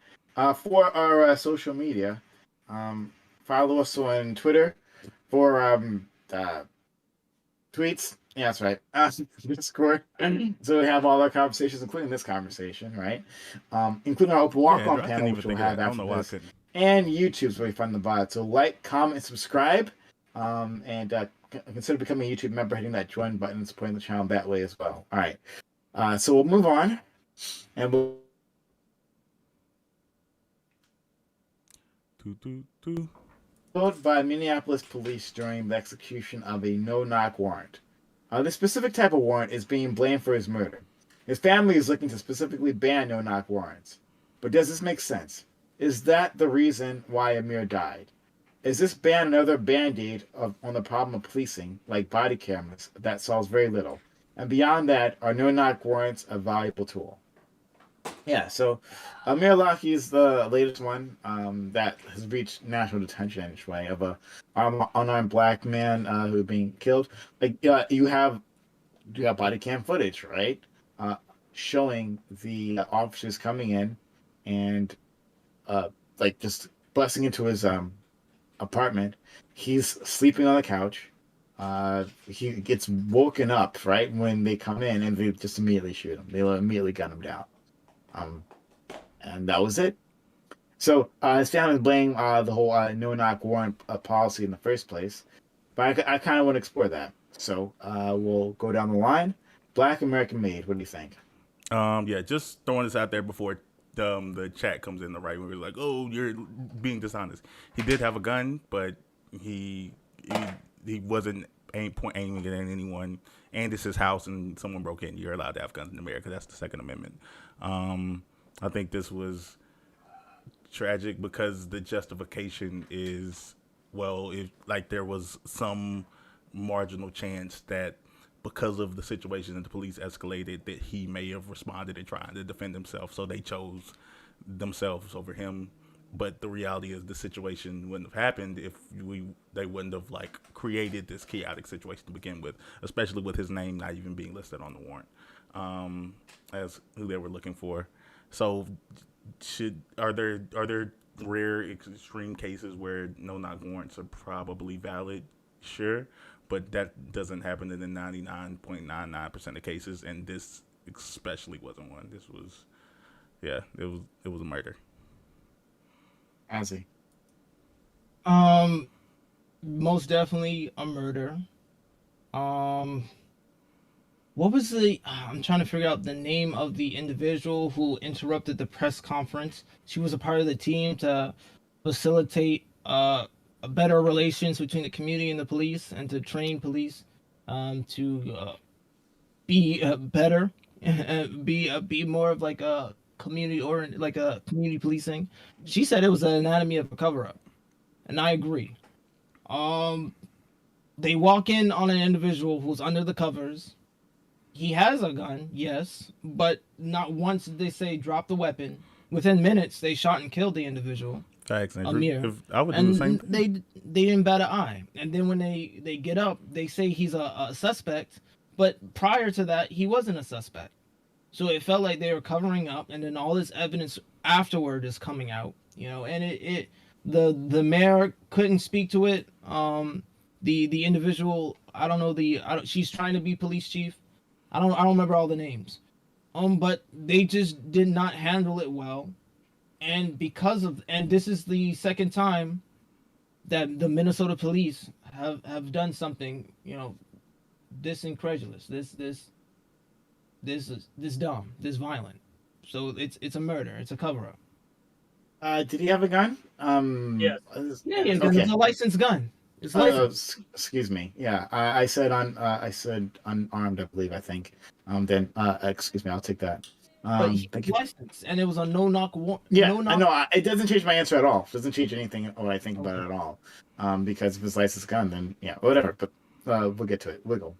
For our social media, follow us on Twitter for tweets. Yeah, that's right. Discord. So we have all our conversations, including this conversation, right? Including our open walk-on I couldn't panel, even which we'll think of have that. I don't after know why I this. couldn't. And YouTube's where you find the bot. So like, comment, and subscribe. And consider becoming a YouTube member, hitting that join button and supporting the channel that way as well. All right. So we'll move on. And we'll... Killed by Minneapolis police during the execution of a no-knock warrant. This specific type of warrant is being blamed for his murder. His family is looking to specifically ban no-knock warrants. But does this make sense? Is that the reason why Amir died? Is this ban another band-aid on the problem of policing, like body cameras, that solves very little? And beyond that, are no-knock warrants a valuable tool? Yeah, so Amir Laki is the latest one that has reached national detention anyway, of a unarmed black man who being killed. Like you have body cam footage, right? Showing the officers coming in and like just busting into his apartment. He's sleeping on the couch. He gets woken up right when they come in, and they just immediately shoot him. They immediately gun him down. And that was it. So his family blamed the whole no-knock warrant policy in the first place. But I kind of want to explore that. So we'll go down the line. Black American made. What do you think? Yeah, just throwing this out there before the chat comes in the right when we're like, oh, you're being dishonest. He did have a gun, but he wasn't aiming at anyone. And it's his house, and someone broke in. You're allowed to have guns in America. That's the Second Amendment. I think this was tragic because the justification is, well, if like there was some marginal chance that because of the situation that the police escalated, that he may have responded and tried to defend himself, so they chose themselves over him. But the reality is the situation wouldn't have happened if they wouldn't have like created this chaotic situation to begin with, especially with his name not even being listed on the warrant as who they were looking for. So are there rare extreme cases where no-knock warrants are probably valid? Sure, but that doesn't happen in the 99.99% of cases, and this especially wasn't one. This was, yeah, it was a murder. Azzy. Most definitely a murder. What was the? I'm trying to figure out the name of the individual who interrupted the press conference. She was a part of the team to facilitate a better relations between the community and the police, and to train police to be better, be more of like a community or like a community policing. She said it was an anatomy of a cover up, and I agree. Um, they walk in on an individual who's under the covers. He has a gun, yes, but not once did they say drop the weapon. Within minutes, they shot and killed the individual, Facts. Amir, If I would do the same and thing. they didn't bat an eye. And then when they get up, they say he's a suspect, but prior to that, he wasn't a suspect. So it felt like they were covering up, and then all this evidence afterward is coming out, and the mayor couldn't speak to it. The individual, I don't know she's trying to be police chief. I don't remember all the names. But they just did not handle it well, and and this is the second time that the Minnesota police have done something, this incredulous, this dumb, this violent. So it's a murder. It's a cover up. Did he have a gun? Yes. Yeah, Okay. it's a licensed gun. It's licensed. Excuse me. Yeah, I said I said unarmed. I believe. I think. Then excuse me. I'll take that. But he Thank was you. licensed, and it was a no knock. Yeah, No I knock. know. It doesn't change my answer at all. It doesn't change anything what I think about it at all. Because if it's licensed gun, then yeah, whatever. But we'll get to it. Wiggle.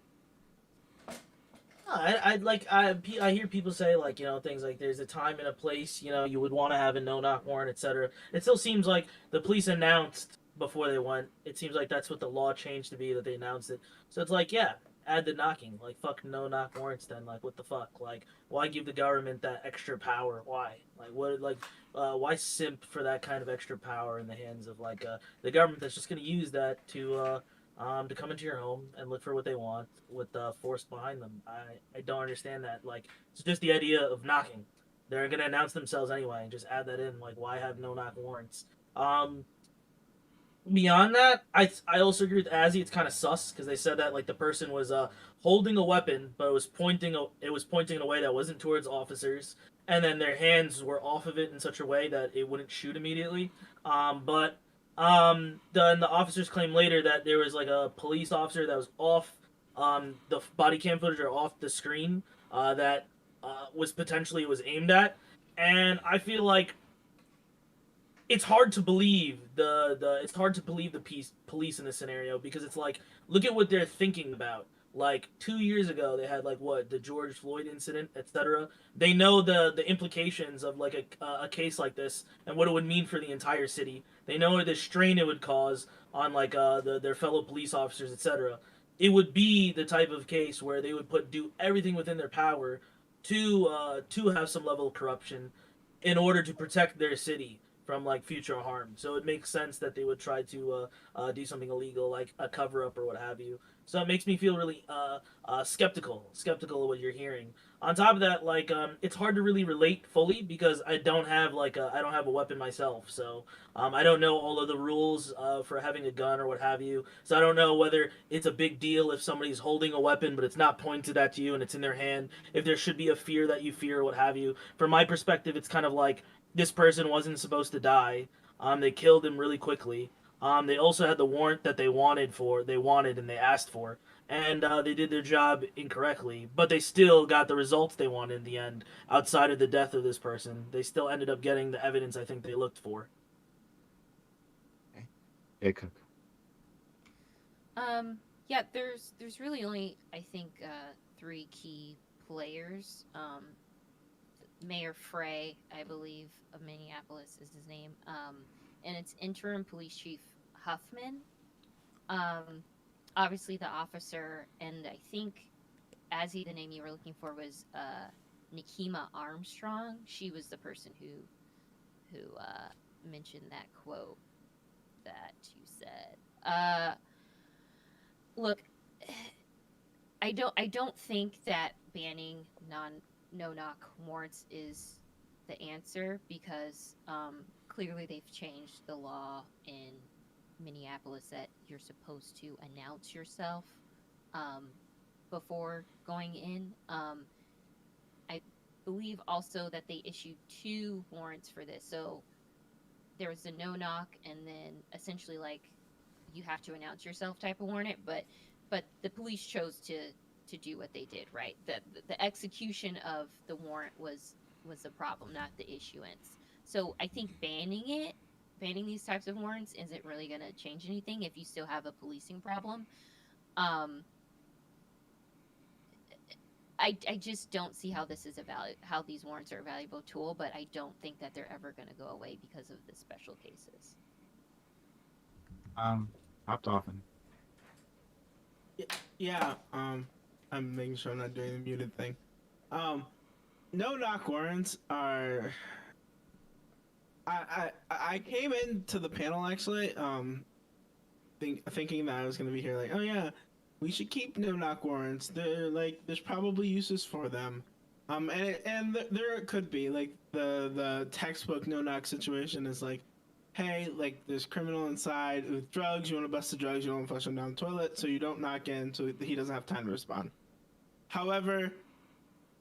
I hear people say like things like there's a time and a place you would want to have a no knock warrant, etc. It still seems like the police announced before they went. It seems like that's what the law changed to be, that they announced it. So it's like, yeah, add the knocking, like fuck no knock warrants then. Like what the fuck, like why give the government that extra power? Why why simp for that kind of extra power in the hands of the government that's just going to use that to come into your home and look for what they want with force behind them. I don't understand that. Like, it's just the idea of knocking. They're gonna announce themselves anyway and just add that in. Like, why have no knock warrants? Beyond that, I also agree with Azzy. It's kind of sus because they said that like the person was holding a weapon, but it was pointing in a way that wasn't towards officers, and then their hands were off of it in such a way that it wouldn't shoot immediately. But then the officers claimed later that there was like a police officer that was off the body cam footage or off the screen that was aimed at, and I feel like it's hard to believe the police in this scenario because it's like look at what they're thinking about. Like 2 years ago, they had like what the George Floyd incident, etc. They know the implications of like a case like this and what it would mean for the entire city. They know the strain it would cause on their fellow police officers, etc. It would be the type of case where they would do everything within their power to have some level of corruption in order to protect their city from like future harm. So it makes sense that they would try to do something illegal like a cover up or what have you. So it makes me feel really skeptical of what you're hearing. On top of that, it's hard to really relate fully because I don't have a weapon myself. So I don't know all of the rules for having a gun or what have you. So I don't know whether it's a big deal if somebody's holding a weapon but it's not pointed at you and it's in their hand. If there should be a fear that you fear or what have you. From my perspective, it's kind of like this person wasn't supposed to die. They killed him really quickly. They also had the warrant that they wanted and they asked for, and they did their job incorrectly, but they still got the results they wanted in the end. Outside of the death of this person, they still ended up getting the evidence I think they looked for. Yeah, Cook. Yeah, there's really only I think three key players. Mayor Frey, I believe, of Minneapolis is his name. And it's interim police chief Huffman. Obviously the officer, and I think Azzy, the name you were looking for was Nikema Armstrong. She was the person who mentioned that quote that you said. Look, I don't think that banning no knock warrants is the answer because clearly they've changed the law in Minneapolis that you're supposed to announce yourself before going in. I believe also that they issued 2 warrants for this. So there was a no knock and then essentially like you have to announce yourself type of warrant, but the police chose to do what they did, right? The execution of the warrant was the problem, not the issuance. So I think banning these types of warrants isn't really going to change anything if you still have a policing problem. I just don't see how this is how these warrants are a valuable tool, but I don't think that they're ever going to go away because of the special cases. Hopped off and Yeah, I'm making sure I'm not doing the muted thing. No knock warrants are. I came into the panel actually, thinking that I was gonna be here like, oh yeah, we should keep no knock warrants. They're like, there's probably uses for them. There could be like the textbook no knock situation is like, hey, like there's criminal inside with drugs. You want to bust the drugs. You don't want to flush them down the toilet, so you don't knock in, so he doesn't have time to respond. However,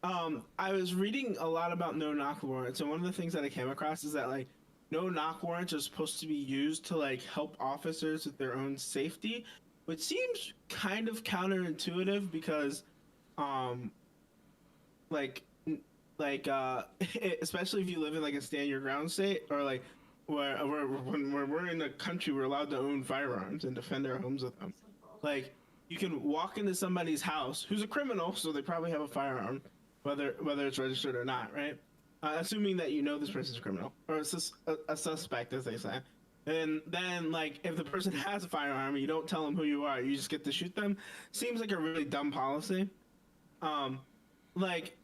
I was reading a lot about no knock warrants, and one of the things that I came across is that like no knock warrants are supposed to be used to like help officers with their own safety, which seems kind of counterintuitive because, like especially if you live in like a stand your ground state or like where when we're in a country we're allowed to own firearms and defend our homes with them. Like you can walk into somebody's house who's a criminal, so they probably have a firearm, whether it's registered or not, right? Assuming that you know this person's a criminal or a suspect, as they say. And then, like, if the person has a firearm, you don't tell them who you are. You just get to shoot them. Seems like a really dumb policy. Like,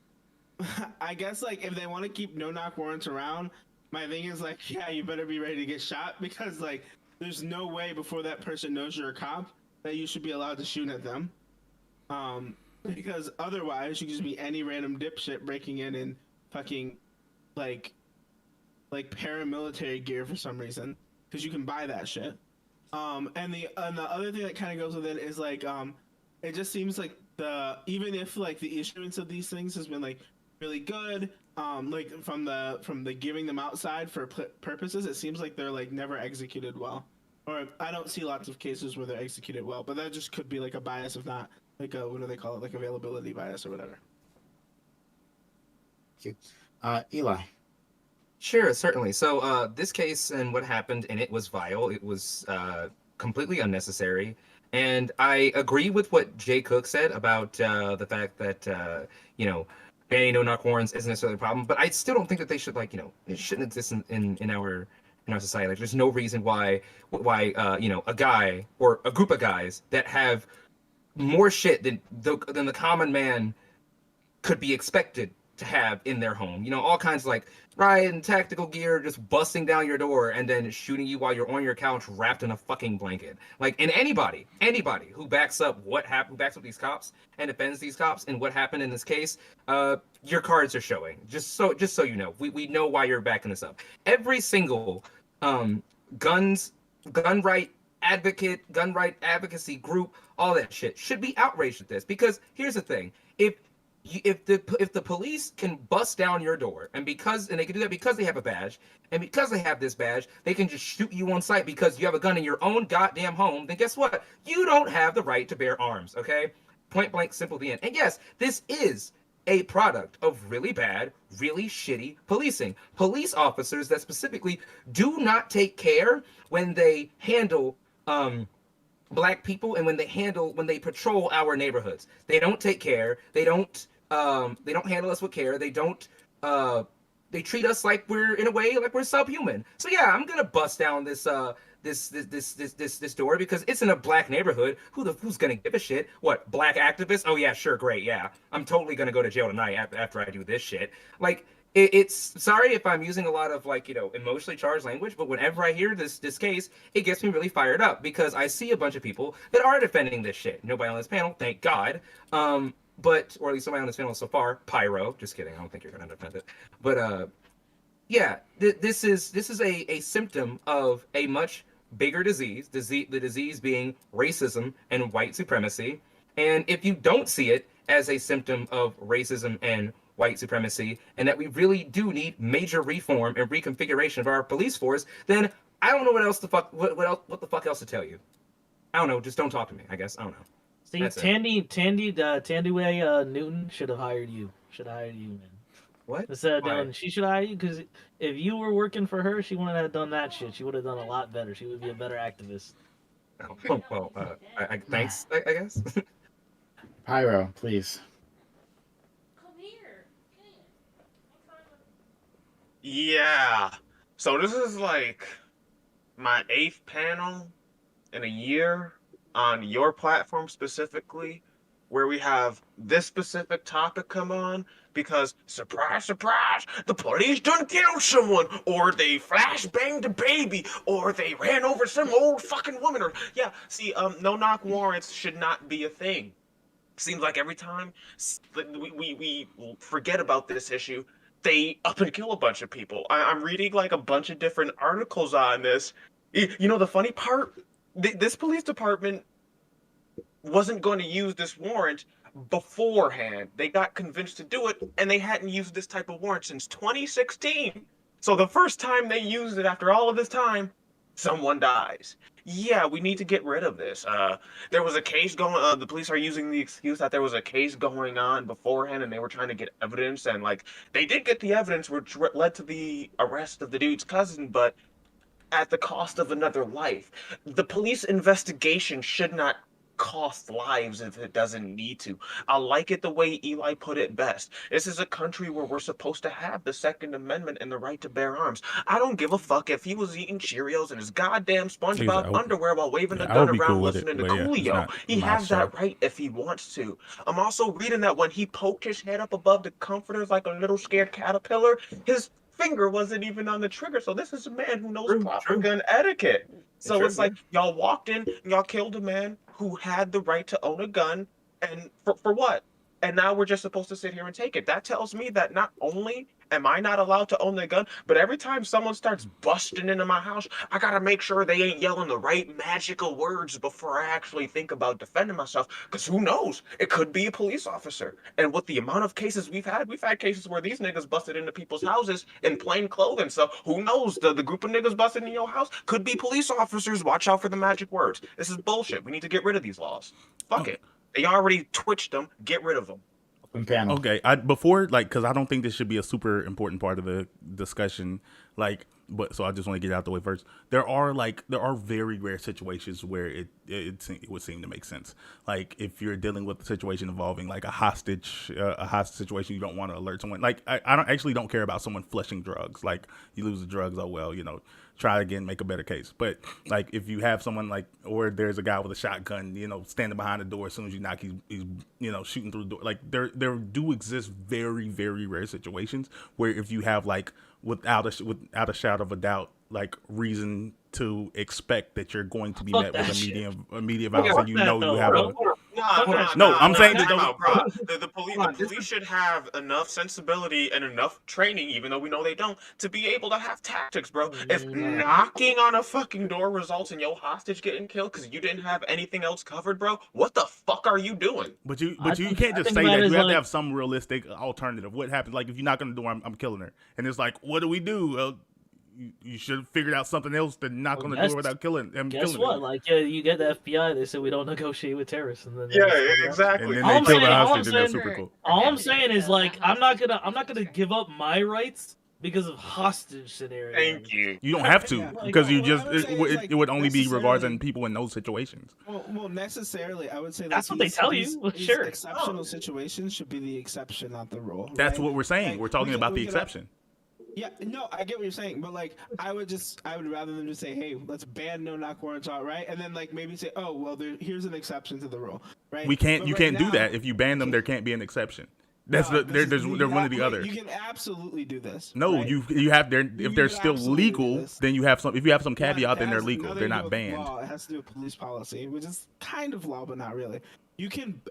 I guess, like, if they want to keep no-knock warrants around, my thing is, like, yeah, you better be ready to get shot because, like, there's no way before that person knows you're a cop that you should be allowed to shoot at them. Because otherwise, you could just be any random dipshit breaking in fucking, like paramilitary gear for some reason, because you can buy that shit. And the other thing that kind of goes with it is like, it just seems like even if like the issuance of these things has been like really good, like from the giving them outside for purposes, it seems like they're like never executed well, or I don't see lots of cases where they're executed well. But that just could be like a bias of not like a, what do they call it, like availability bias or whatever. Thank you. Eli. Sure, certainly. So this case and what happened in it was vile. It was completely unnecessary. And I agree with what Jay Cook said about the fact that, banning no-knock warrants isn't necessarily a problem. But I still don't think that they should, like, it shouldn't exist in our society. Like, there's no reason why a guy or a group of guys that have more shit than the common man could be expected to have in their home. All kinds of like riot and tactical gear just busting down your door and then shooting you while you're on your couch wrapped in a fucking blanket. Like, and anybody who backs up these cops and defends these cops and what happened in this case, your cards are showing. Just so you know. We know why you're backing this up. Every single gun right advocacy group, all that shit should be outraged at this, because here's the thing. If the police can bust down your door and they can do that because they have a badge, and because they have this badge, they can just shoot you on sight because you have a gun in your own goddamn home, then guess what? You don't have the right to bear arms, okay? Point blank, simple, the end. And yes, this is a product of really bad, really shitty policing. Police officers that specifically do not take care when they handle Black people and when they patrol our neighborhoods. They don't take care. They don't handle us with care. They treat us like we're, in a way, like we're subhuman. So yeah, I'm gonna bust down this door because it's in a Black neighborhood. Who's gonna give a shit? What, Black activists? Oh yeah, sure, great, yeah. I'm totally gonna go to jail tonight after I do this shit. Like, it's sorry if I'm using a lot of emotionally charged language, but whenever I hear this case, it gets me really fired up because I see a bunch of people that are defending this shit. Nobody on this panel, thank God. But or at least somebody on this panel so far. Pyro, just kidding. I don't think you're gonna defend it. But yeah, this is a symptom of a much bigger disease. The disease being racism and white supremacy. And if you don't see it as a symptom of racism and white supremacy, and that we really do need major reform and reconfiguration of our police force, then I don't know what the fuck else to tell you. I don't know. Just don't talk to me. I guess I don't know. See, That's it. Tandy Newton should have hired you. Should have hired you, man. What? Instead of Why? doing, she should hire you because if you were working for her, she wouldn't have done that shit. She would have done a lot better. She would be a better activist. Oh, well, thanks. I guess. Pyro, please. Yeah. So this is like my 8th panel in a year on your platform specifically, where we have this specific topic come on because surprise, surprise, the police done killed someone, or they flash banged a baby, or they ran over some old fucking woman, or yeah. See, no knock warrants should not be a thing. Seems like every time we forget about this issue, they up and kill a bunch of people. I'm reading like a bunch of different articles on this. You know the funny part? This police department wasn't going to use this warrant beforehand. They got convinced to do it, and they hadn't used this type of warrant since 2016. So the first time they used it after all of this time, someone dies. Yeah, we need to get rid of this. There was a case going. The police are using the excuse that there was a case going on beforehand, and they were trying to get evidence, and like they did get the evidence, which led to the arrest of the dude's cousin, but at the cost of another life. The police investigation should not cost lives if it doesn't need to. I like it the way Eli put it best. This is a country where we're supposed to have the Second Amendment and the right to bear arms. I don't give a fuck if he was eating Cheerios in his goddamn SpongeBob underwear while waving a I gun would be around cool with it, listening to but yeah, it's Coolio. not He my has that show. right if he wants to. I'm also reading that when he poked his head up above the comforters like a little scared caterpillar, his finger wasn't even on the trigger. So this is a man who knows proper gun etiquette. So True, it's like y'all walked in, y'all killed a man who had the right to own a gun, and for what? And now we're just supposed to sit here and take it. That tells me that not only am I not allowed to own the gun, but every time someone starts busting into my house, I gotta make sure they ain't yelling the right magical words before I actually think about defending myself. Because who knows? It could be a police officer. And with the amount of cases we've had cases where these niggas busted into people's houses in plain clothing. So who knows? The group of niggas busted in your house could be police officers. Watch out for the magic words. This is bullshit. We need to get rid of these laws. Fuck it. They already twitched them. Get rid of them. Open panel. Okay, before because I don't think this should be a super important part of the discussion. But so I just want to get it out the way first. There are very rare situations where it would seem to make sense. Like if you're dealing with a situation involving like a hostage situation, you don't want to alert someone. Like I don't care about someone flushing drugs. Like you lose the drugs, oh well, try again, make a better case. But like if you have someone or there's a guy with a shotgun, standing behind the door as soon as you knock, he's shooting through the door. Like there do exist very, very rare situations where if you have without a shadow of a doubt reason to expect that you're going to be met with immediate violence, and you have a I'm saying that the police should have enough sensibility and enough training, even though we know they don't, to be able to have tactics, bro. If knocking on a fucking door results in your hostage getting killed because you didn't have anything else covered, bro, what the fuck are you doing? But you can't just say that. You have to have some realistic alternative. What happens? Like if you knock on the door, I'm killing her, and it's like, what do we do? Well, you should have figured out something else to knock on the door without killing them. Guess what? Like, you get the FBI. They say we don't negotiate with terrorists, and then exactly. And then they kill the hostage, and they're super cool. All I'm saying is I'm not gonna give up my rights because of hostage scenario. Thank you. You don't have to because it would only be regarding people in those situations. Well, necessarily, I would say that's what they tell you. Sure. Exceptional situations should be the exception, not the rule. That's what we're saying. We're talking about the exception. Yeah, no, I get what you're saying, but I would rather them just say, hey, let's ban no knock warrants out, right? And then maybe say, oh, well, here's an exception to the rule, right? You can't do that. If you ban them, there can't be an exception. They're one or the other. You can absolutely do this. No, right? you have if they're still legal, then you have some. If you have some caveat, then they're legal. They're not banned. Law. It has to do with police policy, which is kind of law, but not really. You can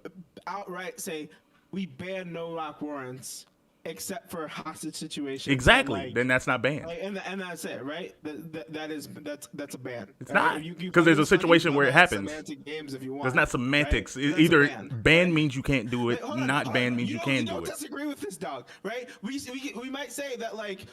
outright say we ban no knock warrants except for hostage situations. Exactly. And, like, Then that's not banned. like, and that's it, right? That's a ban. It's Right? not, You can 'cause there's a use fucking situation where it happens. semantic games if you want. That's not semantics. Right? That's a Either ban, ban right? means you can't do it, Wait, hold on, not hold ban on. means you You can don't do it. disagree with this, dog, right? We might say that like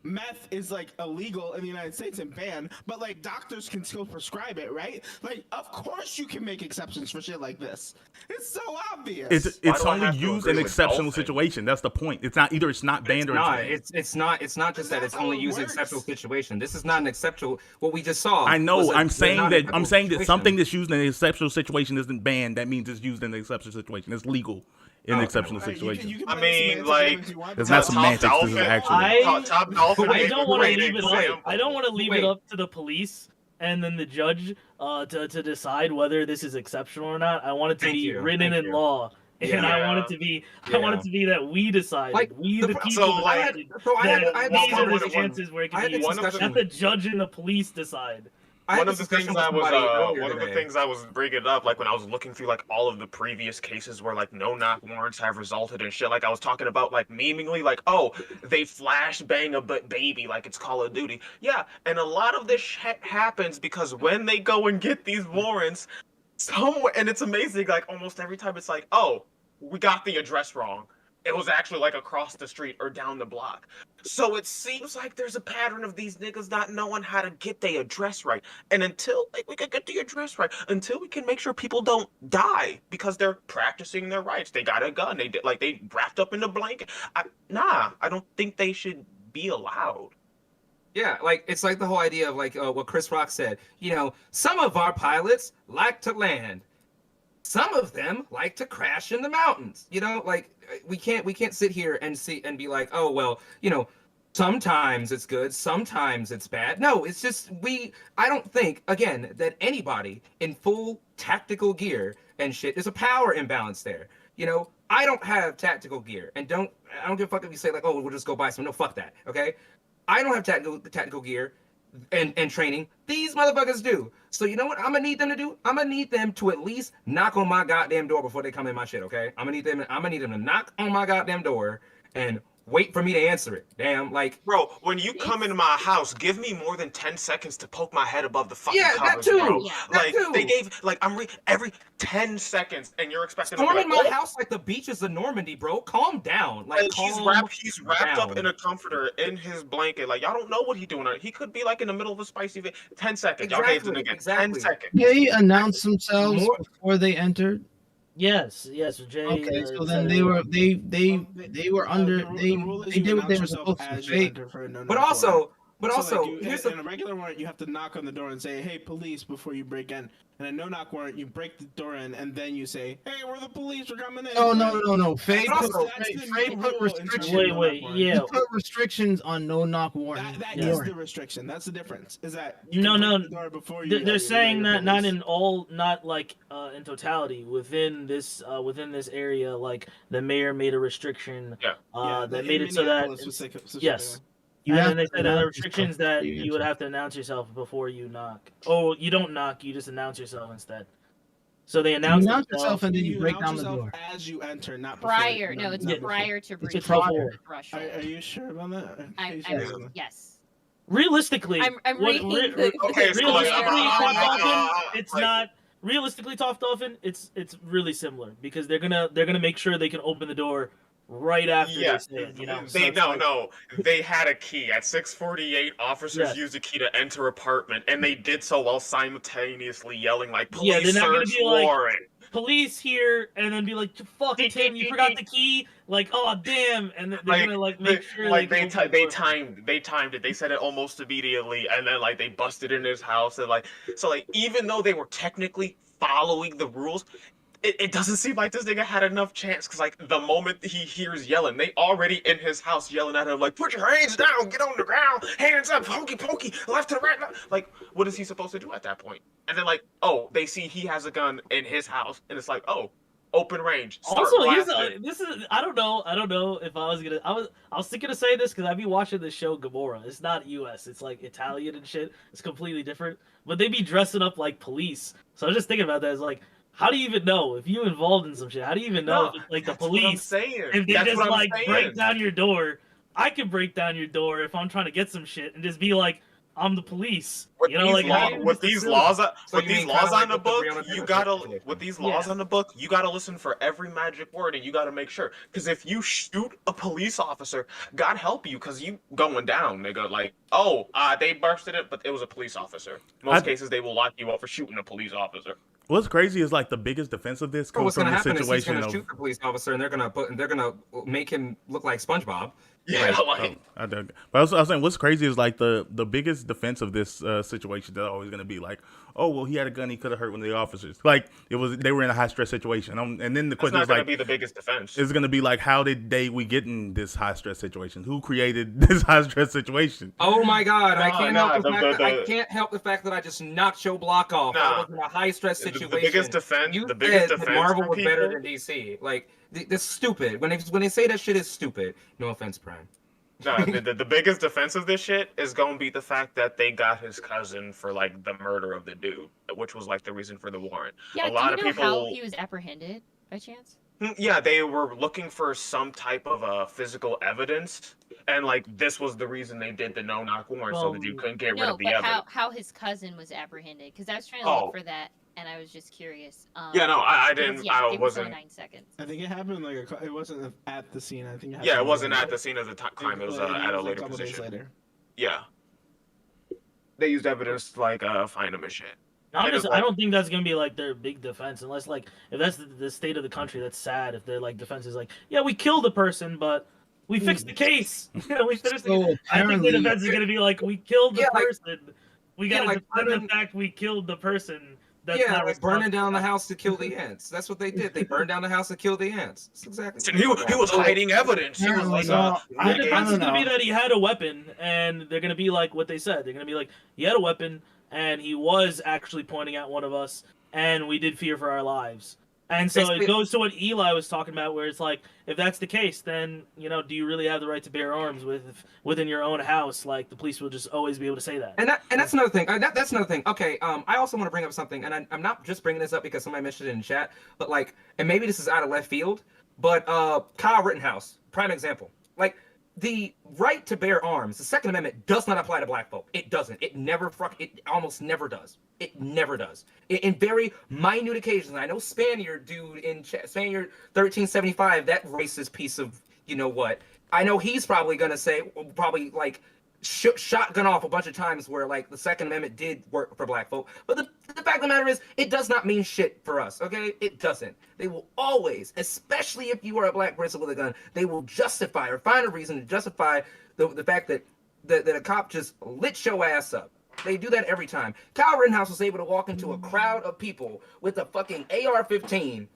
meth is like illegal in the United States and banned, but like doctors can still prescribe it, right? Like of course you can make exceptions for shit like this. It's so obvious. It's do I only have to used agree in with exceptional Dolphin? situation. That's the point. It's not either it's not banned or it's No, banned. it's not just that it's That's how only it used in works. exceptional situation. This is not an exceptional. What we just saw. I know. was I'm saying that situation. something that's used in an exceptional situation isn't banned. That means it's used in an exceptional situation. It's legal in an Okay. exceptional Right, situation. you can I play mean, semantic like, games if you want, It's but not Top semantics. This is Dolphin- actual. Top Dolphin I gave don't a want to great leave it up. example. I don't want to leave Wait. it up to the police and then the judge to decide whether this is exceptional or not. I want it to Thank be you. written Thank in you. law, and I want it to be I want it to be that we decide. Like, We the the pro- people So, like, decided I had that this these are the one- chances where it I can had be this one of the- discussion. let the judge and the police decide. I had One this of the discussion things with I was somebody earlier one of the today. things I was bringing up, like when I was looking through like all of the previous cases where like no knock warrants have resulted in shit. Like I was talking about like memeingly, like oh they flash bang a baby like it's Call of Duty. Yeah, and a lot of this shit happens because when they go and get these warrants, somewhere, and it's amazing. Like almost every time, it's like oh we got the address wrong. It was actually like across the street or down the block. So it seems like there's a pattern of these niggas not knowing how to get their address right. And until like, we can get the address right, until we can make sure people don't die because they're practicing their rights. They got a gun. They did like they wrapped up in a blanket. I don't think they should be allowed. Yeah, like it's like the whole idea of like what Chris Rock said. You know, some of our pilots like to land. Some of them like to crash in the mountains. You know, like we can't sit here and see and be like, oh well, you know, sometimes it's good, sometimes it's bad. No, it's just I don't think again that anybody in full tactical gear and shit, there's a power imbalance there. You know, I don't have tactical gear, and I don't give a fuck if you say like, oh, we'll just go buy some. No, fuck that. Okay, I don't have tactical gear and training. These motherfuckers do. So you know what I'm gonna need them to do? I'm gonna need them to at least knock on my goddamn door before they come in my shit, okay? I'm gonna need them to knock on my goddamn door and wait for me to answer it. Damn, like Bro, when you come into my house, give me more than 10 seconds to poke my head above the fucking Yeah, that covers, too. bro. Yeah. That Like too. they gave like every 10 seconds, and you're expecting to be storming like, my oh, house like the beaches of Normandy, bro. Calm down. Like and calm he's wrapped up down. in a comforter in his blanket. Like y'all don't know what he's doing. He could be like in the middle of a spicy 10 seconds. Y'all gave them again. 10 seconds. They announced themselves More- before they entered. Yes, Jay. Okay, so said then it. they were under they did what they were supposed to. But also here's in a regular warrant, you have to knock on the door and say, "Hey, police!" before you break in. And a no-knock warrant, you break the door in, and then you say, "Hey, we're the police. We're coming in." No. Faye But put, also- Faye put restrictions. Wait, yeah. He put restrictions on no-knock warrant. That is the restriction. That's the difference. Is that you No, can no, break the door before you, They're saying that not police. in all, not like in totality within this area. Like the mayor made a restriction. Yeah. That made it so that yes. You And have then they to said there were announce restrictions yourself that before you you would enter. have to announce yourself before you knock. Oh, you don't knock. You just announce yourself instead. So they You announce announce themselves. yourself and then you break announce down the yourself door. as you enter, not before, Prior, no, it's not before. prior to breaching before. the threshold. Are you sure about that? Yes. Realistically, I'm what- reading re- the Okay, so like, realistically, Top Dolphin, it's like- not realistically Top Dolphin. It's really similar because they're gonna make sure they can open the door right after Yeah, they say it. You know, So they it's no like- no. They had a key at 6:48. Officers Yes. used a key to enter apartment, and they did so while simultaneously yelling like, Yeah, "Police they're not gonna search be like- warrant!" Police here, and then be like, "Fuck, Tim, you forgot the key." Like, oh damn, and they're gonna like make sure like they they can open the door. timed it. They said it almost immediately, and then like they busted in his house, and like so like even though they were technically following the rules. It doesn't seem like this nigga had enough chance because like the moment he hears yelling, they already in his house yelling at him like, "Put your hands down, get on the ground, hands up, hokey pokey, left to right." Like, what is he supposed to do at that point? And then like, oh, they see he has a gun in his house, and it's like, oh, open range. Start Also, blasting. this is I don't know if I was thinking to say this because I'd be watching this show Gomorrah. It's not U.S. It's like Italian and shit. It's completely different. But they be dressing up like police. So I was just thinking about that. It's like, how do you even know if you involved in some shit? How do you even know No, if it's like the that's what I'm police? saying. If they That's just what I'm like break saying. down your door, I could break down your door if I'm trying to get some shit and just be like, I'm the police. With You know, these like law, how you with just these assume? laws, So with you these mean kinda laws like on the with the book, Breonna you Taylor gotta situation. with these Yeah. laws on the book, you gotta listen for every magic word, and you gotta make sure. Because if you shoot a police officer, God help you, because you going down, nigga. Like, oh, they bursted it, but it was a police officer. Most cases, they will lock you up for shooting a police officer. What's crazy is like the biggest defense of this Bro, comes what's from gonna the happen is he's situation gonna of. shoot the police officer, and they're gonna make him look like SpongeBob. Yeah, Like, like I dug. But I was saying, what's crazy is like the biggest defense of this situation. They're always going to be like, oh, well, he had a gun, he could have hurt one of the officers. Like they were in a high stress situation. And then the that's question not is gonna like, be the biggest defense. it's going to be like, how did we get in this high stress situation? Who created this high stress situation? oh my God, I can't Nah, help the fact that I can't help the fact that I just knocked your block off. I Nah. was in a high stress The situation. biggest defense, You the biggest said that defense Marvel from was better people. than DC. Like, that's stupid. When they say that shit is stupid. No offense, Prime. Nah, the biggest defense of this shit is gonna be the fact that they got his cousin for like the murder of the dude, which was like the reason for the warrant. Yeah, A lot do of you know how people, he was apprehended by chance? yeah, they were looking for some type of physical evidence, and like this was the reason they did the no-knock warrant, so that you couldn't get rid No, of the but evidence. how his cousin was apprehended? Because I was trying to Oh. look for that, and I was just curious. Yeah, no, I because, didn't. Yeah, I Game of Thrones wasn't. 9 seconds. I think it happened like it wasn't at the scene. I think it Yeah, it happened wasn't later. at the scene of the crime. It was I think at a like later couple days position. later. Yeah, they used evidence to like find him and shit. I And it's I like- don't think that's gonna be like their big defense, unless like if that's the state of the country. That's sad. If their like defense is like, yeah, we killed a person, but we fixed the case. You know, we finished. So I think their apparently, defense is gonna be like, we killed the Yeah, like- person. We yeah, gotta like defend burning- the fact we killed the person. That's yeah, not like burning down the responsible. house to kill the ants. That's what they did. They burned down the house to kill the ants. That's exactly. And he was hiding evidence. He was like, No, The I defense is don't gonna be know. that he had a weapon, and they're gonna be like what they said. They're gonna be like, he had a weapon, and he was actually pointing at one of us, and we did fear for our lives. And so Basically- it goes to what Eli was talking about, where it's like, if that's the case, then do you really have the right to bear arms within your own house? Like the police will just always be able to say that. And that's another thing. That's another thing. Okay. I also want to bring up something, and I'm not just bringing this up because somebody mentioned it in chat, but like, and maybe this is out of left field, but Kyle Rittenhouse, prime example. Like, the right to bear arms, the Second Amendment does not apply to black folk. It doesn't. It almost never does. It never does. In very minute occasions. I know Spaniard dude in chat, Spaniard 1375, that racist piece of you know what. I know he's probably gonna say like shotgun off a bunch of times where like the Second Amendment did work for black folk, but the fact of the matter is it does not mean shit for us. Okay, it doesn't. They will always, especially if you are a black person with a gun, they will justify or find a reason to justify the fact that a cop just lit your ass up. They do that every time. Kyle Rittenhouse was able to walk into a crowd of people with a fucking AR-15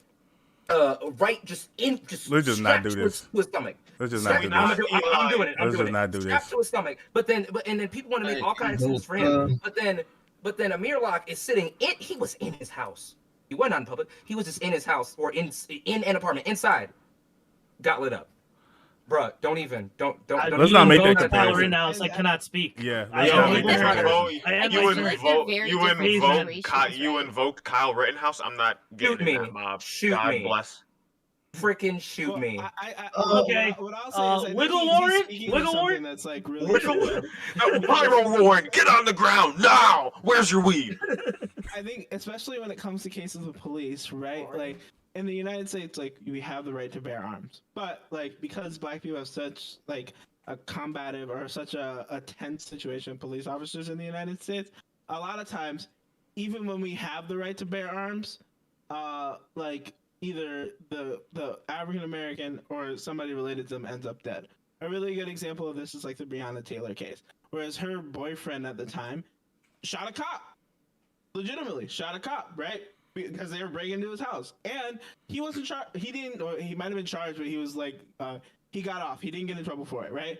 right just Let's just not do strapped this. to his stomach. Let's just not do I'm this. doing it. I'm Let's doing just not do strapped this. to his stomach. But then people want to make all kinds of excuses for him. But then Amir Locke is sitting in. He was in his house. He wasn't out in public. He was just in his house or in an apartment inside. Got lit up. Bruh, don't. Let's not make that Kyle comparison. Rittenhouse, I cannot speak. Yeah, I let's am not make that aware- comparison. I am You like- They're very different generations, you right? invoked Kyle Rittenhouse. I'm not Shoot getting me. in that mob. Shoot God me. bless. Freaking shoot Well, me. Okay. What I'll say is I think wiggle he's warrant? speaking to Wiggle something warrant? that's like really Wiggle true. Pyro Warren, get on the ground now. Where's your weed? I think, especially when it comes to cases with police, right? Like in the United States, like we have the right to bear arms, but like because black people have such like a combative or such a tense situation with police officers in the United States, a lot of times, even when we have the right to bear arms, like either the African American or somebody related to them ends up dead. A really good example of this is like the Breonna Taylor case, whereas her boyfriend at the time shot a cop. Legitimately shot a cop, right? Because they were breaking into his house, and he wasn't charged. He didn't, or he might have been charged, but he was like, he got off. He didn't get in trouble for it, right?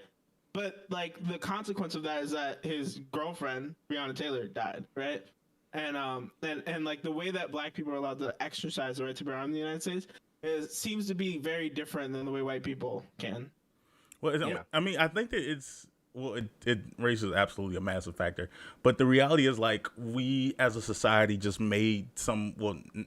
But like the consequence of that is that his girlfriend, Breonna Taylor, died, right? And like the way that black people are allowed to exercise the right to bear arms in the United States seems to be very different than the way white people can. Well, Yeah. I mean, I think that Well, race is absolutely a massive factor, but the reality is like we as a society just made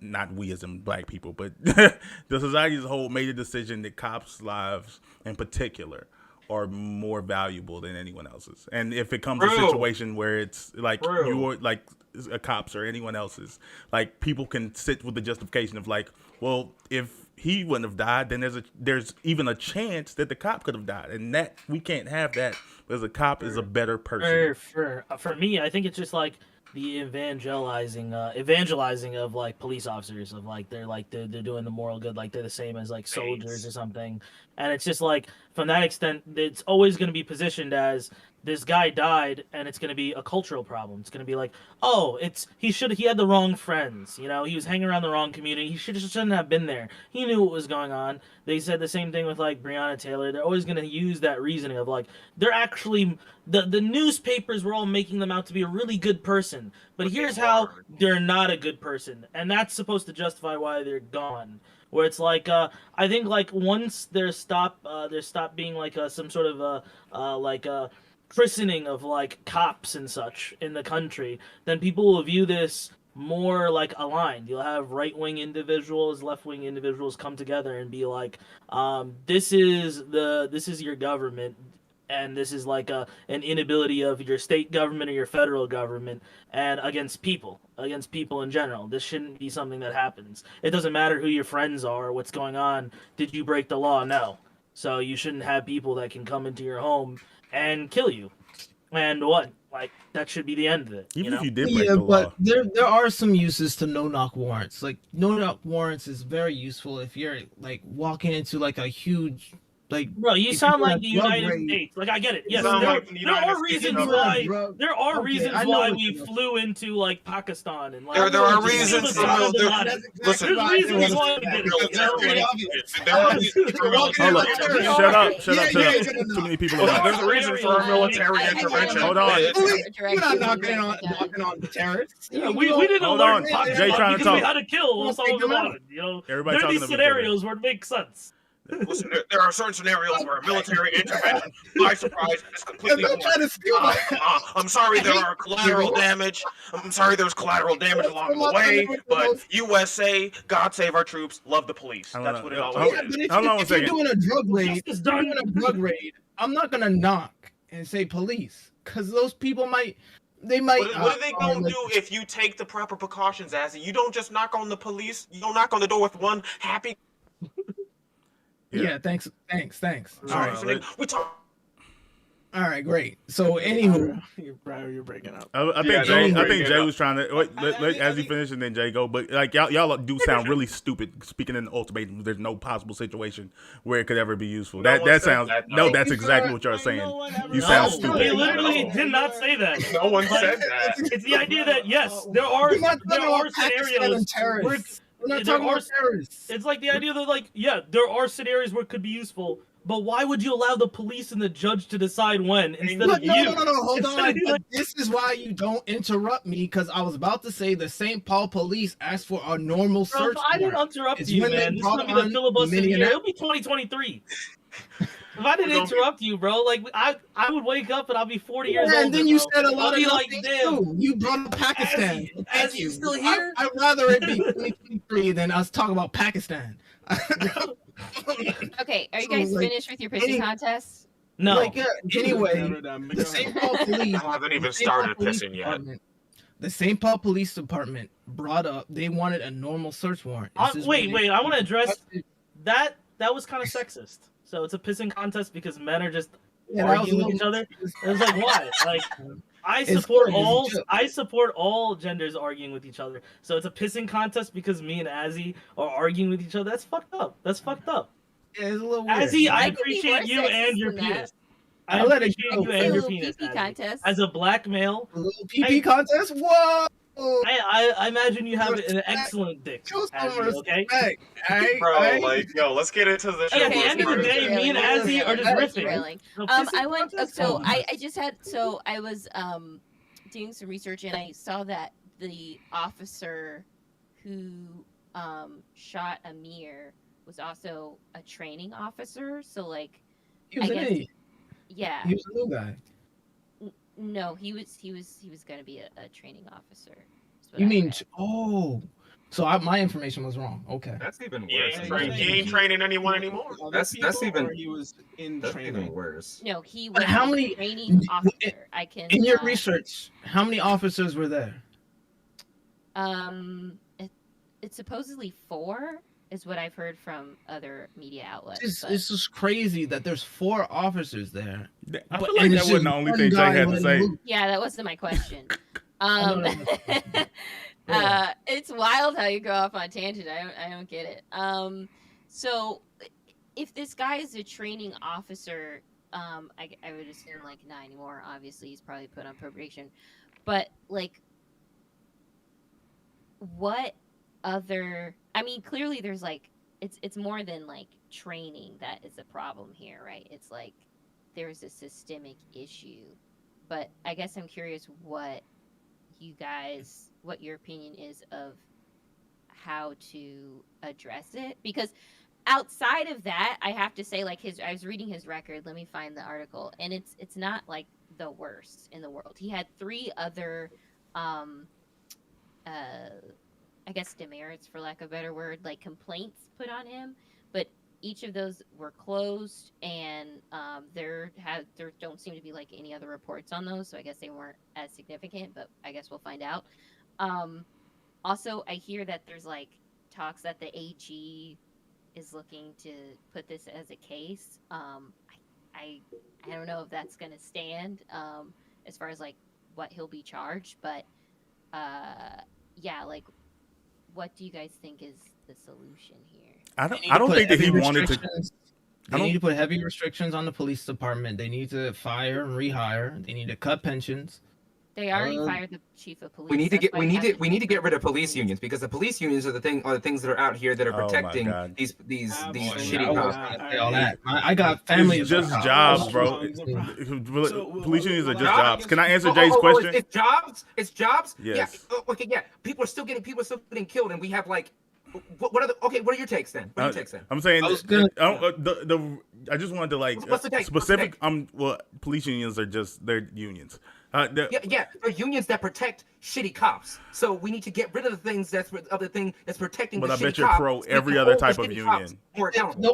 not we as in black people, but the society as a whole made a decision that cops' lives in particular are more valuable than anyone else's. And if it comes to a True. situation where it's like True. you're like a cops or anyone else's, like people can sit with the justification of like, well, if he wouldn't have died, then there's even a chance that the cop could have died, and that we can't have that because the cop is a better person. For me, I think it's just like the evangelizing of like police officers of like they're doing the moral good, like they're the same as like soldiers or something. And it's just like from that extent, it's always going to be positioned as this guy died, and it's going to be a cultural problem. It's going to be like, oh, he had the wrong friends, you know, he was hanging around the wrong community. He shouldn't have been there. He knew what was going on. They said the same thing with like Breonna Taylor. They're always going to use that reasoning of like they're actually the newspapers were all making them out to be a really good person, but here's how they're not a good person, and that's supposed to justify why they're gone. Where it's like I think like once there stop being like some sort of christening of like cops and such in the country, then people will view this more like aligned. You'll have right-wing individuals, left-wing individuals come together and be like, this is your government, and this is like an inability of your state government or your federal government and against people in general. This shouldn't be something that happens. It doesn't matter who your friends are or what's going on. Did you break the law? No. So you shouldn't have people that can come into your home and kill you. And what? Like, that should be the end of it. Even you if know? you did break Yeah, the law, but there are some uses to no-knock warrants. Like no-knock warrants is very useful if you're like walking into like a huge like. Bro, you if sound you're like in the a drug United raid- States. Like, I get it. Yes, sound there, like the there United are States reasons of why. Drug- There are Okay, reasons I know why what we you're- flew into like Pakistan and like. There are to kill reasons the for Osama bin there- Laden. listen, There's reasons why we did it. You know, military- like, there are reasons for military hold up, intervention. shut up, shut Yeah, up, yeah, shut up. yeah. Too many people Listen, around. there's a reason for our military intervention. Hold on. We're not knocking on terrorists. yeah, we didn't Hold learn on. Pakistan Jay trying to because we talk. had to kill We'll Osama take bin them out. Laden. You know, Everybody there are these talking over each other. scenarios where it makes sense. Listen, there are certain scenarios where military intervention, by surprise, is completely Don't try to steal my. I'm sorry there are collateral damage. I'm sorry there's collateral damage along the way, but USA, God save our troops, love the police. I don't That's know. what it always Yeah, is. but Hold on one if you're second. doing a drug raid, Justice if you're done. doing a drug raid, I'm not gonna knock and say police, because those people might. What are they gonna do if you take the proper precautions, Azzy? You don't just knock on the police. You don't knock on the door with one happy. Yeah, thanks. All Sorry, right, we talk. all right, great. So, anywho, You're breaking up. I Yeah, think Jay was trying to as he finished and then Jay go. But like y'all do sound really stupid speaking in the ultimatum. There's no possible situation where it could ever be useful. No one That said sounds that, though. no. That's exactly what you're saying. You No, sound we stupid. literally No. did not say that. No one Like, said that. It's the idea that yes, there are we're not talking about Pakistan scenarios and where terrorists. We're not there talking are- about terrorists. it's like the idea that like yeah, there are scenarios where it could be useful, but why would you allow the police and the judge to decide when instead But of no, you? no, hold Instead on. of you, But like, this is why you don't interrupt me, because I was about to say the St. Paul police asked for a normal bro, search if I didn't warrant. interrupt It's you, when they man. This is brought gonna be the on filibuster year. Minneapolis. It'll be 2023. If I didn't interrupt you, bro, like I would wake up and I'll be 40 years old. And then you bro. said a lot I'll of be good like, things damn. too. You brought up Pakistan. Azzy, So thank Azzy, you. still here? I'd rather it be 2023 than us talk about Pakistan. Okay, are you So, guys like, finished with your pissing any- contest? No. Like, anyway, Never done. the St. Paul police. I haven't even the St. Paul started Police pissing yet. Department- The St. Paul Police Department brought up they wanted a normal search warrant. This is Wait, when they- I want to address that. That was kind of sexist. So it's a pissing contest because men are just Yeah, that was arguing a with each little- other. It was like why? Like I It's support funny, it's all. a joke. I support all genders arguing with each other. So it's a pissing contest because me and Azzy are arguing with each other. That's fucked up. That's fucked up. Yeah, it's a little weird. Azzy, I That could be appreciate more you sexist and your than that. penis. I I'll let it appreciate go. you It's a and your little penis. pee-pee Azzy. contest. As a black male, A little PP contest? Whoa! I imagine you have an excellent dick. Show some Azzy, okay? respect. Alright? Bro, Alright? like, yo, let's get into the show. Hey, at the end of the day, me and Azzy are just riffing. Railing. No, I pissing went. contest? So Oh, I just had. So I was doing some research and I saw that the officer who shot Amir was also a training officer. So like, He was I an guess- idiot. yeah. He was a new guy. No, he was going to be a training officer. is what You I mean read. so my information was wrong. Okay. That's even He worse. ain't, Yeah, he ain't training anyone anymore. That's even or he was in that's training. even worse. No, he But was how a many training officer. I can in your research? How many officers were there? It's supposedly 4 is what I've heard from other media outlets. It's just crazy that there's 4 officers there. I But- feel like and that it's wasn't just the only one thing Jay guy had to running say. loose. Yeah, that wasn't my question. I know that wasn't my question. Yeah. It's wild how you go off on tangent. I don't get it. So if this guy is a training officer, I would assume like not anymore. Obviously, he's probably put on probation. But like, what other? I mean, clearly there's like it's more than like training that is a problem here, right? It's like there's a systemic issue. But I guess I'm curious what your opinion is of how to address it, because outside of that, I have to say, like, I was reading his record. Let me find the article, and it's not like the worst in the world. He had 3 other I guess demerits, for lack of a better word, like complaints put on him, but each of those were closed, and there don't seem to be like any other reports on those, so I guess they weren't as significant, but I guess we'll find out. Also, I hear that there's like talks that the AG is looking to put this as a case. I don't know if that's gonna stand as far as like what he'll be charged, but yeah, like, what do you guys think is the solution here? I don't think that he wanted to. They need to put heavy restrictions on the police department. They need to fire and rehire. They need to cut pensions. They already fired the chief of police. We need to get rid of police unions, because the police unions are the things that are out here that are Oh my protecting God. these Absolutely. shitty I was cops. trying to say all that. I got family. It's just that- jobs, bro. So, Police unions are just well, jobs. Can I answer Oh, Jay's question? It's jobs. It's jobs. Yes. Yeah. Okay. Yeah. People are still getting killed, and we have like, what are your takes then? What are your takes then? I'm saying I was gonna- I just wanted to like What's the take? specific. Well, police unions are just they're unions. Yeah, they're unions that protect shitty cops. So we need to get rid of the things that's protecting. But the I bet shitty you're cops, pro so we every can other hold the type of shitty cops union. more accountable. The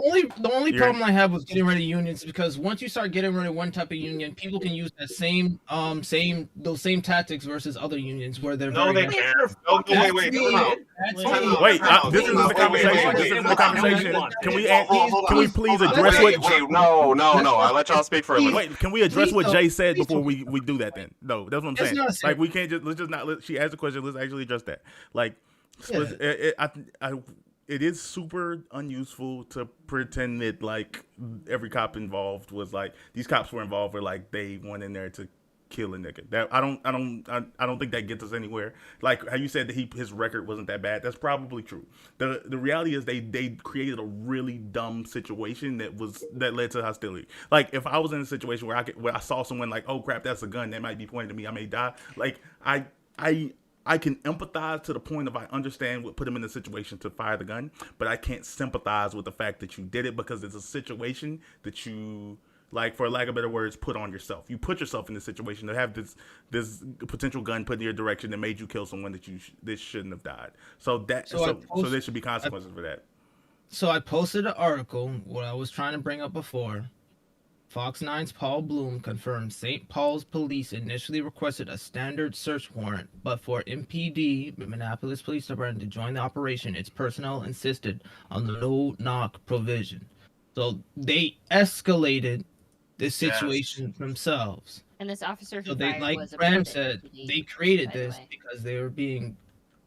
only You're- problem I have with getting rid of unions is because once you start getting rid of one type of union, people can use that those same tactics versus other unions where they're No, very they can't. No, wait, no. Wait, this isn't the conversation. This isn't the conversation. Can we please address what? Wait, no. I let y'all speak for a minute. Wait, can we address what Please Jay don't. said Please before don't. we do that then? No, that's what I'm It's saying. not Like saying- we can't let's just not she asked a question, let's actually address that. Like it is super unuseful to pretend that like every cop involved was like these cops were involved or like they went in there to kill a nigga. That I don't think that gets us anywhere. Like how you said that his record wasn't that bad. That's probably true. The reality is they created a really dumb situation that led to hostility. Like if I was in a situation where I saw someone like, oh crap, that's a gun that might be pointed at me, I may die. Like I can empathize to the point of I understand what put him in the situation to fire the gun, but I can't sympathize with the fact that you did it because it's a situation that you, like, for lack of better words, put on yourself. You put yourself in this situation to have this potential gun put in your direction that made you kill someone that this shouldn't have died. So there should be consequences for that. So I posted an article, what I was trying to bring up before. Fox 9's Paul Bloom confirmed St. Paul's police initially requested a standard search warrant, but for MPD, Minneapolis Police Department, to join the operation, its personnel insisted on the no-knock provision. So they escalated the situation themselves. And this officer who So they, fired like was a Bram private said, entity, they created by the this way. because they were being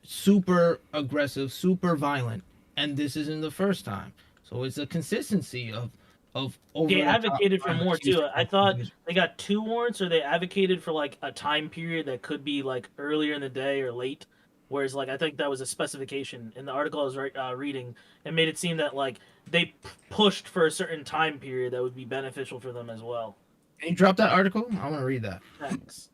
super aggressive, super violent, and this isn't the first time. So it's a consistency of over They the top advocated for violence more used too. to I thought provoke they got 2 warrants, or they advocated for like a time period that could be like earlier in the day or late. Whereas, like, I think that was a specification in the article I was reading, and made it seem that like they pushed for a certain time period that would be beneficial for them as well. Can you drop that article? I want to read that. Thanks.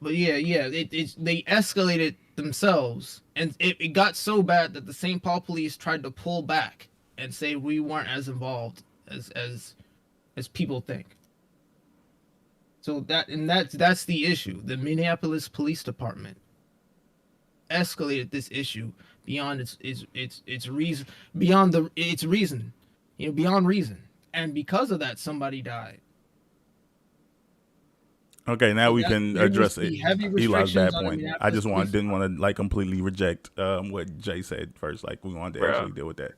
But yeah, they escalated themselves, and it got so bad that the St. Paul police tried to pull back and say we weren't as involved as people think. So that's the issue. The Minneapolis Police Department escalated this issue beyond its reason, its reason, beyond reason, and because of that, somebody died. Okay, now So we that can there address must be it. heavy Eli's restrictions bad on the point. I Minneapolis just Police didn't want to Department. like completely reject what Jay said first. Like we wanted to Bruh. actually deal with that.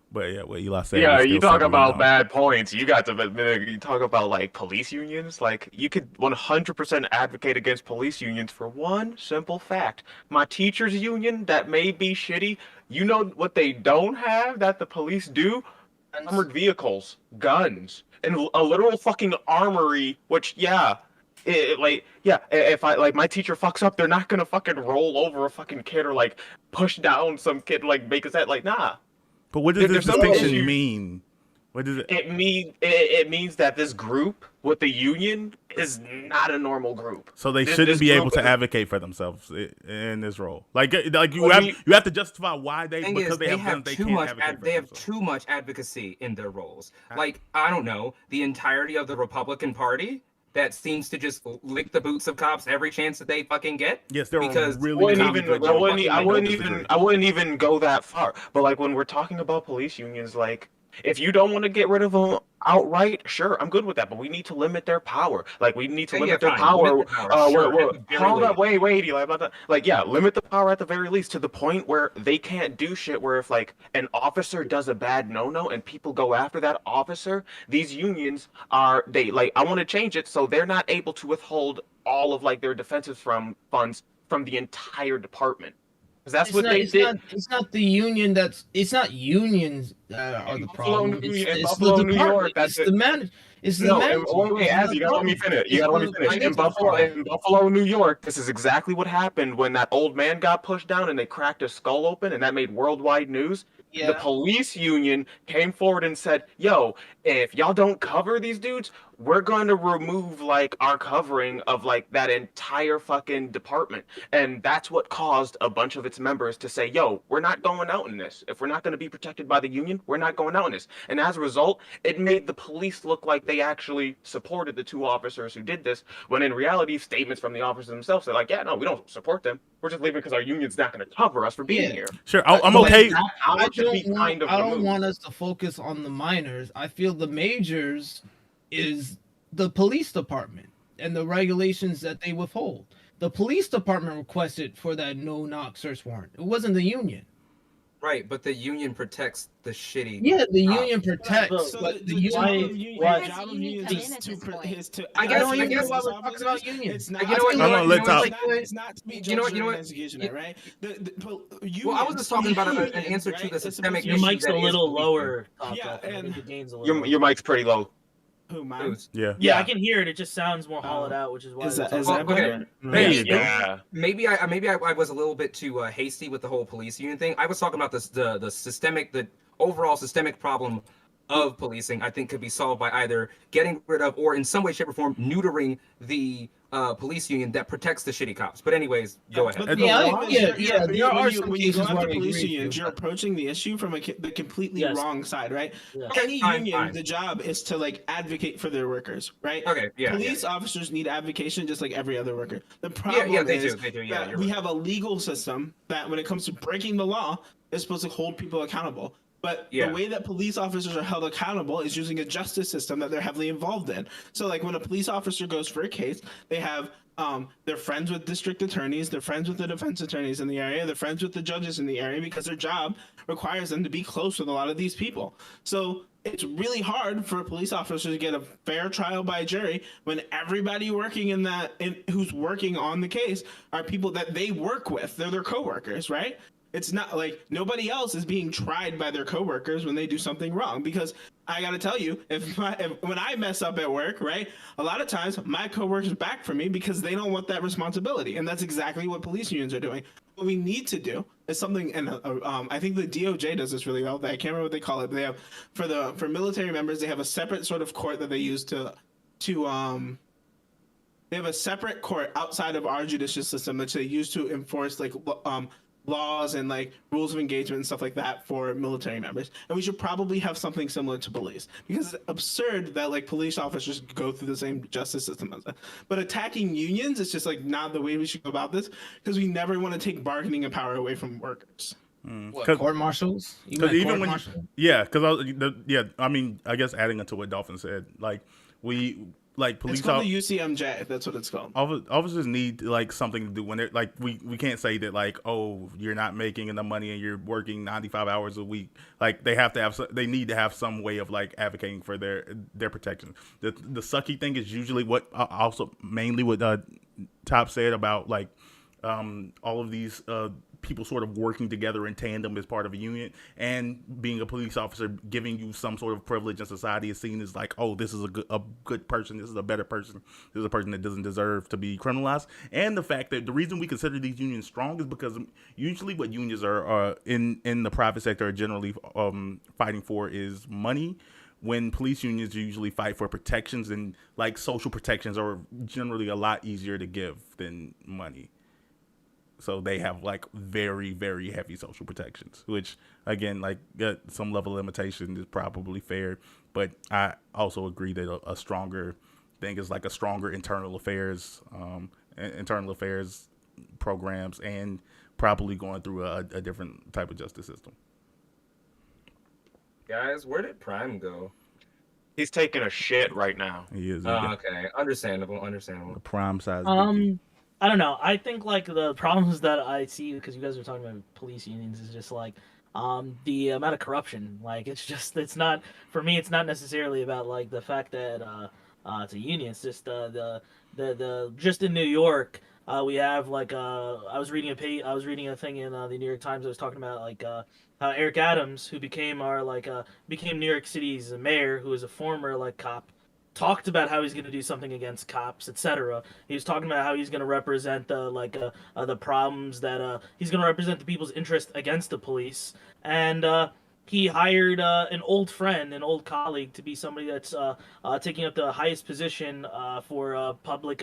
But yeah, what Eli said. Yeah, was you still talk separately about wrong. bad points. You got to you talk about like police unions. Like you could 100% advocate against police unions for one simple fact. My teachers union that may be shitty. You know what they don't have that the police do? Armored vehicles, guns, and a literal fucking armory. Which if I like my teacher fucks up, they're not gonna fucking roll over a fucking kid or like push down some kid like make his head like nah. But what does this There's some distinction issues. mean? What does it? It means that this group with the union is not a normal group. So they This shouldn't be able group to is- adving for themselves in this role. Like you Well, have to justify why Thing because is, they have guns they too can't much advocate for they have themselves. too much advocacy in their roles. Like, I don't know, the entirety of the Republican Party that seems to just lick the boots of cops every chance that they fucking get. Yes, there because are really I wouldn't really even, good I wouldn't, Republicans. I wouldn't disagree. even, I wouldn't even go that far. But like when we're talking about police unions, like if you don't want to get rid of them outright, sure, I'm good with that. But we need to limit their power. Like we need to Yeah, limit their fine, power. limit their power, sure, at the very Hold up, least. wait, Eli, about that. Like yeah, limit the power at the very least to the point where they can't do shit. Where if like an officer does a bad no and people go after that officer, these unions I want to change it so they're not able to withhold all of like their defensive funds from the entire department. Because that's what they did. It's not the union it's not unions that are the problem. It's Buffalo, the New York, department. that's It's the man. It's the No, management. wait, Az, you gotta let me finish. You gotta let me finish. In Buffalo, New York, this is exactly what happened when that old man got pushed down and they cracked his skull open, and that made worldwide news. The Yeah. police union came forward and said, "Yo, if y'all don't cover these dudes, we're going to remove like our covering of like that entire fucking department." And that's what caused a bunch of its members to say, "Yo, we're not going out in this. If we're not going to be protected by the union, we're not going out in this." And as a result, it made the police look like they actually supported the two officers who did this, when in reality, statements from the officers themselves said like, "Yeah, no, we don't support them. We're just leaving because our union's not going to cover us for being Yeah. here." Sure, I'm But okay. That power should be kind of I don't removed. want us to focus on the minors. I feel the majors is the police department and the regulations that they withhold. The police department requested for that no-knock search warrant. It wasn't the union. Right, but the union protects the shitty. Yeah, the cops. union protects, So but the job union. of union, why- the job of union union come is in at to this pr- point? is to I guess- don't I even know guess- why we're talking about unions. It's not. You know what? No, no, let's talk. It's not to be You know what? judged You know or what? investigation, You- right? Well, I was just talking about an answer to the systemic Your issue mic's that a is little policing. lower. Yeah, I and- think the gain's a little Your mic's pretty low. Who, mine? Who's- Yeah. Yeah, I Yeah. can hear it. It just sounds more hollowed out, which is why. Is that it's is all- that okay. better? There you go. Yeah. Maybe I was a little bit too hasty with the whole police union thing. I was talking about the overall systemic problem of policing. I think could be solved by either getting rid of or in some way, shape, or form neutering the police union that protects the shitty cops. But anyways, go ahead. But Yeah, the I- law is yeah, you're- yeah, there are some when you go cases where after I police agree with unions, you. you're approaching the issue from a the completely Yes. wrong side, right? Yeah. Any Fine, union, fine. the job is to like advocate for their workers, right? Okay, yeah. Police yeah. officers need advocation just like every other worker. The Yeah, problem yeah, they is do. Yeah, that you're we right. have a legal system that, when it comes to breaking the law, is supposed to hold people accountable. But Yeah. the way that police officers are held accountable is using a justice system that they're heavily involved in. So, like when a police officer goes for a case, they have they're friends with district attorneys, they're friends with the defense attorneys in the area, they're friends with the judges in the area because their job requires them to be close with a lot of these people. So it's really hard for a police officer to get a fair trial by jury when everybody working who's working on the case are people that they work with. They're their coworkers, right? It's not like nobody else is being tried by their coworkers when they do something wrong. Because I got to tell you, when I mess up at work, right, a lot of times my coworkers back for me because they don't want that responsibility, and that's exactly what police unions are doing. What we need to do is something, and I think the DOJ does this really well. I can't remember what they call it. But they have for military members, they have a separate sort of court that they use to they have a separate court outside of our judicial system that they use to enforce like laws and like rules of engagement and stuff like that for military members. And we should probably have something similar to police, because it's absurd that like police officers go through the same justice system as that. But attacking unions is just like not the way we should go about this, because we never want to take bargaining and power away from workers. What, court martials? Because even when I mean, I guess adding into what Dolphin said, like police It's called the UCMJ. That's what it's called. officers need like something to do when they're like we can't say that like, oh, you're not making enough money and you're working 95 hours a week. Like they need to have some way of like advocating for their protection. The sucky thing is usually what also mainly what Top said about like all of these people sort of working together in tandem as part of a union, and being a police officer giving you some sort of privilege in society is seen as like, oh, this is a good person, this is a better person, this is a person that doesn't deserve to be criminalized. And the fact that the reason we consider these unions strong is because usually what unions are in the private sector are generally fighting for is money, when police unions usually fight for protections, and like social protections are generally a lot easier to give than money. So they have like very, very heavy social protections, which again, like some level of limitation is probably fair. But I also agree that a stronger thing is like a stronger internal affairs programs, and probably going through a different type of justice system. Guys, where did Prime go? He's taking a shit right now. He is. Oh, okay. Understandable. The prime size. I don't know. I think like the problems that I see, because you guys are talking about police unions, is just like the amount of corruption. Like it's not, for me, it's not necessarily about like the fact that it's a union. It's just the just in New York, we have like I was reading a thing in the New York Times that was talking about like Eric Adams, who became became New York City's mayor, who was a former like cop, talked about how he's going to do something against cops, etc. He was talking about how he's going to represent the problems that he's going to represent the people's interest against the police, and he hired an old friend, an old colleague, to be somebody that's taking up the highest position for a public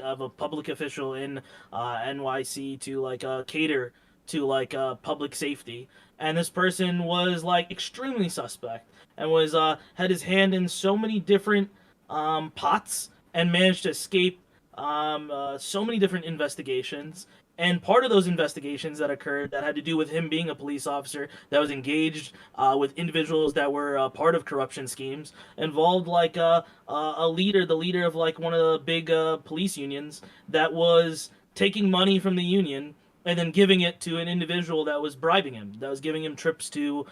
official in NYC to like cater to like public safety. And this person was like extremely suspect, and was had his hand in so many different pots, and managed to escape so many different investigations. And part of those investigations that occurred that had to do with him being a police officer that was engaged with individuals that were part of corruption schemes involved like the leader of like one of the big police unions that was taking money from the union and then giving it to an individual that was bribing him, that was giving him trips to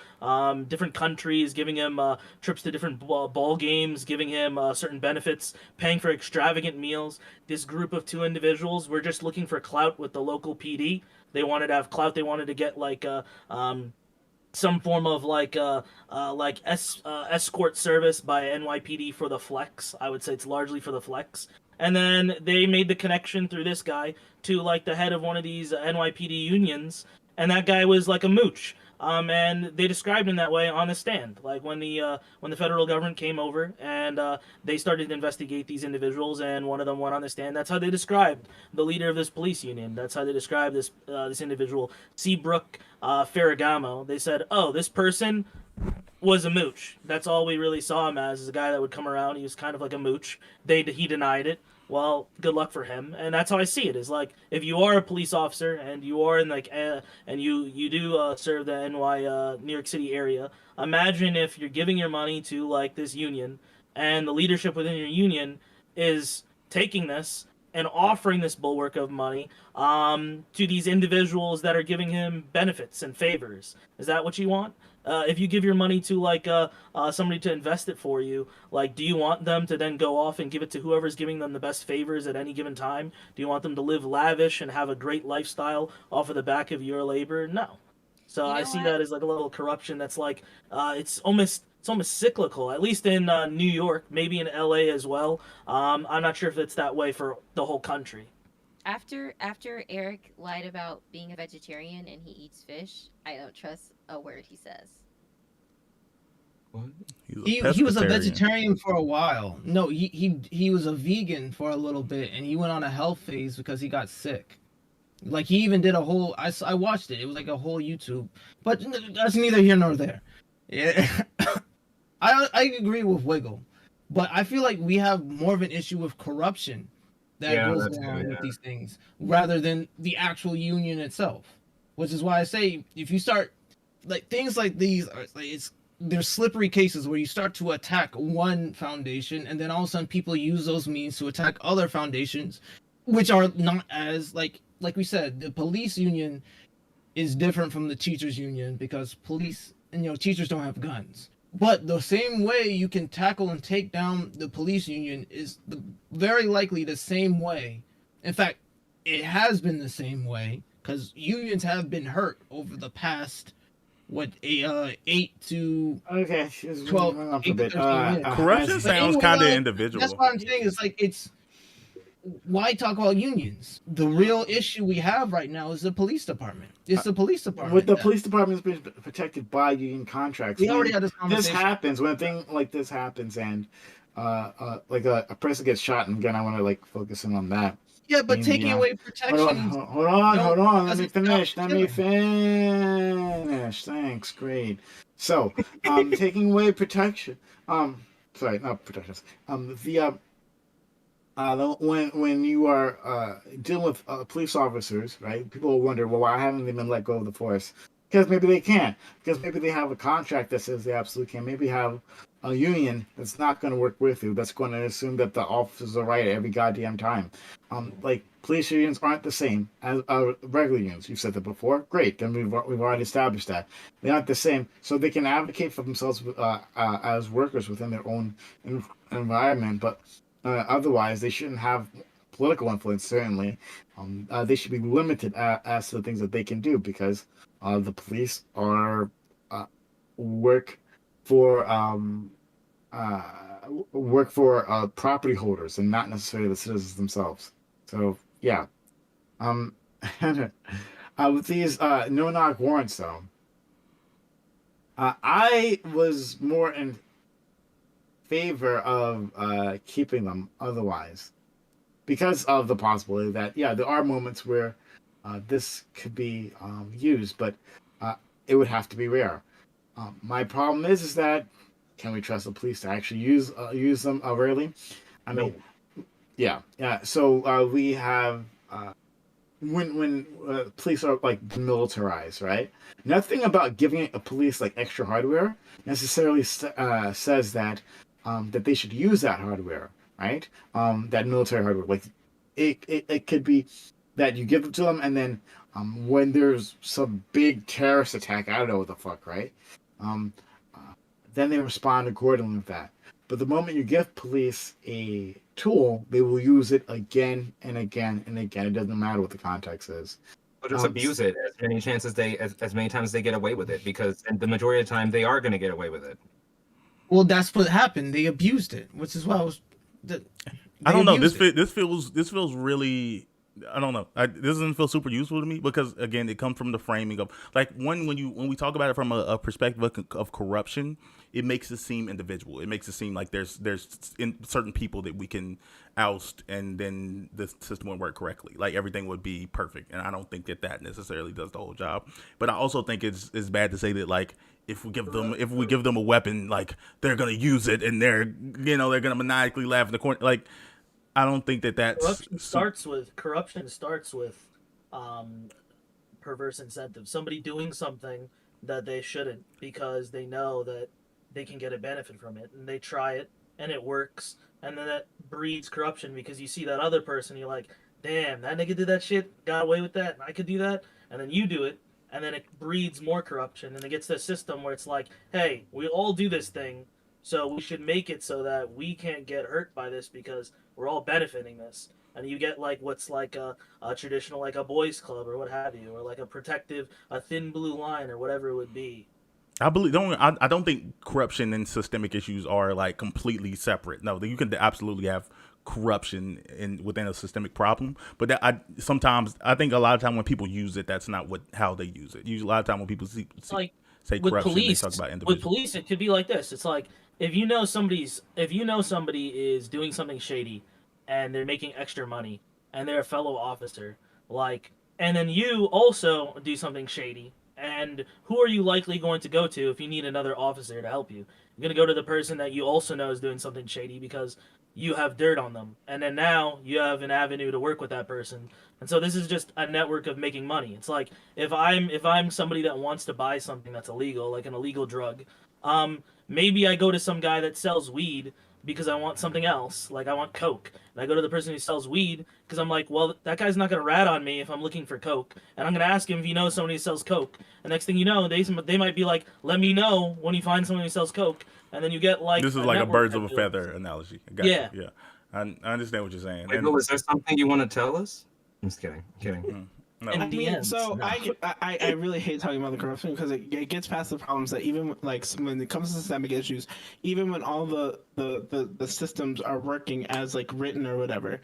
different countries, giving him trips to different ball games, giving him certain benefits, paying for extravagant meals. This group of two individuals were just looking for clout with the local PD. They wanted to have clout. They wanted to get like some form of like escort service by NYPD for the flex. I would say it's largely for the flex. And then they made the connection through this guy to like the head of one of these NYPD unions, and that guy was like a mooch. And they described him that way on the stand. Like when the federal government came over and they started to investigate these individuals, and one of them went on the stand. That's how they described the leader of this police union. That's how they described this individual, Seabrook Ferragamo. They said, "Oh, this person was a mooch. That's all we really saw him as, is a guy that would come around. He was kind of like a mooch." He denied it. Well, good luck for him. And that's how I see it. Is like, if you are a police officer and you are in like and you do serve the New York City area, imagine if you're giving your money to like this union, and the leadership within your union is taking this and offering this bulwark of money to these individuals that are giving him benefits and favors. Is that what you want? If you give your money to like somebody to invest it for you, like, do you want them to then go off and give it to whoever's giving them the best favors at any given time? Do you want them to live lavish and have a great lifestyle off of the back of your labor? No. So I see that as like a little corruption that's like it's almost cyclical, at least in New York, maybe in LA as well. I'm not sure if it's that way for the whole country. After Eric lied about being a vegetarian and he eats fish, I don't trust a word he says. What? He was a vegetarian for a while. No, he was a vegan for a little bit, and he went on a health phase because he got sick. Like he even did a whole. I watched it. It was like a whole YouTube, but that's neither here nor there. Yeah, I agree with Wiggle, but I feel like we have more of an issue with corruption that Yeah, goes that's true, along with yeah. these things rather than the actual union itself. Which is why I say if you start like things like these, there's slippery cases where you start to attack one foundation and then all of a sudden people use those means to attack other foundations, which are not as like we said, the police union is different from the teachers union because police and teachers don't have guns. But the same way you can tackle and take down the police union is very likely the same way. In fact, it has been the same way because unions have been hurt over the past 8 to Okay, 12, moving on for a 8 to bit. 13 years. Corruption But sounds anyway, kind of that's individual. what I'm saying. It's why talk about unions? The real issue we have right now is the police department. It's the police department. With the police department is being protected by union contracts. We already had this conversation. This happens when a thing like this happens, and like a person gets shot, and again, I want to like focus in on that. Yeah, but taking away protection. Hold on. Let me finish. killing. Thanks. Great. So, taking away protection. Sorry, not protections. When you are dealing with police officers, right? People will wonder, well, why haven't they been let go of the force? Because maybe they can't. Because maybe they have a contract that says they absolutely can. Maybe have a union that's not going to work with you. That's going to assume that the officers are right every goddamn time. Like police unions aren't the same as regular unions. You've said that before. Great. Then we've already established that they aren't the same. So they can advocate for themselves as workers within their own environment, but. Otherwise, they shouldn't have political influence. Certainly, they should be limited as to the things that they can do because the police are work for property holders and not necessarily the citizens themselves. So yeah, with these no-knock warrants, though, I was more in favor of keeping them otherwise because of the possibility that there are moments where this could be used, but it would have to be rare. My problem is that can we trust the police to actually use them rarely? I mean, yeah. So we have when police are like militarized, right? Nothing about giving a police like extra hardware necessarily says that they should use that hardware, right? That military hardware. Like it could be that you give it to them, and then when there's some big terrorist attack, I don't know what the fuck, right? Then they respond accordingly with that. But the moment you give police a tool, they will use it again and again and again. It doesn't matter what the context is. Or just abuse it as many times as they get away with it, because the majority of the time they are going to get away with it. Well, that's what happened. They abused it, which is why I was. I don't know. This feels really. I don't know. This doesn't feel super useful to me because again, it comes from the framing of like when we talk about it from a perspective of corruption, it makes it seem individual. It makes it seem like there's certain people that we can oust and then the system would work correctly. Like everything would be perfect, and I don't think that necessarily does the whole job. But I also think it's bad to say that like. If we give them a weapon, like they're gonna use it and they're gonna maniacally laugh in the corner. Like I don't think that's corruption starts with perverse incentives. Somebody doing something that they shouldn't because they know that they can get a benefit from it, and they try it and it works, and then that breeds corruption because you see that other person, you're like, damn, that nigga did that shit, got away with that, and I could do that, and then you do it. And then it breeds more corruption, and it gets to a system where it's like, hey, we all do this thing, so we should make it so that we can't get hurt by this because we're all benefiting this. And you get like what's like a traditional, like a boys club or what have you, or like a thin blue line or whatever it would be. I don't think corruption and systemic issues are like completely separate. No, you can absolutely have corruption within a systemic problem, but I think a lot of time when people use it, that's not how they use it. Usually, a lot of time when people say corruption, police, they talk about individuals. With police, it could be like this. It's like if you know somebody is doing something shady, and they're making extra money, and they're a fellow officer, like and then you also do something shady. And who are you likely going to go to if you need another officer to help you? You're going to go to the person that you also know is doing something shady because you have dirt on them. And then now you have an avenue to work with that person. And so this is just a network of making money. It's like if I'm somebody that wants to buy something that's illegal, like an illegal drug, maybe I go to some guy that sells weed because I want something else. Like I want coke. And I go to the person who sells weed because I'm like, well, that guy's not gonna rat on me if I'm looking for coke, and I'm gonna ask him if he knows somebody who sells coke. And next thing you know, they might be like, let me know when you find someone who sells coke, and then you get like This is like a network birds that of a builds. feather analogy. I got Yeah. you. Yeah, I understand what you're saying. Wait, And Will, is there something you want to tell us? I'm just kidding. no, And I mean, DMs. so No. I really hate talking about the corruption because it gets past the problems that even like when it comes to systemic issues, even when all the systems are working as like written or whatever,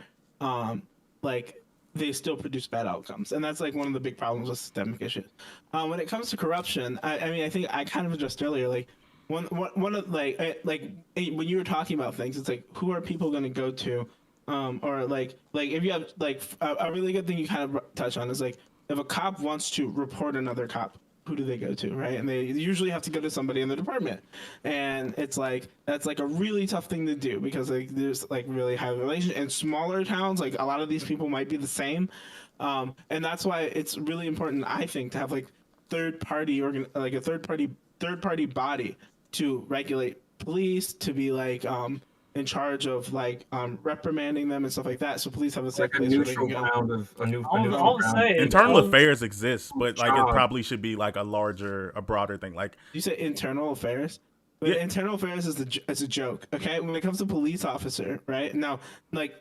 like they still produce bad outcomes, and that's like one of the big problems with systemic issues. When it comes to corruption, I mean, I think I kind of addressed earlier, like one of when you were talking about things, it's like who are people going to go to, or like if you have like a really good thing you kind of touch on is like if a cop wants to report another cop, who do they go to, right? And they usually have to go to somebody in the department, and it's like that's like a really tough thing to do because like there's like really high relation in smaller towns. Like a lot of these people might be the same, and that's why it's really important, I think, to have like like a third party body to regulate police, to be like in charge of like reprimanding them and stuff like that, so police have a safe Like a place where they can neutral go. ground of a I'll neutral ground. say internal all- affairs exists, but like it job. probably should be like a broader thing. Like You say internal affairs? But Yeah. internal affairs is a joke, okay? When it comes to police officer, right? Now, like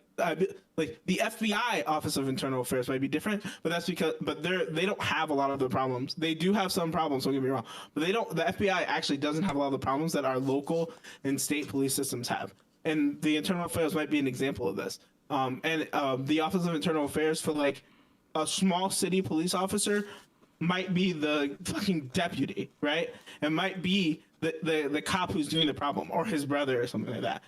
like the FBI Office of Internal Affairs might be different, but that's because they don't have a lot of the problems. They do have some problems, don't get me wrong, but they don't. The FBI actually doesn't have a lot of the problems that our local and state police systems have, and the internal affairs might be an example of this. The Office of Internal Affairs for like a small city police officer might be the fucking deputy, right? It might be the cop who's doing the problem, or his brother, or something like that.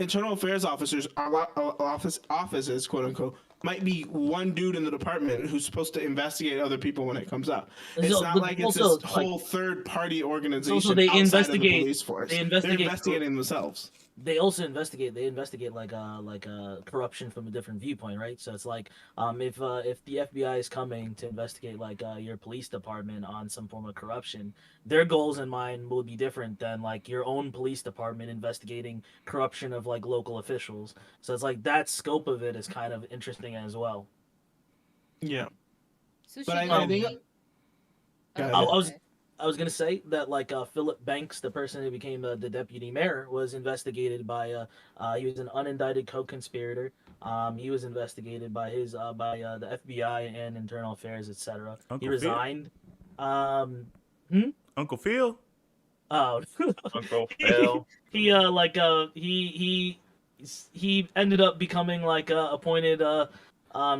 Internal affairs officers offices, quote unquote, might be one dude in the department who's supposed to investigate other people when it comes up. It's So- not but like it's also, this whole third party organization also they outside investigate- of the police force. they investigate- They're investigating themselves. They also investigate. They investigate like corruption from a different viewpoint, right? So it's like if the FBI is coming to investigate like your police department on some form of corruption, their goals in mind will be different than like your own police department investigating corruption of like local officials. So it's like that scope of it is kind of interesting as well. Yeah. So But she I might think- be- Go Oh, ahead. okay. I was gonna say that like Philip Banks, the person who became the deputy mayor, was investigated by he was an unindicted co-conspirator. He was investigated by the FBI and Internal Affairs, etc. He Uncle Phil? resigned. Uncle Phil. Oh, Uncle Phil. he ended up becoming like appointed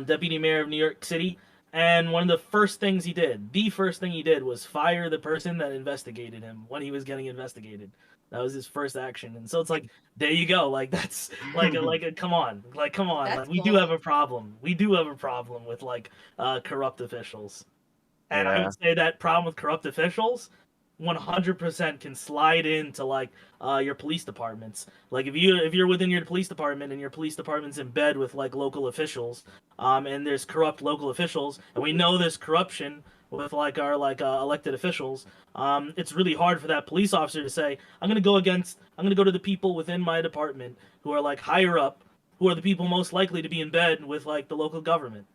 deputy mayor of New York City. And one of the first thing he did was fire the person that investigated him when he was getting investigated. That was his first action. And so it's like, there you go. Like that's come on. Like That's we do bold. have a problem. We do have a problem with like corrupt officials. And I Yeah. would say that problem with corrupt officials 100% can slide into like your police departments. Like if you're within your police department and your police department's in bed with like local officials, and there's corrupt local officials, and we know there's corruption with like our elected officials, it's really hard for that police officer to say, I'm gonna go to the people within my department who are like higher up, who are the people most likely to be in bed with like the local government.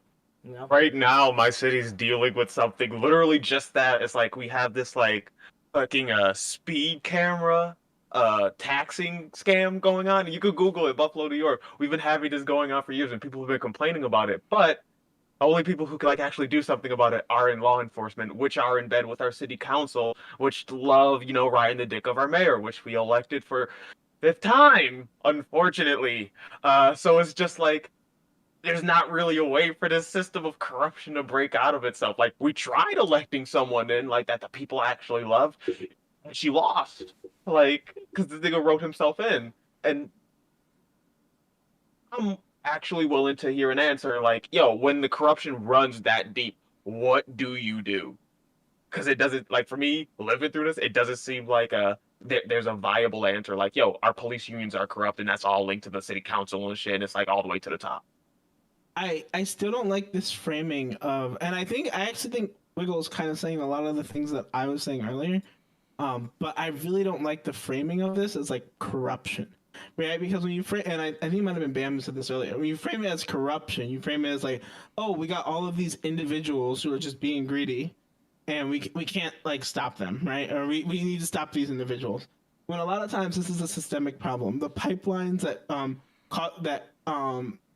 You know? Right now, my city's dealing with something literally just that. It's like we have this like fucking speed camera taxing scam going on. You could Google it, Buffalo, New York. We've been having this going on for years, and people have been complaining about it. But only people who can like actually do something about it are in law enforcement, which are in bed with our city council, which love, riding the dick of our mayor, which we elected for fifth time, unfortunately. So it's just like there's not really a way for this system of corruption to break out of itself. Like we tried electing someone in like that the people actually love, and she lost. Like because the nigga wrote himself in, and actually willing to hear an answer. Like, yo, when the corruption runs that deep, what do you do? Because it doesn't, like, for me living through this, it doesn't seem like there's a viable answer. Like, yo, our police unions are corrupt, and that's all linked to the city council and shit. And it's like all the way to the top. I still don't like this framing of, and I actually think Wiggle's kind of saying a lot of the things that I was saying earlier. But I really don't like the framing of this as like corruption, right? Because when you frame, and I think it might have been Bam who said this earlier, when you frame it as corruption, you frame it as like, oh, we got all of these individuals who are just being greedy, and we can't like stop them, right? Or we need to stop these individuals. When a lot of times this is a systemic problem. The pipelines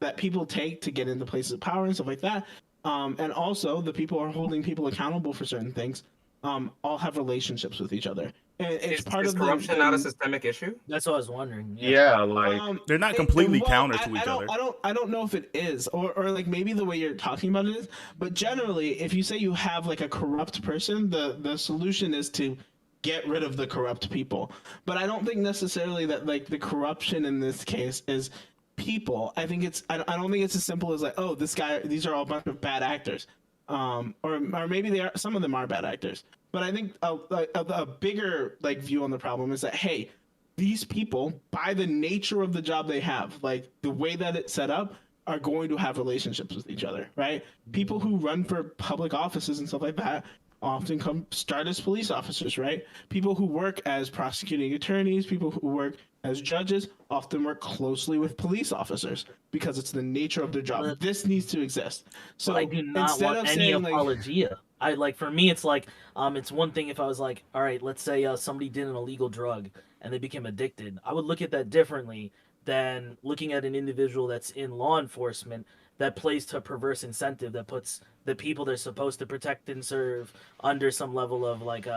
that people take to get into places of power and stuff like that, and also the people who are holding people accountable for certain things, all have relationships with each other. And it's part Is of corruption not a systemic issue? That's what I was wondering. Yeah, like They're not completely counter to each other. I don't know if it is, or like maybe the way you're talking about it is. But generally, if you say you have like a corrupt person, the solution is to get rid of the corrupt people. But I don't think necessarily that like the corruption in this case is people. I don't think it's as simple as like, oh, these are all a bunch of bad actors, or maybe they are. Some of them are bad actors. But I think a bigger like view on the problem is that, hey, these people, by the nature of the job they have, like the way that it's set up, are going to have relationships with each other, right? People who run for public offices and stuff like that often start as police officers, right? People who work as prosecuting attorneys, people who work as judges often work closely with police officers because it's the nature of their job. But- this needs to exist. So I do not instead want of any saying, like, apologia. I like for me, it's like it's one thing if I was like, all right, let's say somebody did an illegal drug and they became addicted. I would look at that differently than looking at an individual that's in law enforcement that plays to a perverse incentive that puts the people they're supposed to protect and serve under some level of like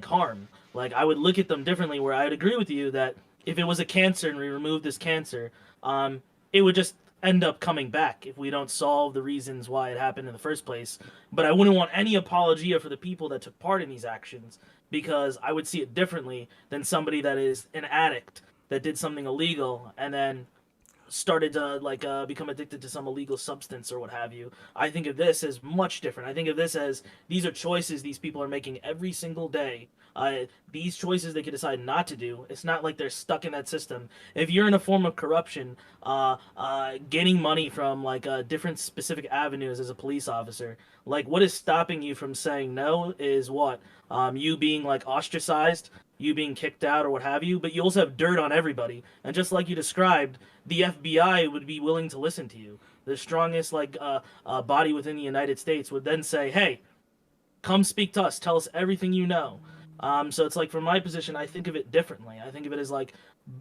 harm. Like I would look at them differently. Where I'd agree with you that if it was a cancer and we removed this cancer, it would just end up coming back if we don't solve the reasons why it happened in the first place. But I wouldn't want any apologia for the people that took part in these actions because I would see it differently than somebody that is an addict that did something illegal and then started to become addicted to some illegal substance or what have you. I think of this as much different. I think of this as these are choices these people are making every single day. These choices they could decide not to do. It's not like they're stuck in that system. If you're in a form of corruption, getting money from like different specific avenues as a police officer, like what is stopping you from saying no is what? You being like ostracized, you being kicked out or what have you, but you also have dirt on everybody. And just like you described, the FBI would be willing to listen to you. The strongest body within the United States would then say, hey, come speak to us. Tell us everything you know. So it's like from my position, I think of it differently. I think of it as like,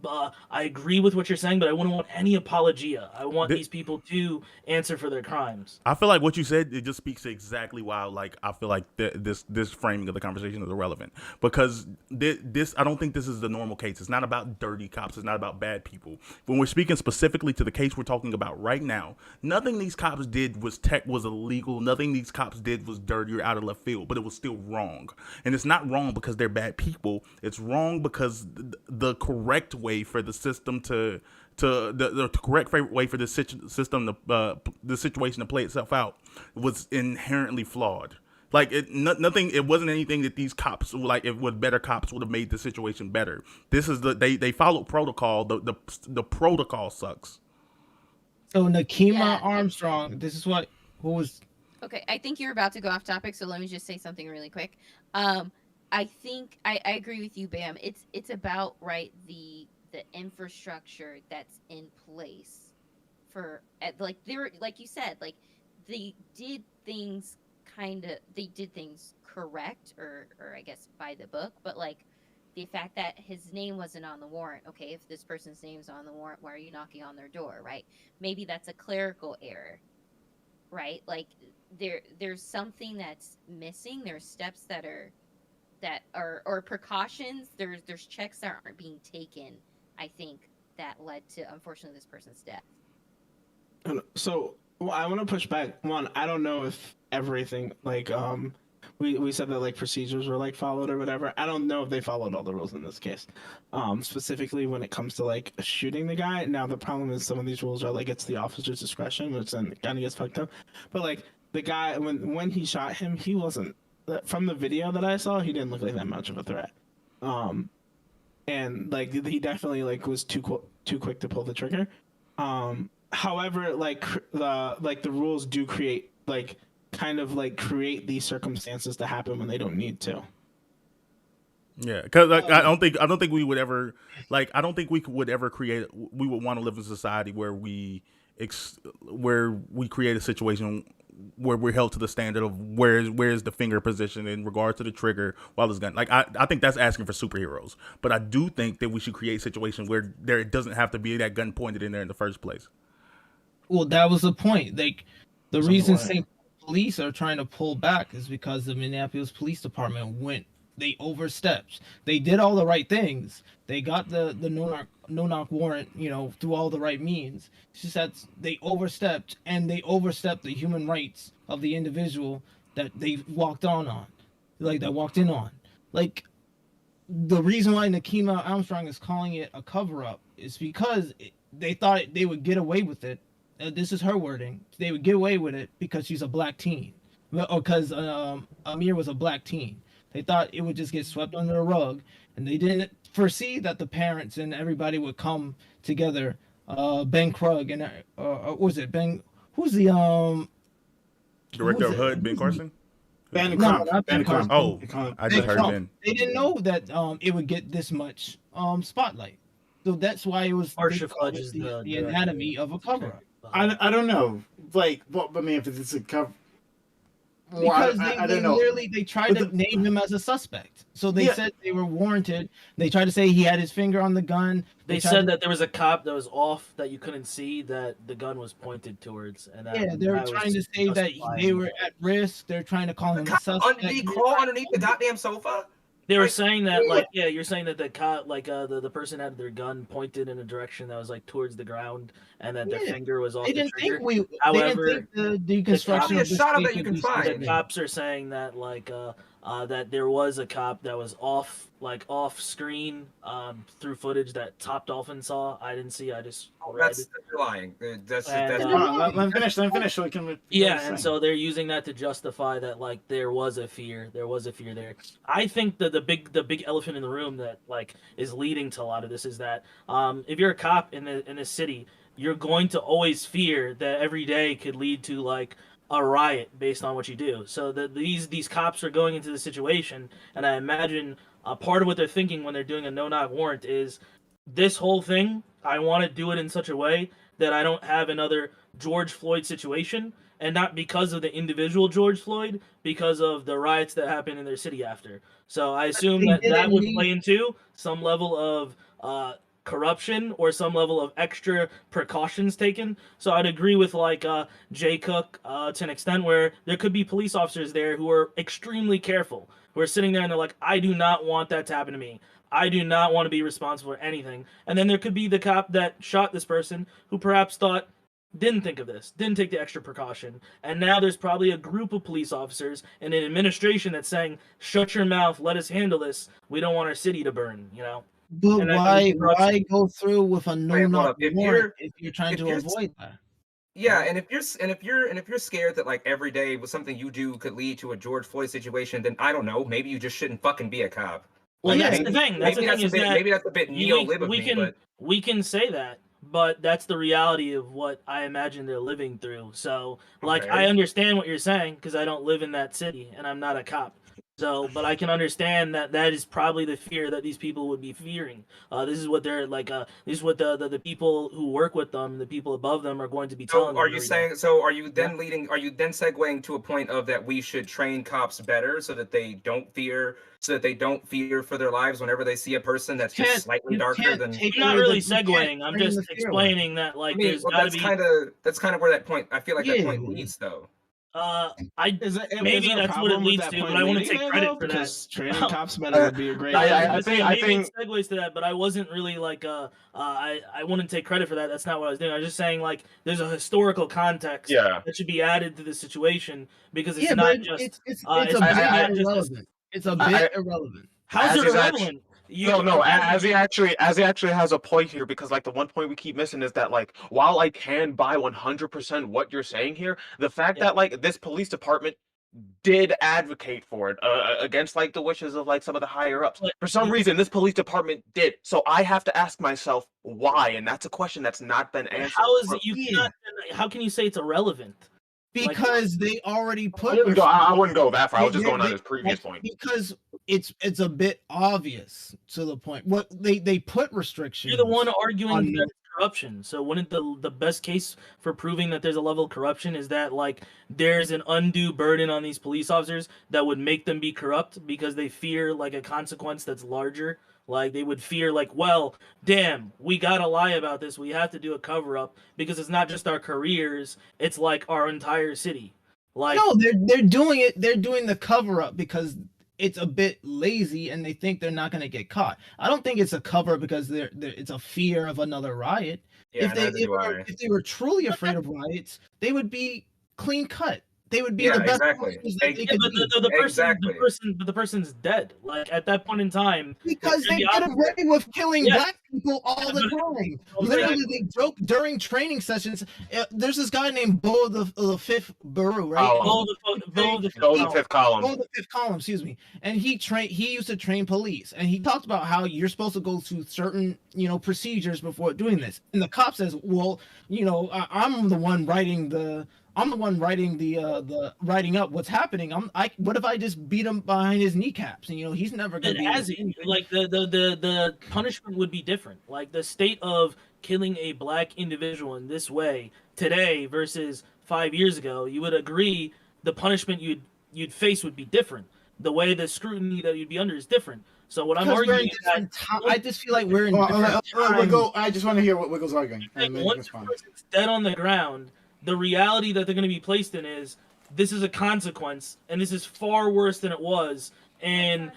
I agree with what you're saying, but I wouldn't want any apologia. I want these people to answer for their crimes. I feel like what you said, it just speaks to exactly why, like, I feel like this framing of the conversation is irrelevant because this I don't think this is the normal case. It's not about dirty cops. It's not about bad people. When we're speaking specifically to the case we're talking about right now, nothing these cops did was illegal. Nothing these cops did was dirty or out of left field, but it was still wrong. And it's not wrong because they're bad people. It's wrong because the correct way for the system the correct way for the system the situation to play itself out was inherently flawed. Like nothing. It wasn't anything that these cops like. If with better cops would have made the situation better. This is they followed protocol. The protocol sucks. So Nakima Yeah. Armstrong, this is who was. Okay, I think you're about to go off topic, so let me just say something really quick. I think I agree with you, Bam. It's about the infrastructure that's in place for like they were like you said, like they did things correct or I guess by the book, but like the fact that his name wasn't on the warrant. Okay, if this person's name's on the warrant, why are you knocking on their door, right? Maybe that's a clerical error, right? Like there's something that's missing. There's steps that are or precautions. There's checks that aren't being taken. I think that led to unfortunately this person's death. So I want to push back. One, I don't know if everything like we said that like procedures were like followed or whatever. I don't know if they followed all the rules in this case. Specifically when it comes to like shooting the guy. Now the problem is some of these rules are like it's the officer's discretion, which then kind of gets fucked up. But like the guy when he shot him, he wasn't from the video that I saw, he didn't look like that much of a threat. And like he definitely like was too quick to pull the trigger. However, like the rules do create like kind of like create these circumstances to happen when they don't need to. Yeah, because like, I don't think we would ever like I don't think we would ever create. We would want to live in a society where we create a situation where we're held to the standard of where's the finger position in regard to the trigger while it's gun. Like I think that's asking for superheroes, but I do think that we should create situations where there doesn't have to be that gun pointed in there in the first place. Well, that was the point. Like the reason St. Police are trying to pull back is because the Minneapolis Police Department they overstepped. They did all the right things. They got the no knock warrant, through all the right means. It's just that they overstepped, and they overstepped the human rights of the individual that they walked in on. Like the reason why Nakima Armstrong is calling it a cover up is because they thought they would get away with it. This is her wording. They would get away with it because she's a black teen, or because Amir was a black teen. They thought it would just get swept under the rug, and they didn't foresee that the parents and everybody would come together. Ben Krug and what was it Ben? Who's the director of HUD? Ben Carson. Ben Crump. Not Ben Crump. Oh, I just heard Ben. They didn't know that it would get this much spotlight, so that's why it was the anatomy of a cover up. I don't know, like, but I mean, if it's a cover. Because I don't know. They tried to name him as a suspect. So they said they were warranted. They tried to say he had his finger on the gun. They said that there was a cop that was off that you couldn't see that the gun was pointed towards. And they were trying to say that they were at risk. They're trying to call him a suspect. Did he crawl underneath the goddamn sofa? They were saying that, you're saying that the cop, the person had their gun pointed in a direction that was like towards the ground, and that their finger was off the trigger. However, they didn't think the deconstruction of the shot of that you can find. The cops are saying that that there was a cop that was off screen through footage that Top Dolphin saw. I didn't see. I just read. That's lying. That's let me finish so we can. And so they're using that to justify that there was a fear. There was a fear there. I think that the big elephant in the room that is leading to a lot of this is that if you're a cop in a city, you're going to always fear that every day could lead to a riot based on what you do. So these cops are going into the situation, and I imagine a part of what they're thinking when they're doing a no-knock warrant is this whole thing, I want to do it in such a way that I don't have another George Floyd situation, and not because of the individual George Floyd, because of the riots that happened in their city after. So I assume that would play into some level of corruption or some level of extra precautions taken. So I'd agree with Jay Cook to an extent where there could be police officers there who are extremely careful, who are sitting there and they're like, I do not want that to happen to me. I do not want to be responsible for anything. And then there could be the cop that shot this person who perhaps didn't think of this, didn't take the extra precaution. And now there's probably a group of police officers and an administration that's saying, shut your mouth, let us handle this. We don't want our city to burn, But why go through with a no-knock warrant if you're trying to avoid that? Yeah, and if you're scared that every day with something you do could lead to a George Floyd situation, then I don't know, maybe you just shouldn't fucking be a cop. Well, that's the thing. Maybe that's a bit neo-lib of me, but we can say that, but that's the reality of what I imagine they're living through. So, I understand what you're saying because I don't live in that city and I'm not a cop. So, but I can understand that is probably the fear that these people would be fearing. This is what they're this is what the people who work with them, the people above them, are going to be telling them. Are you saying? So, are you then Are you then segueing to a point of that we should train cops better so that they don't fear for their lives whenever they see a person that's just slightly darker than? I'm not really segueing. I'm just explaining that there's got to be. That's kind of where that point. I feel like that point leads though. I Is that maybe is there a that's what it problem with leads that to, point but I want to leading take there, credit though? for that. Because training cops better be a great. I was I gonna say, I maybe think it segues to that, but I wasn't really like I wouldn't take credit for that. That's not what I was doing. I was just saying like there's a historical context yeah. that should be added to the situation because Yeah, but it's a it's bit I not just this. irrelevant. It's a I, bit I irrelevant. How's as it he's actually irrelevant? You no, imagine as he actually has a point here because like the one point we keep missing is that like while I can buy 100% what you're saying here, the fact yeah. that like this police department did advocate for it against like the wishes of like some of the higher ups. But For some you, reason, this police department did. So I have to ask myself why, and that's a question that's not been but answered. how is it you Yeah, cannot? How can you say it's irrelevant? Like because they already I put wouldn't go. I wouldn't go that far. I was just going on his previous that's point. because it's a bit obvious to the point. What they put restrictions. you're the one arguing on that the- it's corruption. So wouldn't the best case for proving that there's a level of corruption is that like there's an undue burden on these police officers that would make them be corrupt because they fear like a consequence that's larger. Like they would fear like, well, damn, we gotta lie about this. We have to do a cover up because it's not just our careers, it's like our entire city. Like No, they're doing it. They're doing the cover up because it's a bit lazy and they think they're not going to get caught. I don't think it's a cover up because it's a fear of another riot. Yeah, neither do I. If they were truly afraid of riots, they would be clean cut. They would be Yeah, the best exactly. officers that they yeah, could but be. Exactly. but the person's dead. Like at that point in time, Because it's they gonna get be away with killing Yeah. black people all the time. I'm Literally, saying- they joke during training sessions. There's this guy named Bo the Fifth Borough, right? Oh. Build the Go to the fifth column. Oh, the fifth column, excuse me. And he used to train police, and he talked about how you're supposed to go through certain, procedures before doing this. And the cop says, "Well, I'm the one writing the writing up what's happening. What if I just beat him behind his kneecaps? And he's never gonna And be as like the punishment would be different. Like the state of killing a black individual in this way today versus 5 years ago, you would agree the punishment you'd face would be different. The way the scrutiny that you'd be under is different. So what I'm because we're in arguing is that different I just feel like we're in different times. Wiggle, I just want to hear what Wiggle's arguing. like, and then once a respond. person's dead on the ground, the reality that they're going to be placed in is this is a consequence, and this is far worse than it was in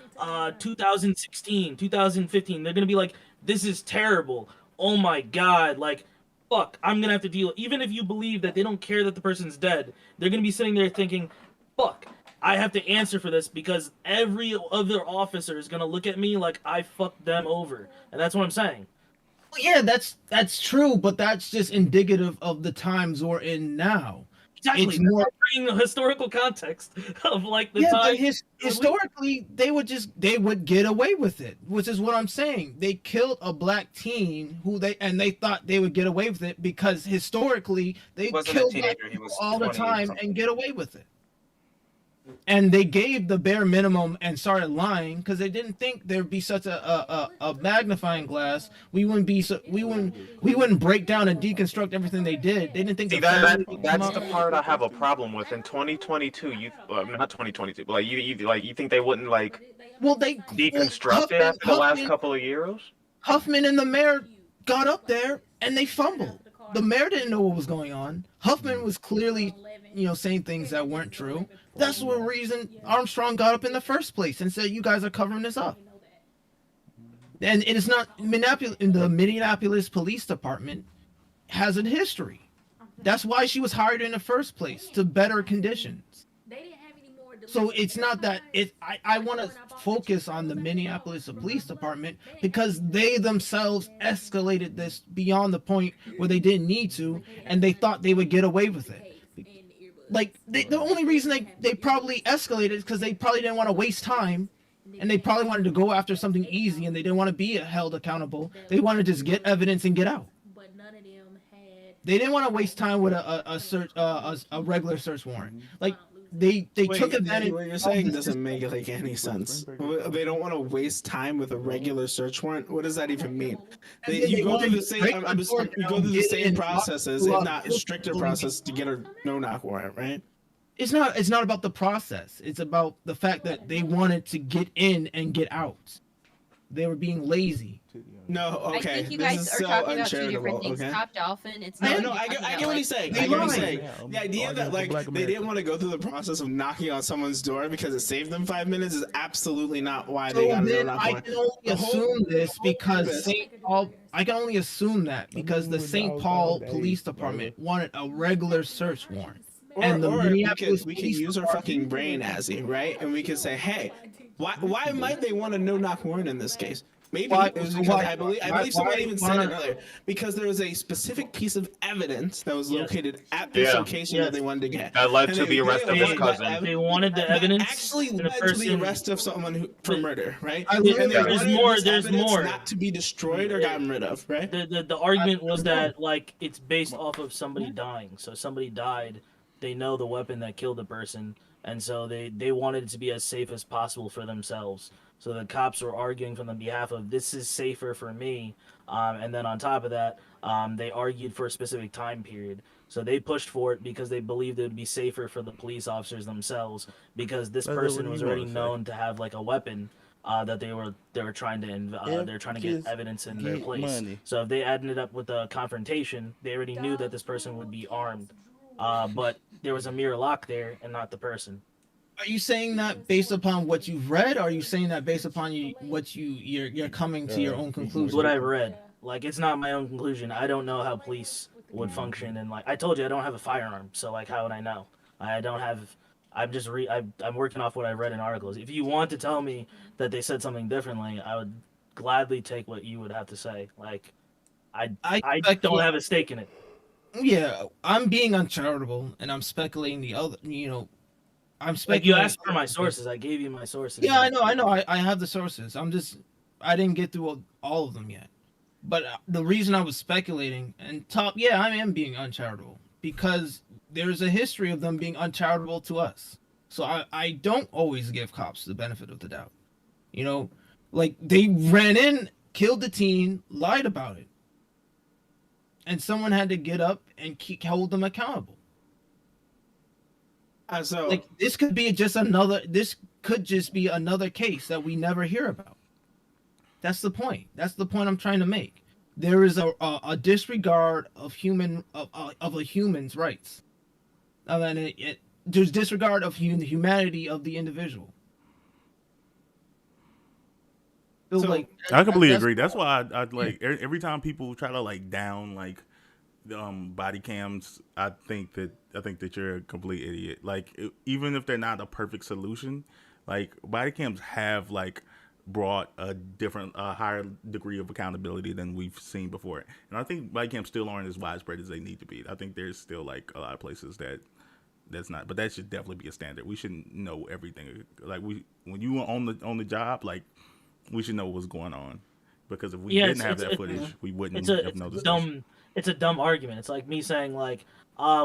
2016, 2015. They're going to be like, this is terrible. Oh my God. Like, fuck, I'm going to have to deal. Even if you believe that they don't care that the person's dead, they're going to be sitting there thinking, fuck, I have to answer for this because every other officer is going to look at me like I fucked them over. And that's what I'm saying. Yeah, that's true, but that's just indicative of the times we're in now. Exactly. It's That's more- bringing the historical context of like the Yeah, time. but historically, they would get away with it, which is what I'm saying. They killed a black teen they thought they would get away with it because historically they He wasn't a killed black teenager, he people was all the 20 or time something. and get away with it. And they gave the bare minimum and started lying because they didn't think there'd be such a magnifying glass. We wouldn't break down and deconstruct everything they did. They didn't think See, the family would come that's up. the part I have a problem with. In 2022, not 2022, but you think they wouldn't like Well, they deconstruct it after the last couple of years? Huffman and the mayor got up there and they fumbled. The mayor didn't know what was going on. Huffman was clearly, saying things that weren't true. That's the reason Armstrong got up in the first place and said, "You guys are covering this up." And it is not the Minneapolis Police Department has a history. That's why she was hired in the first place, to better conditions. So it's not that I want to focus on the Minneapolis Police Department because they themselves escalated this beyond the point where they didn't need to, and they thought they would get away with it. Like the only reason they probably escalated is because they probably didn't want to waste time, and they probably wanted to go after something easy, and they didn't want to be held accountable. They wanted to just get evidence and get out. They didn't want to waste time with a regular search warrant. Like they took advantage. What you're saying doesn't make like any sense. They don't want to waste time with a regular search warrant. What does that even mean? You go through the same processes, if not a stricter process, to get a no-knock warrant, right? It's not about the process. It's about the fact that they wanted to get in and get out. They were being lazy. No, I okay. think you This guys is are so talking about two uncharitable. different things. Okay. Cop Dolphin, it's No, not. no, like I you're get, talking I get about, what like, he's saying. They I get what he's lied. saying. The idea that like they didn't want to go through the process of knocking on someone's door because it saved them 5 minutes is absolutely not why they So got a then no-knock I warrant. can only The whole- assume this the whole because purpose- St. Paul. I can only assume that because the St. Paul Police Department wanted a regular search warrant, and the or Minneapolis we could Police use our Department. fucking brain, Azzy, right? And we could say, hey, why might they want a no-knock warrant in this case? Maybe Why- it was so because why- I believe why someone even said it not? earlier. Because there was a specific piece of evidence that was Yes. located at this Yeah. location Yes. that they wanted to get. That led And to they- the arrest of they his wanted that cousin. They wanted the that evidence. actually and led the to the person- arrest of someone for murder, right? I And literally- they There's wanted more, this there's evidence more. not to be destroyed or gotten rid of, right? The argument was that like it's based off of somebody dying. So somebody died, they know the weapon that killed the person, and so they wanted it to be as safe as possible for themselves. So the cops were arguing from the behalf of this is safer for me, and then on top of that, they argued for a specific time period. So they pushed for it because they believed it would be safer for the police officers themselves because this That's what person you was wanna already say. known to have like a weapon that they were trying to they're trying to get Just evidence in their get place. money. So if they ended up with a confrontation, they already knew that this person would be armed, but there was a mirror lock there and not the person. Are you saying that based upon what you've read, or are you saying that based upon you're coming to your own conclusion? What I've read, like it's not my own conclusion. I don't know how police would function, and like I told you, I don't have a firearm, so like how would I know? I don't have. I'm just I'm working off what I read in articles. If you want to tell me that they said something differently, I would gladly take what you would have to say. Like, I don't have a stake in it. Yeah, I'm being uncharitable, and I'm speculating the other. I'm Like speculating. you asked for my sources, I gave you my sources. Yeah, I know. I have the sources. I didn't get through all of them yet. But the reason I was speculating I am being uncharitable because there's a history of them being uncharitable to us. So I don't always give cops the benefit of the doubt. Like they ran in, killed the teen, lied about it. And someone had to get up and hold them accountable. So Like this could just be another case that we never hear about. That's the point. That's the point I'm trying to make. There is a disregard of a human's rights. And there's disregard of the humanity of the individual. So, like I completely that's- agree. That's why I like every time people try to like down like body cams, I think that you're a complete idiot. Like even if they're not a perfect solution, like body cams have like brought a higher degree of accountability than we've seen before. And I think body cams still aren't as widespread as they need to be. I think there's still like a lot of places that's not, but that should definitely be a standard. We shouldn't know everything. Like when you were on the job, like we should know what's going on, because if we didn't have that footage, we wouldn't have noticed. It's a dumb argument. It's like me saying like,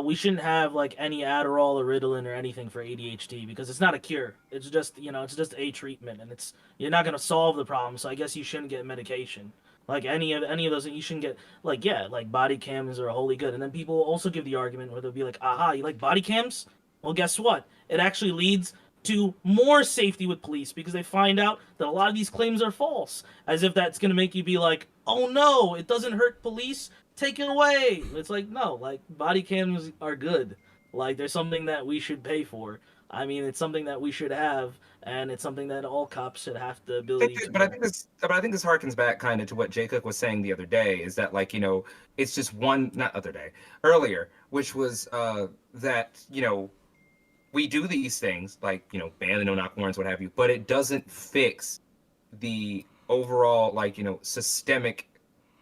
we shouldn't have like any Adderall or Ritalin or anything for ADHD because it's not a cure. It's just it's just a treatment, and you're not gonna solve the problem. So I guess you shouldn't get medication. Like any of those, you shouldn't get like body cams are wholly good. And then people also give the argument where they'll be like, aha, you like body cams? Well, guess what? It actually leads to more safety with police because they find out that a lot of these claims are false. As if that's gonna make you be like, oh no, it doesn't hurt police. Take it away. It's like, no, like body cams are good. Like there's something that we should pay for. I mean, it's something that we should have, and it's something that all cops should have the ability to. But I think this harkens back kind of to what Jay Cook was saying the other day. Is that like it's just earlier, which was that we do these things like ban the no-knock warrants, what have you, but it doesn't fix the overall systemic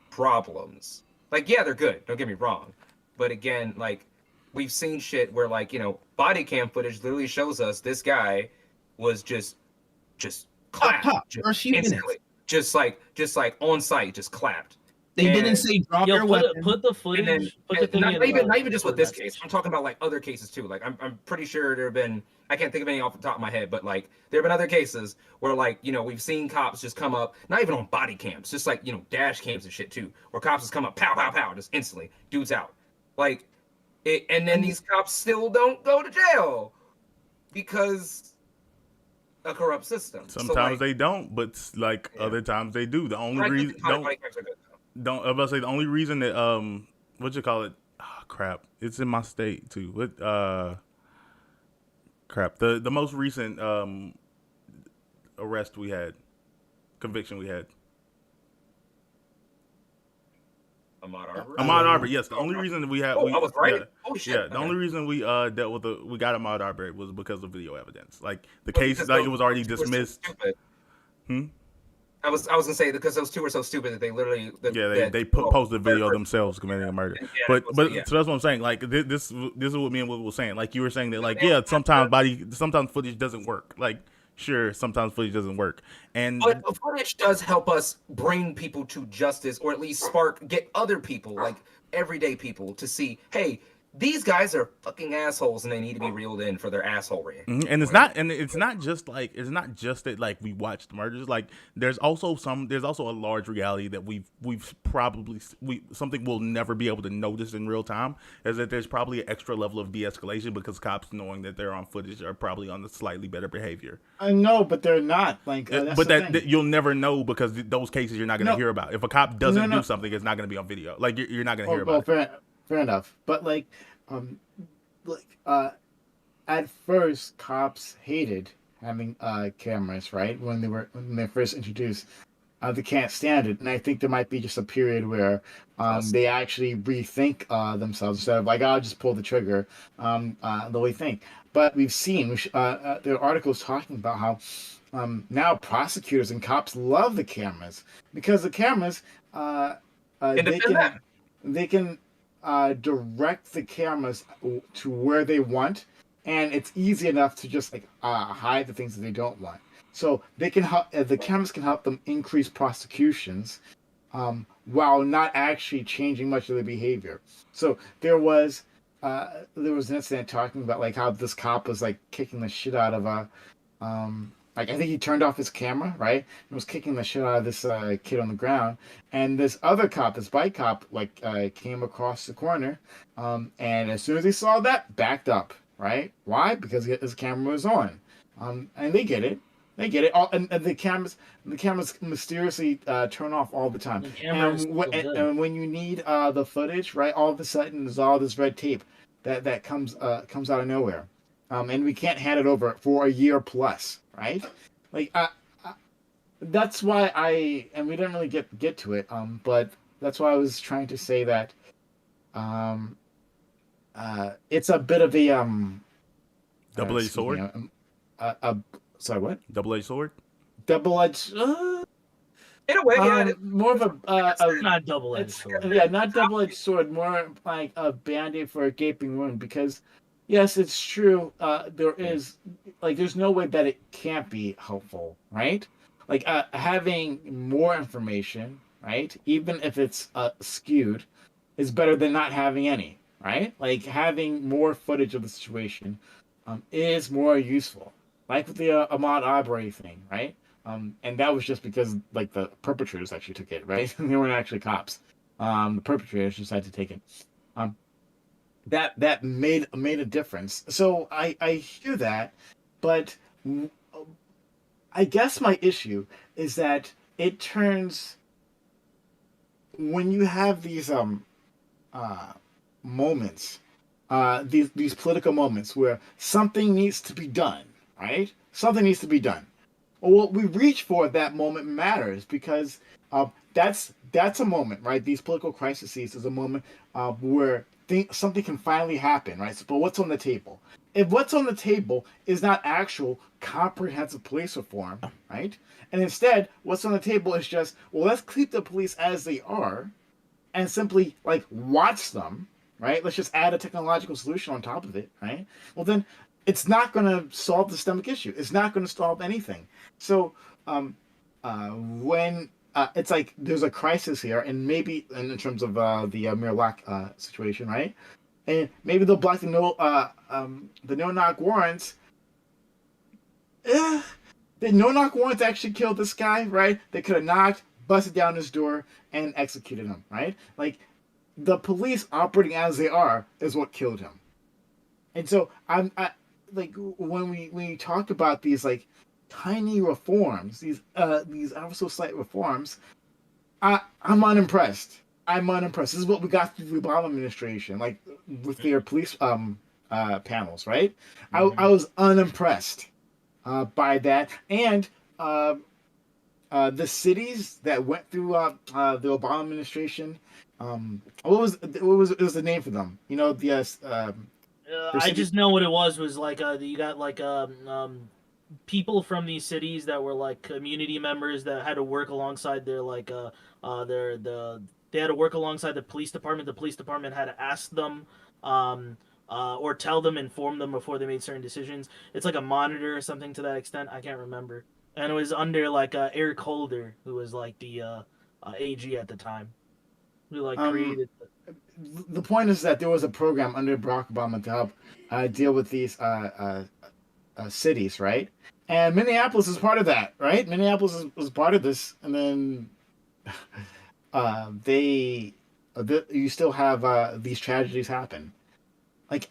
problems. Like, yeah, they're good. Don't get me wrong. But again, like, we've seen shit where, like, body cam footage literally shows us this guy was just clapped. First few minutes. Just like on site, just clapped. They didn't say drop your weapon. Put the footage. Put the thing not even just with this message. case. I'm talking about like other cases too. Like I'm pretty sure there have been. I can't think of any off the top of my head, but like there have been other cases where like we've seen cops just come up, not even on body cams, just like dash cams and shit too, where cops just come up, pow pow pow, just instantly, dude's out. Like it, and then these cops still don't go to jail because a corrupt system. Sometimes they don't, but like Yeah. other times they do. The only I reason think body cams are good though. don't I was about to say the only reason that what you call it? Oh, crap, it's in my state too. What crap, the most recent arrest we had, conviction we had. Ahmaud Arbery. Ahmaud Arbery, yes. The only reason we had, Oh, I was right. yeah, Oh shit. yeah. The Okay. only reason we dealt with we got Ahmaud Arbery was because of video evidence. Like the But case, because like those it was already two were so dismissed. stupid. Hmm? I was gonna say because those two were so stupid that they literally Yeah, they posted video murder. themselves committing a murder. Yeah, But yeah. so that's what I'm saying. Like this is what me and Will was saying. Like you were saying that like Yeah, sometimes footage doesn't work. Like sure, sometimes footage doesn't work. And But footage does help us bring people to justice, or at least get other people, like everyday people, to see, hey, these guys are fucking assholes, and they need to be reeled in for their assholery. and it's not just that like we watched murders. Like there's also a large reality that we've probably something we'll never be able to notice in real time is that there's probably an extra level of de-escalation because cops knowing that they're on footage are probably on the slightly better behavior. I know, but they're not. Like, that's but the that thing. you'll never know because those cases you're not going to No. hear about. If a cop doesn't No. do something, it's not going to be on video. Like you're not going to hear Well, about it. fair enough. But at first, cops hated having cameras, right? When they first introduced, they can't stand it, and I think there might be just a period where they actually rethink themselves instead of like, I'll just pull the trigger. They'll rethink. But we've seen there are articles talking about how now prosecutors and cops love the cameras because the cameras they can direct the cameras to where they want, and it's easy enough to just like hide the things that they don't want. So they can help. The cameras can help them increase prosecutions, while not actually changing much of their behavior. So there was an incident talking about like how this cop was like kicking the shit out of a like I think he turned off his camera, right? And was kicking the shit out of this kid on the ground. And this other cop, this bike cop, like came across the corner, and as soon as he saw that, backed up, right? Why? Because his camera was on, and they get it. They get it. And the cameras mysteriously turn off all the time. The camera is And, still good. and when you need the footage, right? All of a sudden, there's all this red tape that comes out of nowhere, and we can't hand it over for a year plus, right? Like that's why and we didn't really get to it, but that's why I was trying to say that it's a bit of a Double-edged sword. Sorry, what? Double-edged sword. Double-edged. In a way, yeah. More of a Not double-edged sword. yeah, not double-edged sword, more like a band-aid for a gaping wound. Because, yes, it's true. There is there's no way that it can't be helpful, right? Like having more information, right? Even if it's skewed, is better than not having any, right? Like having more footage of the situation is more useful. Like with the Ahmaud Arbery thing, right? And that was just because like the perpetrators actually took it, right? They weren't actually cops. The perpetrators decided to take it. That made a difference. So I hear that, but I guess my issue is that it turns when you have these moments, these political moments where something needs to be done, right? Something needs to be done. Well, what we reach for at that moment matters because that's a moment, right? These political crises is a moment where something can finally happen, right? So, but what's on the table? If what's on the table is not actual comprehensive police reform, right? And instead, what's on the table is just, well, let's keep the police as they are and simply like watch them, right? Let's just add a technological solution on top of it, right? Well, then it's not going to solve the systemic issue. It's not going to solve anything. So when it's like there's a crisis here, and maybe in terms of the Amir Locke situation, right? And maybe they'll block the no-knock warrants. The no-knock warrants actually killed this guy, right? They could have knocked, busted down his door, and executed him, right? Like, the police operating as they are is what killed him. And so I like when we talk about these like tiny reforms, these ever so slight reforms, I'm unimpressed. I'm unimpressed. This is what we got through the Obama administration, like with their police panels, right? I was unimpressed by that, and the cities that went through the Obama administration. What was the name for them? You know, the I just know what it was like you got like people from these cities that were like community members that had to work alongside their like they had to work alongside the police department. The police department had to ask them or tell them, inform them before they made certain decisions. It's like a monitor or something to that extent. I can't remember. And it was under like Eric Holder, who was like the AG at the time, who like created. The point is that there was a program under Barack Obama to help deal with these cities, right? And Minneapolis is part of that, right? Minneapolis was part of this, and then you still have these tragedies happen. Like,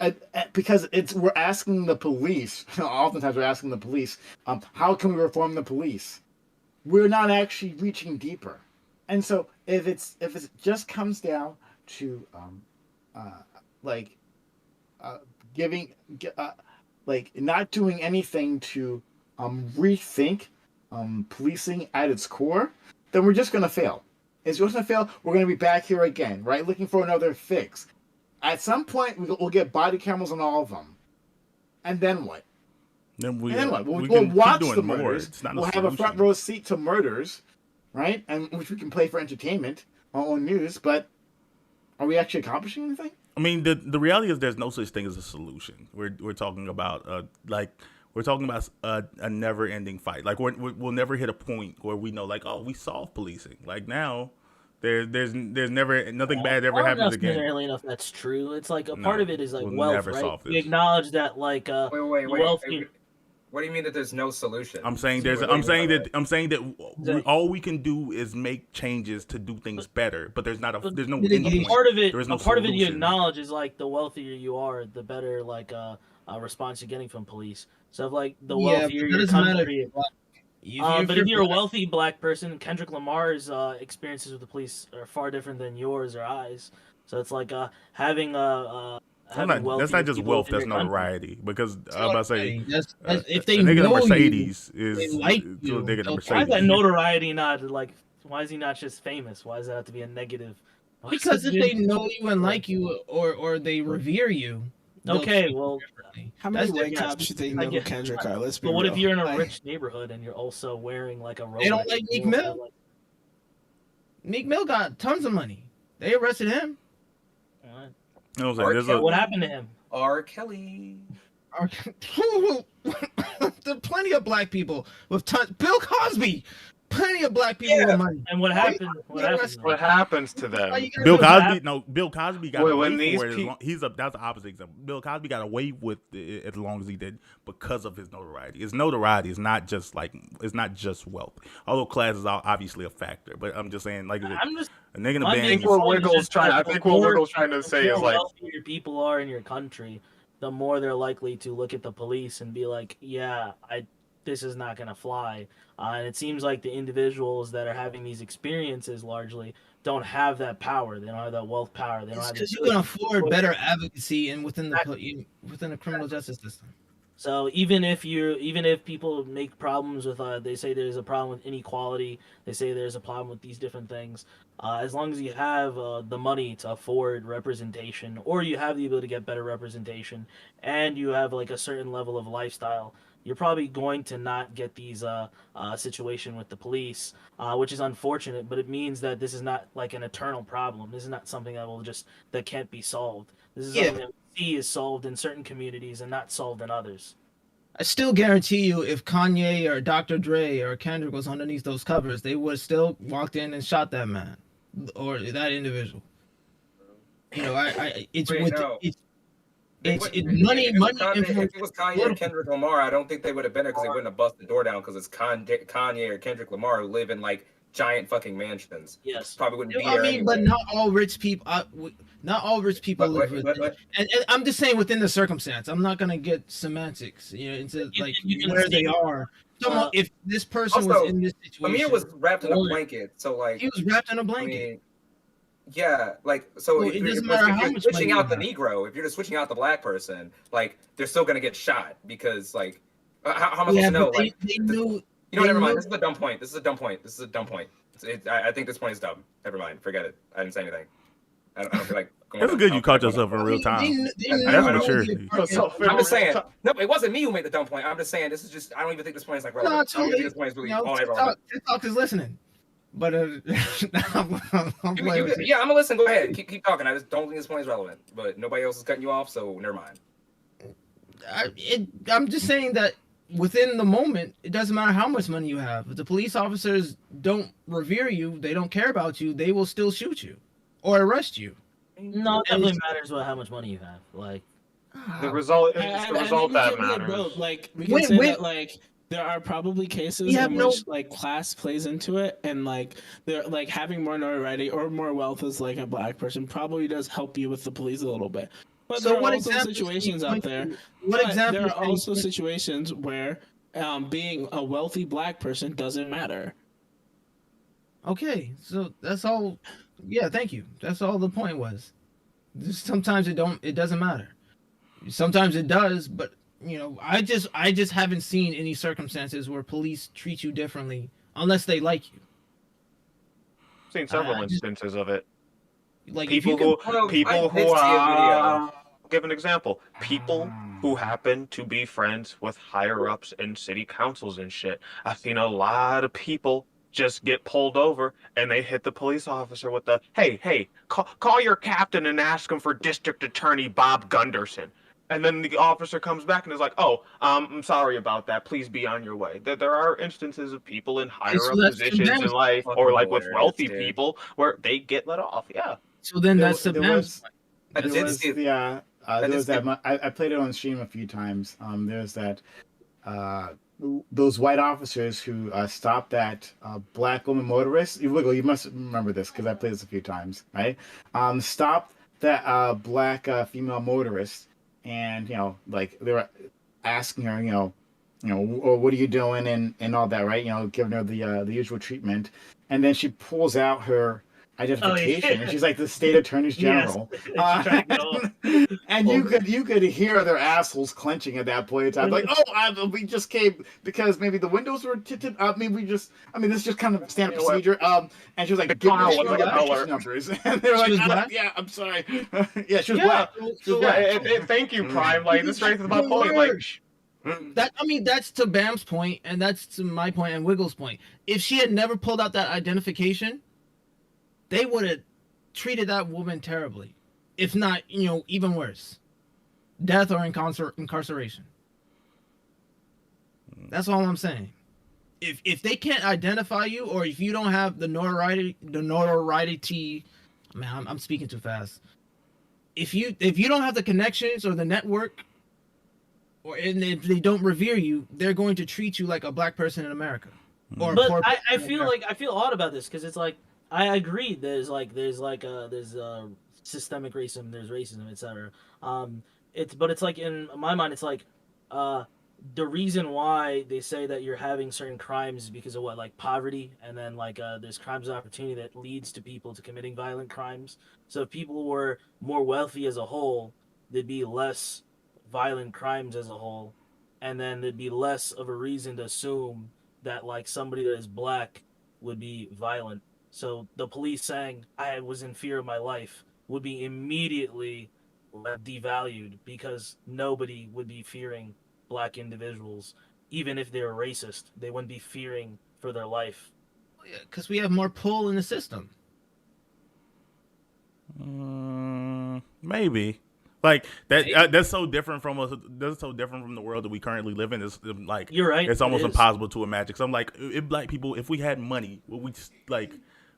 because we're asking the police. Oftentimes, we're asking the police, how can we reform the police? We're not actually reaching deeper, and so if it just comes down to not doing anything to rethink policing at its core, then we're just gonna fail. It's just gonna fail. We're gonna be back here again, right? Looking for another fix. At some point, we'll get body cameras on all of them, and then what? Then what? we We'll can watch keep doing the more. murders. It's not We'll have a front row seat to murders, right? And which we can play for entertainment on news. But are we actually accomplishing anything? I mean, the reality is there's no such thing as a solution. We're talking about a never ending fight. Like we'll never hit a point where we know like, oh, we solved policing. Like now. There's never nothing bad ever happens again. Necessarily enough, that's true. It's like a part of it is like we'll wealth, never right? solve We this. acknowledge that like Wait. wealthy. What do you mean that there's no solution? I'm saying that all we can do is make changes to do things better, but there's no end point. Part of it, There is no a part of it you solution. acknowledge is like the wealthier you are, the better like response you're getting from police. So if, like the wealthier your country. But if you're a wealthy black person, Kendrick Lamar's experiences with the police are far different than yours or ours. So it's like having that's not just wealth. That's notoriety. Because I'm about to say, if they a nigga in a know Mercedes you, is they like to you. a nigga in a Why Mercedes. is that notoriety not like? Why is he not just famous? Why does that have to be a negative? Because if they know you and like you, or they revere you. Okay, well, how many That's white different. cops you think know who Kendrick are? Let's be but what real. if you're in a Like, rich neighborhood and you're also wearing like a Rolex? They don't like Meek Mill. Meek Mill got tons of money. They arrested him. You know what I'm saying? What happened to him? R. Kelly. There are plenty of black people with tons. Bill Cosby. Plenty of black people with money. And what happened? What happens to them? Bill Cosby got away when for these it. That's the opposite example. Bill Cosby got away with it as long as he did because of his notoriety. His notoriety is not just wealth. Although class is obviously a factor, but I'm just saying, like, a nigga in a I band. think what Wiggles trying to say is like, the wealthier people are in your country, the more they're likely to look at the police and be like, yeah, this is not going to fly. And it seems like the individuals that are having these experiences largely don't have that power. They don't have that wealth power. They don't have because you can afford better advocacy and within the criminal justice system. So even if people make problems with, they say there's a problem with inequality, they say there's a problem with these different things. As long as you have the money to afford representation, or you have the ability to get better representation, and you have like a certain level of lifestyle, you're probably going to not get these situation with the police, which is unfortunate. But it means that this is not like an eternal problem. This is not something that can't be solved. This is something that we see is solved in certain communities and not solved in others. I still guarantee you, if Kanye or Dr. Dre or Kendrick was underneath those covers, they would still walked in and shot that man or that individual. You know, It's money. If it was Kanye or Kendrick Lamar, I don't think they would have been there because they wouldn't have busted the door down because it's Kanye or Kendrick Lamar who live in like giant fucking mansions. Yes, probably wouldn't be I there. mean, anyway. but not all rich people. Not all rich people But, live but, within. but, And I'm just saying within the circumstance. I'm not gonna get semantics, into like you can where they see, are. If this person was also, in this situation, Amir was wrapped in a or blanket, so like, he was wrapped in a I blanket. mean, yeah, like, so So if it you're, doesn't if matter you're how much switching money out the you have. Negro, if you're just switching out the black person, like, they're still gonna get shot because, like, how am I supposed Yeah, to know? but Like, they knew. you know, They never mind. knew. This is a dumb point. This is a dumb point. This is a dumb point. I think this point is dumb. Never mind. Forget it. I didn't say anything. I don't feel like going. It's good I you don't feel caught like going yourself in real time. They I knew know, I That's know. the maturity. apartment. I'm just saying. No, it wasn't me who made the dumb point. I'm just saying this is just. I don't even think this point is like No, relevant. I don't even think totally. this point is really You know, all that relevant. TikTok is listening, but I'm playing with you. Yeah, I'm gonna listen. Go ahead. Keep talking. I just don't think this point is relevant. But nobody else is cutting you off, so never mind. I'm just saying that within the moment, it doesn't matter how much money you have. If the police officers don't revere you, they don't care about you, they will still shoot you or arrest you. No, it definitely matters about how much money you have. Like The result is I the result think we that can look at matters. both. Like we can say that like there are probably cases have in no- which like class plays into it, and like they're like having more notoriety or more wealth as like a black person probably does help you with the police a little bit. But So there are what also examples can you situations out point there. to? What But examples there are can you also point- situations where being a wealthy black person doesn't matter. Okay, so that's all. Yeah, thank you. That's all the point was. Just sometimes it doesn't matter. Sometimes it does, but I just haven't seen any circumstances where police treat you differently unless they like you. I've seen several I just- instances of it. Like People if you who Well, people I who did see a video. I'll give an example. People who happen to be friends with higher ups in city councils and shit. I've seen a lot of people just get pulled over and they hit the police officer with the hey, call your captain and ask him for District Attorney Bob Gunderson. And then the officer comes back and is like, "Oh, I'm sorry about that. Please be on your way." There are instances of people in higher so up that's too positions damn in life, fucking or like with hilarious, wealthy dude. people, where they get let off. Yeah. So then There- that's the there Bam's was- point. I There did was see. there did was see- that I played it on stream a few times. There's that those white officers who stopped that black woman motorist. You must remember this because I played this a few times, right? Stopped that black female motorist, and like they were asking her, what are you doing and all that, right? Giving her the usual treatment, and then she pulls out her identification, and she's like the state attorney general. Yes. She tried to get off. And you could hear their assholes clenching at that point in time, like, we just came because maybe the windows were tinted. This is just kind of standard procedure. And she was like, The give car me was the like a color. registration numbers, and they were She like, was black? yeah, I'm sorry, yeah, she was black. She was Yeah, black. thank you, Prime. Like this raises my Good point. word. Like, That's to Bam's point, and that's to my point and Wiggle's point. If she had never pulled out that identification, they would have treated that woman terribly, if not, even worse, death or incarceration. That's all I'm saying. If they can't identify you, or if you don't have the notoriety, man, I'm speaking too fast. If you don't have the connections or the network, and if they don't revere you, they're going to treat you like a black person in America. Or a But poor I person in feel America. I feel odd about this because it's like I agree. There's systemic racism, there's racism, etc. It's like in my mind, it's like the reason why they say that you're having certain crimes is because of what, like poverty, and then like there's crimes of opportunity that leads to people to committing violent crimes. So if people were more wealthy as a whole, there'd be less violent crimes as a whole, and then there'd be less of a reason to assume that like somebody that is black would be violent. So the police saying I was in fear of my life would be immediately devalued because nobody would be fearing black individuals, even if they were racist. They wouldn't be fearing for their life. Because we have more pull in the system. Maybe. Like that. That's so different from us. That's so different from the world that we currently live in. It's like You're right. It's almost it is. impossible to imagine. So I'm like, if black people, if we had money, would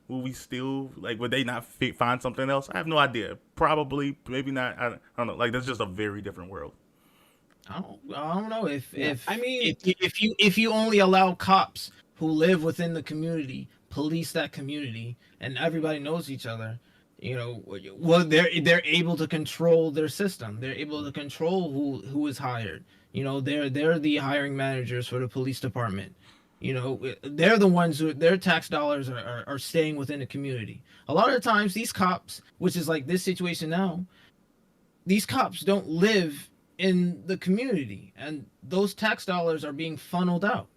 we still would they not find something else? I have no idea. Probably, maybe not. I don't know. Like that's just a very different world. I don't know if you only allow cops who live within the community police that community and everybody knows each other, You know, well, they're able to control their system. They're able to control who is hired. You know, they're the hiring managers for the police department. You know, they're the ones who their tax dollars are staying within the community. A lot of the times, these cops, which is like this situation now, these cops don't live in the community, and those tax dollars are being funneled out.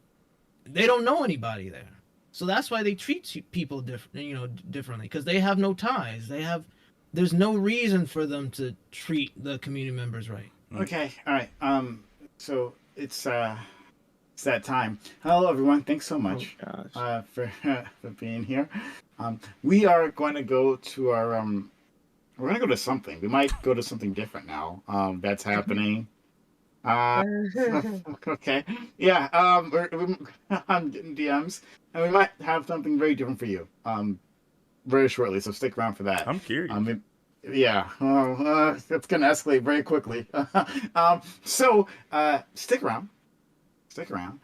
They don't know anybody there, so that's why they treat people different, differently, because they have no ties. There's no reason for them to treat the community members right. Okay, all right. So it's that time. Hello, everyone. Thanks so much for for being here. We are going to go to our we're going to go to something. We might go to something different now. That's happening. Okay. Yeah. I'm getting DMs, and we might have something very different for you. Very shortly. So stick around for that. I'm curious. Yeah. It's gonna escalate very quickly. So stick around. Stick around.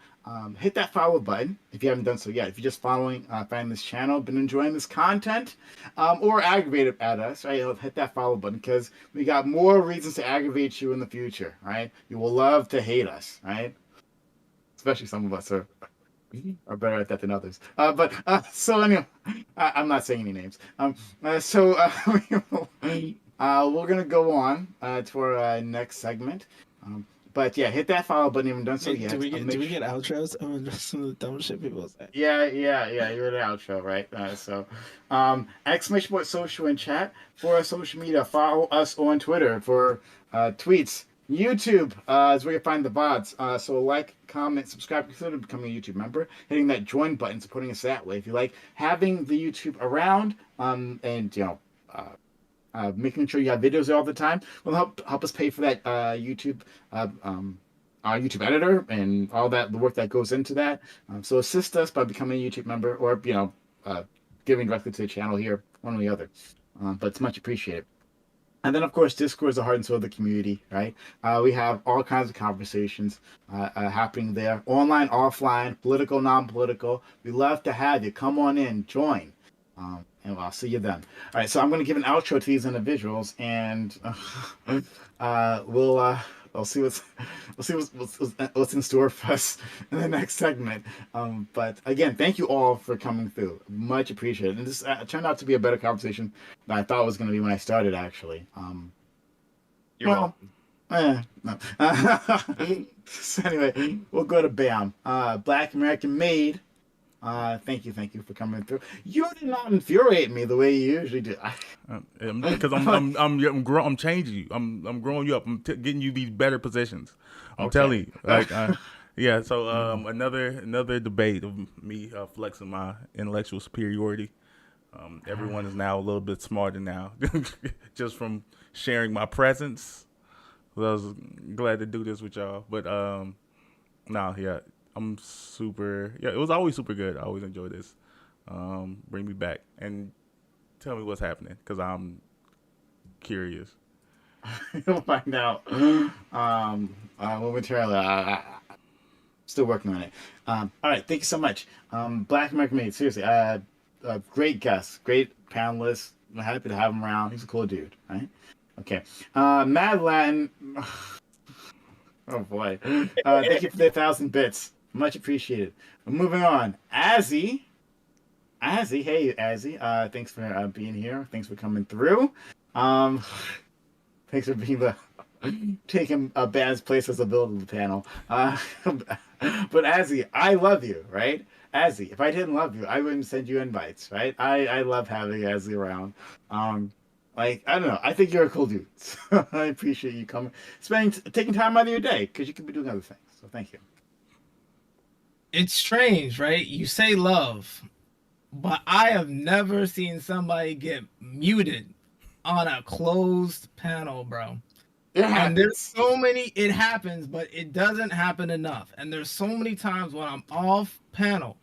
Hit that follow button if you haven't done so yet. If you're just following, finding this channel, been enjoying this content, or aggravated at us, right? Hit that follow button because we got more reasons to aggravate you in the future, right? You will love to hate us, right? Especially some of us are better at that than others. So anyway, I'm not saying any names. We're gonna go on to our next segment. But yeah, hit that follow button. Haven't done so yet. Do we get outros? Oh, just some of the dumb shit people say. Yeah. You're the outro, right? Exclamation point social in chat for our social media. Follow us on Twitter for tweets. YouTube is where you find the VODs. So like, comment, subscribe, consider becoming a YouTube member. Hitting that join button, supporting us that way. If you like having the YouTube around, and making sure you have videos there all the time will help us pay for that YouTube our YouTube editor and all that, the work that goes into that. So assist us by becoming a YouTube member, or giving directly to the channel here, one or the other. But it's much appreciated. And then, of course, Discord is the heart and soul of the community, right? We have all kinds of conversations happening there, online, offline, political, non-political. We love to have you. Come on in, join. And I'll see you then. All right, so I'm going to give an outro to these individuals, and we'll see what's in store for us in the next segment. But again, thank you all for coming through. Much appreciated. And this turned out to be a better conversation than I thought it was going to be when I started. Actually, You're welcome. No. So anyway, we'll go to BAM. Black American Made. Thank you for coming through. You did not infuriate me the way you usually do. Because I'm changing you. I'm growing you up. I'm getting you these better positions. I'm telling you. Like, yeah. So another debate of me flexing my intellectual superiority. Everyone is now a little bit smarter now, just from sharing my presence. So I was glad to do this with y'all. But yeah. I'm super. Yeah, it was always super good. I always enjoy this. Bring me back and tell me what's happening because I'm curious. You'll find out momentarily. I'm still working on it. All right, thank you so much. Black American Made, seriously, great guest, great panelist. I'm happy to have him around. He's a cool dude, right? Okay. Mad Latin. Oh boy. Thank you for the 1,000 bits. Much appreciated. Moving on. Azzy, hey Azzy. Thanks for being here. Thanks for coming through. Thanks for being taking a Bad's place as a builder of the panel. But Azzy, I love you, right? Azzy, if I didn't love you, I wouldn't send you invites, right? I love having Azzy around. I don't know. I think you're a cool dude. So I appreciate you coming, taking time out of your day because you could be doing other things. So thank you. It's strange, right? You say love, but I have never seen somebody get muted on a closed panel, bro. And there's so many, it happens, but it doesn't happen enough. And there's so many times when I'm off panel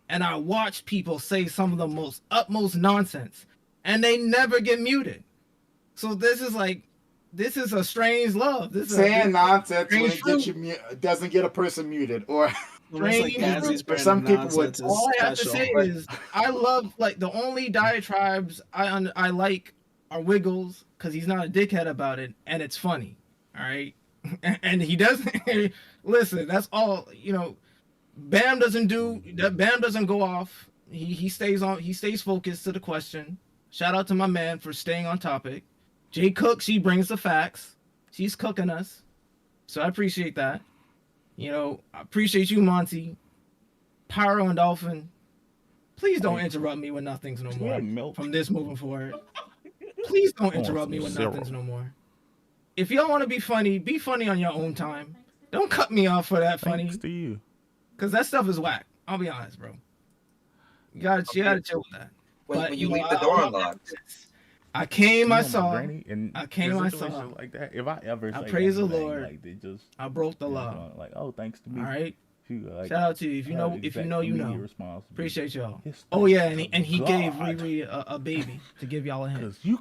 and I watch people say some of the utmost nonsense and they never get muted. So this is a strange love. Saying nonsense when it gets you doesn't get a person muted, or some people would. All I have to say is I love, like, the only diatribes I like are Wiggles because he's not a dickhead about it, and it's funny. All right, and he doesn't listen. That's all. Bam doesn't do that. Bam doesn't go off. He stays on. He stays focused to the question. Shout out to my man for staying on topic. Jay Cook, she brings the facts. She's cooking us, so I appreciate that. I appreciate you, Monty, Pyro, and Dolphin. Please don't interrupt me with nothings no more. From this moving forward, please don't interrupt me with nothings no more. If y'all want to be funny on your own time. Don't cut me off for that funny. Thanks to you. Cause that stuff is whack. I'll be honest, bro. You gotta chill with that. When you leave the door unlocked. I came, I saw. I came, I saw. Like that. If I ever say praise the anything, Lord. like they just, I broke the law. Like, oh, thanks to me. All right. Like, shout out to you. If you know, you know. Appreciate y'all. Oh yeah, and he gave Riri a baby to give y'all a hint. Cause you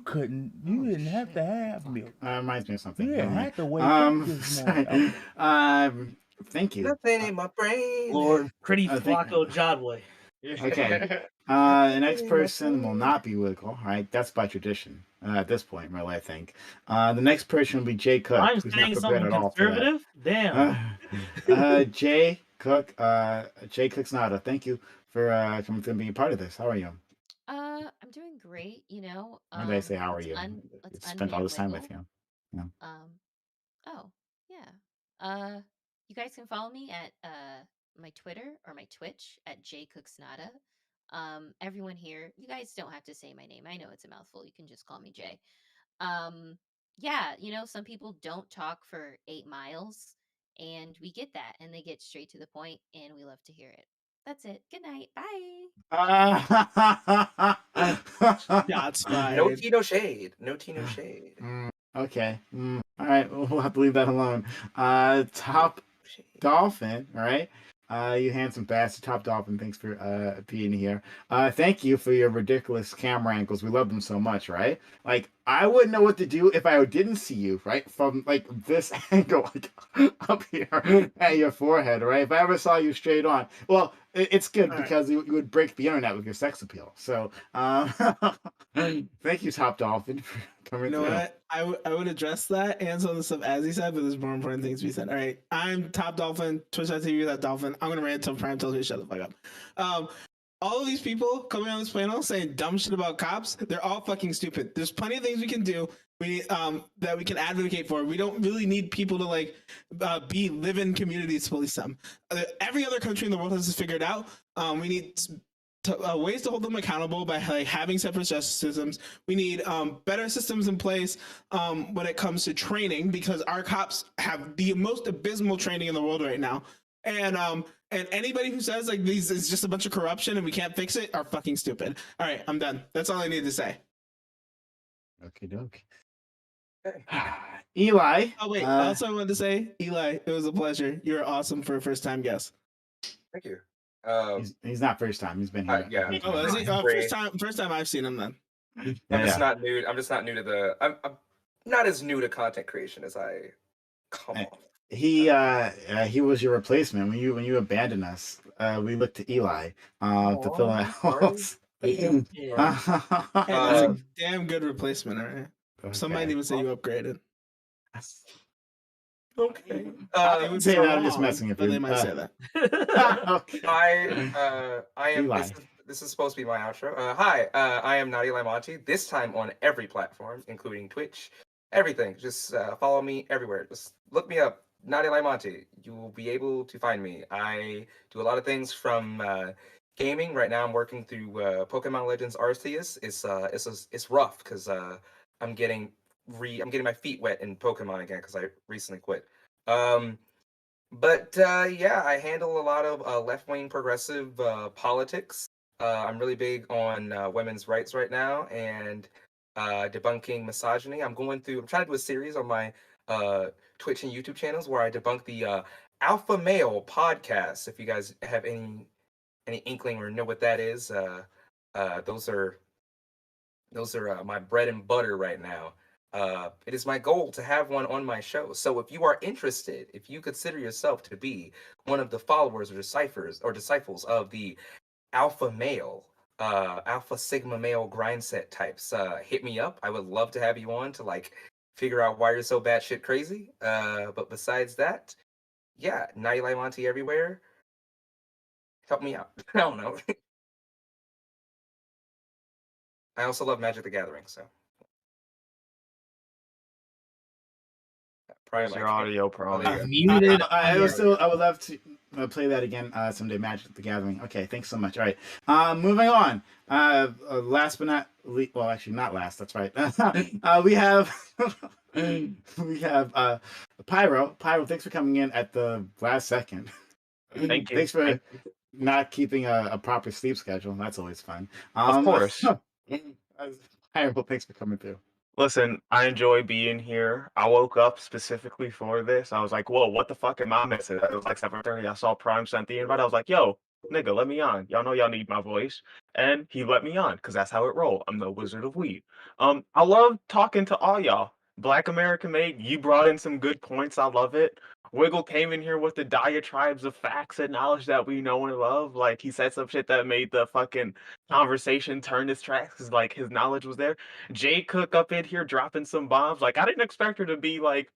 didn't have to have milk. Reminds me of something. You didn't have to wait up this morning. Thank you. Nothing in my brain. Lord, pretty Flacco Jodway. Okay. The next person will not be Wiggle. All right, that's by tradition at this point, really. I think. The next person will be Jay Cook. I'm saying something conservative. Damn. Jay Cook. Jay Cooksnada. Thank you for coming through and being part of this. How are you? I'm doing great. When did I say how are you? Spent all this time with you. Yeah. Oh yeah. You guys can follow me at my Twitter or my Twitch at jcooksnada. Everyone here, you guys don't have to say my name. I know it's a mouthful. You can just call me Jay. Yeah, some people don't talk for 8 miles, and we get that, and they get straight to the point, and we love to hear it. That's it. Good night. Bye. Shots fired. No tea, no shade. No tea, no shade. Okay. All right. We'll have to leave that alone. Top Dolphin. All right. You handsome bastard. Top Dolphin. Thanks for being here. Thank you for your ridiculous camera angles. We love them so much, right? Like, I wouldn't know what to do if I didn't see you, right? From like this angle, like up here at your forehead, right? If I ever saw you straight on, well, it's good because you would break the internet with your sex appeal. So, thank you, Top Dolphin, for coming through. What? I would address that and some of the stuff as he said, but there's more important things to be said. All right, I'm Top Dolphin, Twitch.tv that Dolphin. I'm gonna rant until Prime tells me to shut the fuck up. All of these people coming on this panel saying dumb shit about cops, they're all fucking stupid. There's plenty of things we can do. That we can advocate for. We don't really need people to live in communities to police them. Every other country in the world has this figured out. We need ways to hold them accountable by having separate justice systems. We need better systems in place when it comes to training, because our cops have the most abysmal training in the world right now. And anybody who says these is just a bunch of corruption and we can't fix it are fucking stupid. All right, I'm done. That's all I need to say. Okay, doke. Eli. Oh wait, also I wanted to say, Eli, it was a pleasure. You're awesome for a first time guest. Thank you. He's not first time. He's been here. Yeah. Oh, is he? First time I've seen him then. I'm just not new. I'm just not new to the. I'm not as new to content creation as I come off. He was your replacement when you abandoned us. We looked to Eli to fill in holes. That's a damn good replacement, all right. Okay. Some might even say you upgraded. Okay. I would say that I'm just messing with you. They might say that. Okay. I am. Eli. This is supposed to be my outro. Hi, I am Naughty Monty. This time on every platform, including Twitch, everything. Just follow me everywhere. Just look me up, Naughty Monty. You will be able to find me. I do a lot of things from gaming. Right now, I'm working through Pokemon Legends Arceus. It's rough because I'm getting my feet wet in Pokemon again because I recently quit. But I handle a lot of left-wing progressive politics. I'm really big on women's rights right now and debunking misogyny. I'm trying to do a series on my Twitch and YouTube channels where I debunk the Alpha Male podcast. If you guys have any inkling or know what that is, those are my bread and butter right now. It is my goal to have one on my show. So if you are interested, if you consider yourself to be one of the followers or disciples of the Alpha Male, alpha sigma male grind set types, hit me up. I would love to have you on to like figure out why you're so batshit crazy. But besides that, yeah, Naughty Light Monty everywhere. Help me out. I don't know. I also love Magic the Gathering, so probably Where's my your favorite. audio, Oh, probably? there you go. Muted. I would love to play that again someday. Magic the Gathering. Okay, thanks so much. All right, moving on. Last but not least, well, actually not last. That's right. We have we have Pyro. Pyro, thanks for coming in at the last second. Thank you. Thanks for Thank you. not keeping a proper sleep schedule. That's always fun. Of course. Pyro, thanks for coming through. Listen, I enjoy being here. I woke up specifically for this. I was like, whoa, what the fuck am I missing? It was like 7:30. I saw Prime sent the invite. I was like, yo, nigga, let me on. Y'all know y'all need my voice. And he let me on, because that's how it roll. I'm the Wizard of Weed. I love talking to all y'all. Black American Made, you brought in some good points. I love it. Wiggle came in here with the diatribes of facts and knowledge that we know and love. Like, he said some shit that made the fucking conversation turn his tracks, because, like, his knowledge was there. Jay Cook up in here dropping some bombs. Like, I didn't expect her to be like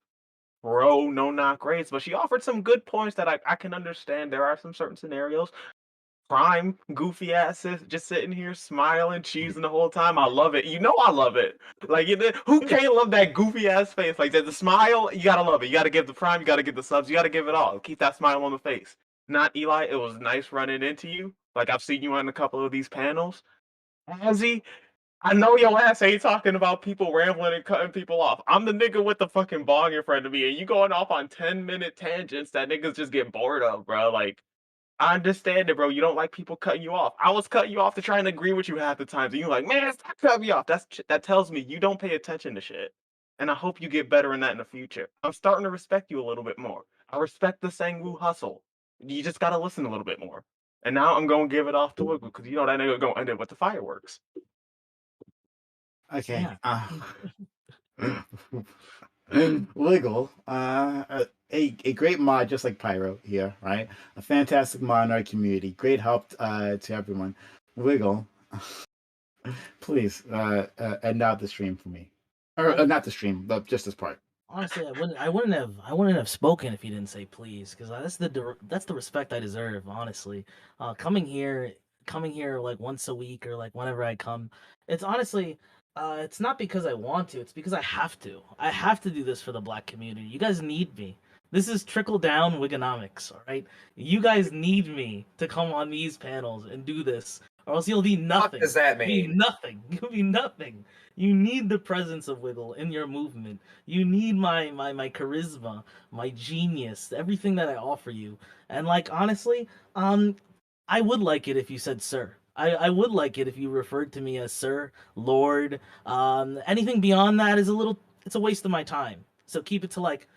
pro no knock grades, but she offered some good points that I can understand. There are some certain scenarios. Prime goofy asses just sitting here smiling, cheesing the whole time. I love it. You know I love it. Like, who can't love that goofy ass face? Like, the smile, you gotta love it. You gotta give the Prime, you gotta give the subs, you gotta give it all. Keep that smile on the face. Not Eli. It was nice running into you. Like, I've seen you on a couple of these panels. Ozzy, I know your ass ain't talking about people rambling and cutting people off. I'm the nigga with the fucking bong in front of me, and you going off on 10-minute tangents that niggas just get bored of, bro. Like, I understand it, bro. You don't like people cutting you off. I was cutting you off to try and agree with you half the times, and you're like, man, stop cutting me off. That tells me you don't pay attention to shit. And I hope you get better in that in the future. I'm starting to respect you a little bit more. I respect the Sangwoo hustle. You just gotta listen a little bit more. And now I'm gonna give it off to Wiggle, because you know that nigga gonna end it with the fireworks. Okay. Yeah. Wiggle, a great mod just like Pyro here, right? A fantastic mod in our community. Great help to everyone. Wiggle, please end out the stream for me, or not the stream, but just this part. Honestly, I wouldn't have spoken if you didn't say please, because that's the respect I deserve. Honestly, coming here like once a week or like whenever I come, it's honestly, it's not because I want to. It's because I have to. I have to do this for the Black community. You guys need me. This is trickle down Wigonomics, all right? You guys need me to come on these panels and do this, or else you'll be nothing. What does that You'll be mean? nothing. You'll be nothing. You need the presence of Wiggle in your movement. You need my charisma, my genius, everything that I offer you. And like honestly, I would like it if you said sir. I would like it if you referred to me as sir, lord. Anything beyond that is it's a waste of my time. So keep it to like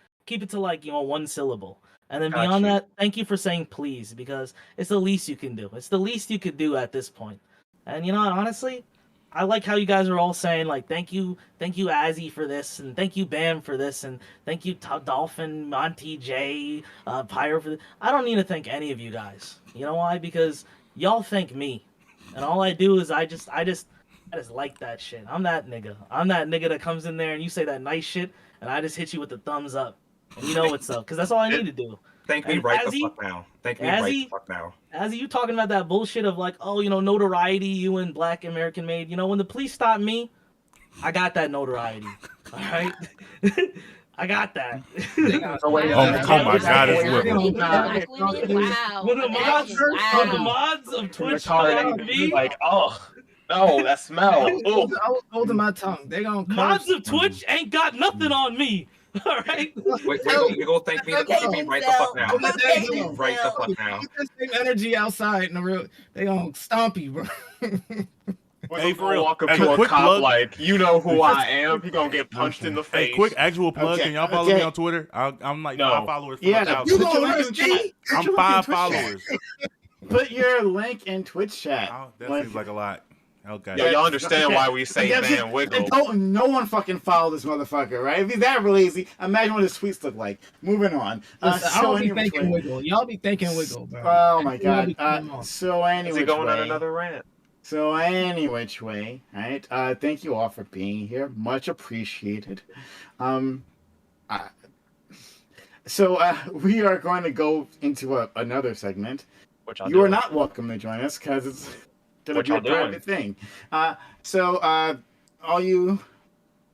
one syllable. And then Got beyond you. that, thank you for saying please, because it's the least you can do. It's the least you could do at this point. And you know, honestly, I like how you guys are all saying like thank you Azzy for this, and thank you Bam for this, and thank you Dolphin, Monty, J, Pyro for this. I don't need to thank any of you guys. You know why? Because y'all thank me, and all I do is I just like that shit. I'm that nigga. I'm that nigga that comes in there and you say that nice shit, and I just hit you with the thumbs up, and you know what's up, because that's all I need to do. Thank me And right the Azzy, fuck now. Thank me right the Azzy, fuck now. As you talking about that bullshit of like, oh, you know, notoriety, you and Black American Made. You know, when the police stop me, I got that notoriety. All right, I got that. Oh my God, it's Wiggle. Black women? Wow. When the mods, Imagine, when the wow. mods of Twitch Retarded. stop me, Like, oh, no, that smell. I was holding my tongue. They gonna mods curse. of Twitch ain't got nothing on me. All right. Wiggle, thank me right the fuck now. Thank me right the fuck now. Keep that same energy outside in the real. They gonna stomp you, bro. Hey, for real. Walk up As to a a quick cop plug- like, you know who I am. He gonna get punched in the face. Hey, quick actual plug. Okay, Can y'all follow okay. me on Twitter? I'm like No. 5 followers. From Yeah, 1,000. You Put your gonna link hurt in chat. me? I'm Put your link in 5 Twitch chat. followers. Put your link in Twitch chat. Oh, that Like- seems like a lot. Okay. Yo, y'all understand Okay. why we say Yeah, Van just- Wiggle. no one fucking follow this motherfucker, right? If he's that lazy, imagine what his tweets look like. Moving on. Listen, I don't be anyway, thinking Wiggle. Y'all be thinking Wiggle, bro. Oh my Y'all be god. coming on. So Is anyway, he going on another rant? So any which way, right? Thank you all for being here. Much appreciated. Um, uh, we are going to go into another segment. What y'all You are doing? not welcome to join us because it's going to What be a y'all doing? private thing. All you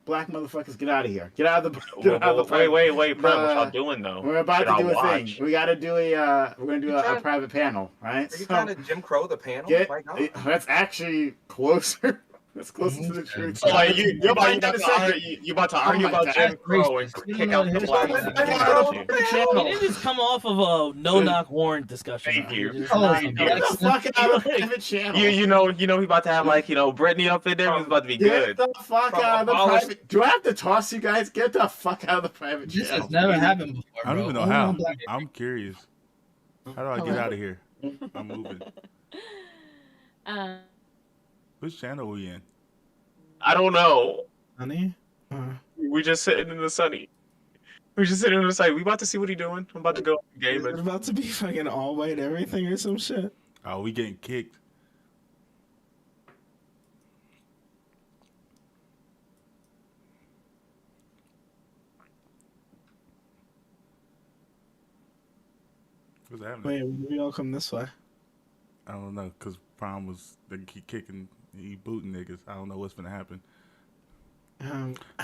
black motherfuckers, get out of here. Get out of the. Get out of the Wait, Prime. What y'all doing though? We're about Should to I do a thing. watch? We got to do a. We're gonna do You a trying- private panel, right? Are you trying to Jim Crow the panel? Get. My God. That's actually closer. That's closer to the truth. So like you about might to not say- argue, you about to Oh argue my about God. Jim Crow and You kick don't out know the his black whole man. thing. I Crow got you. the You channel. didn't just come off of a no knock warrant discussion. Thank you. Just Oh, knock thank him you. Get back. the fuck out of the private channel. You know he about to have like Brittany up in there. He's about to be Get good. the fuck From out of the abolished- private. Do I have to toss you guys? Get the fuck out of the private This channel. has never happened before, I don't bro. even know Only how. on Black- I'm curious. How do I get out of here? I'm moving. Um, Which channel are we in? I don't know. Honey? We just sitting in the sunny. We just sitting in the sunny. We about to see what he doing. I'm about to go Is game it it. about to be fucking all white everything or some shit? Oh, we getting kicked. What's happening? Wait, we all come this way. I don't know, cause Prime was they keep kicking, he booting niggas. I don't know what's gonna happen.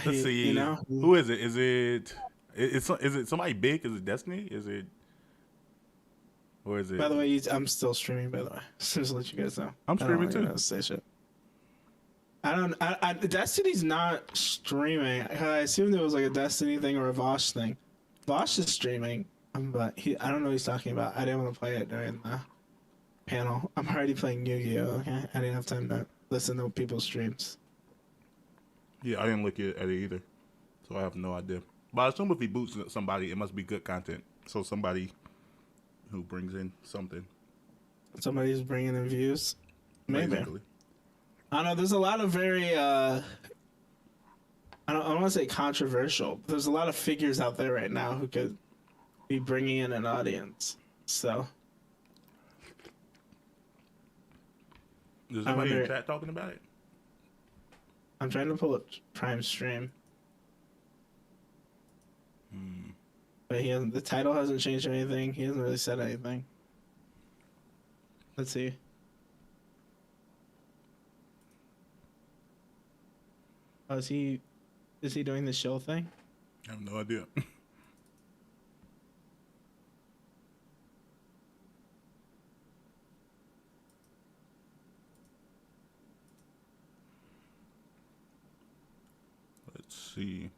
Let's see. You know, Who is it? Is it somebody big? Is it Destiny? Is it, or is it? by the way, I'm still streaming. By the way, just to let you guys know, I'm I don't streaming really too. know, say shit. Destiny's not streaming. I assumed it was like a Destiny thing or a Vosh thing. Vosh is streaming, but I don't know what he's talking about. I didn't want to play it during the panel. I'm already playing Yu-Gi-Oh. Okay, I didn't have time to listen to people's streams. Yeah, I didn't look at it either, so I have no idea. But I assume if he boots somebody, it must be good content. So somebody who brings in something. Somebody's bringing in views. Maybe. Basically. I don't know. There's a lot of very I don't want to say controversial, but there's a lot of figures out there right now who could be bringing in an audience. So Is I somebody in wonder- chat talking about it? I'm trying to pull up Prime Stream, but the title hasn't changed anything. He hasn't really said anything. Let's see. Oh, is he doing the show thing? I have no idea. Let's see.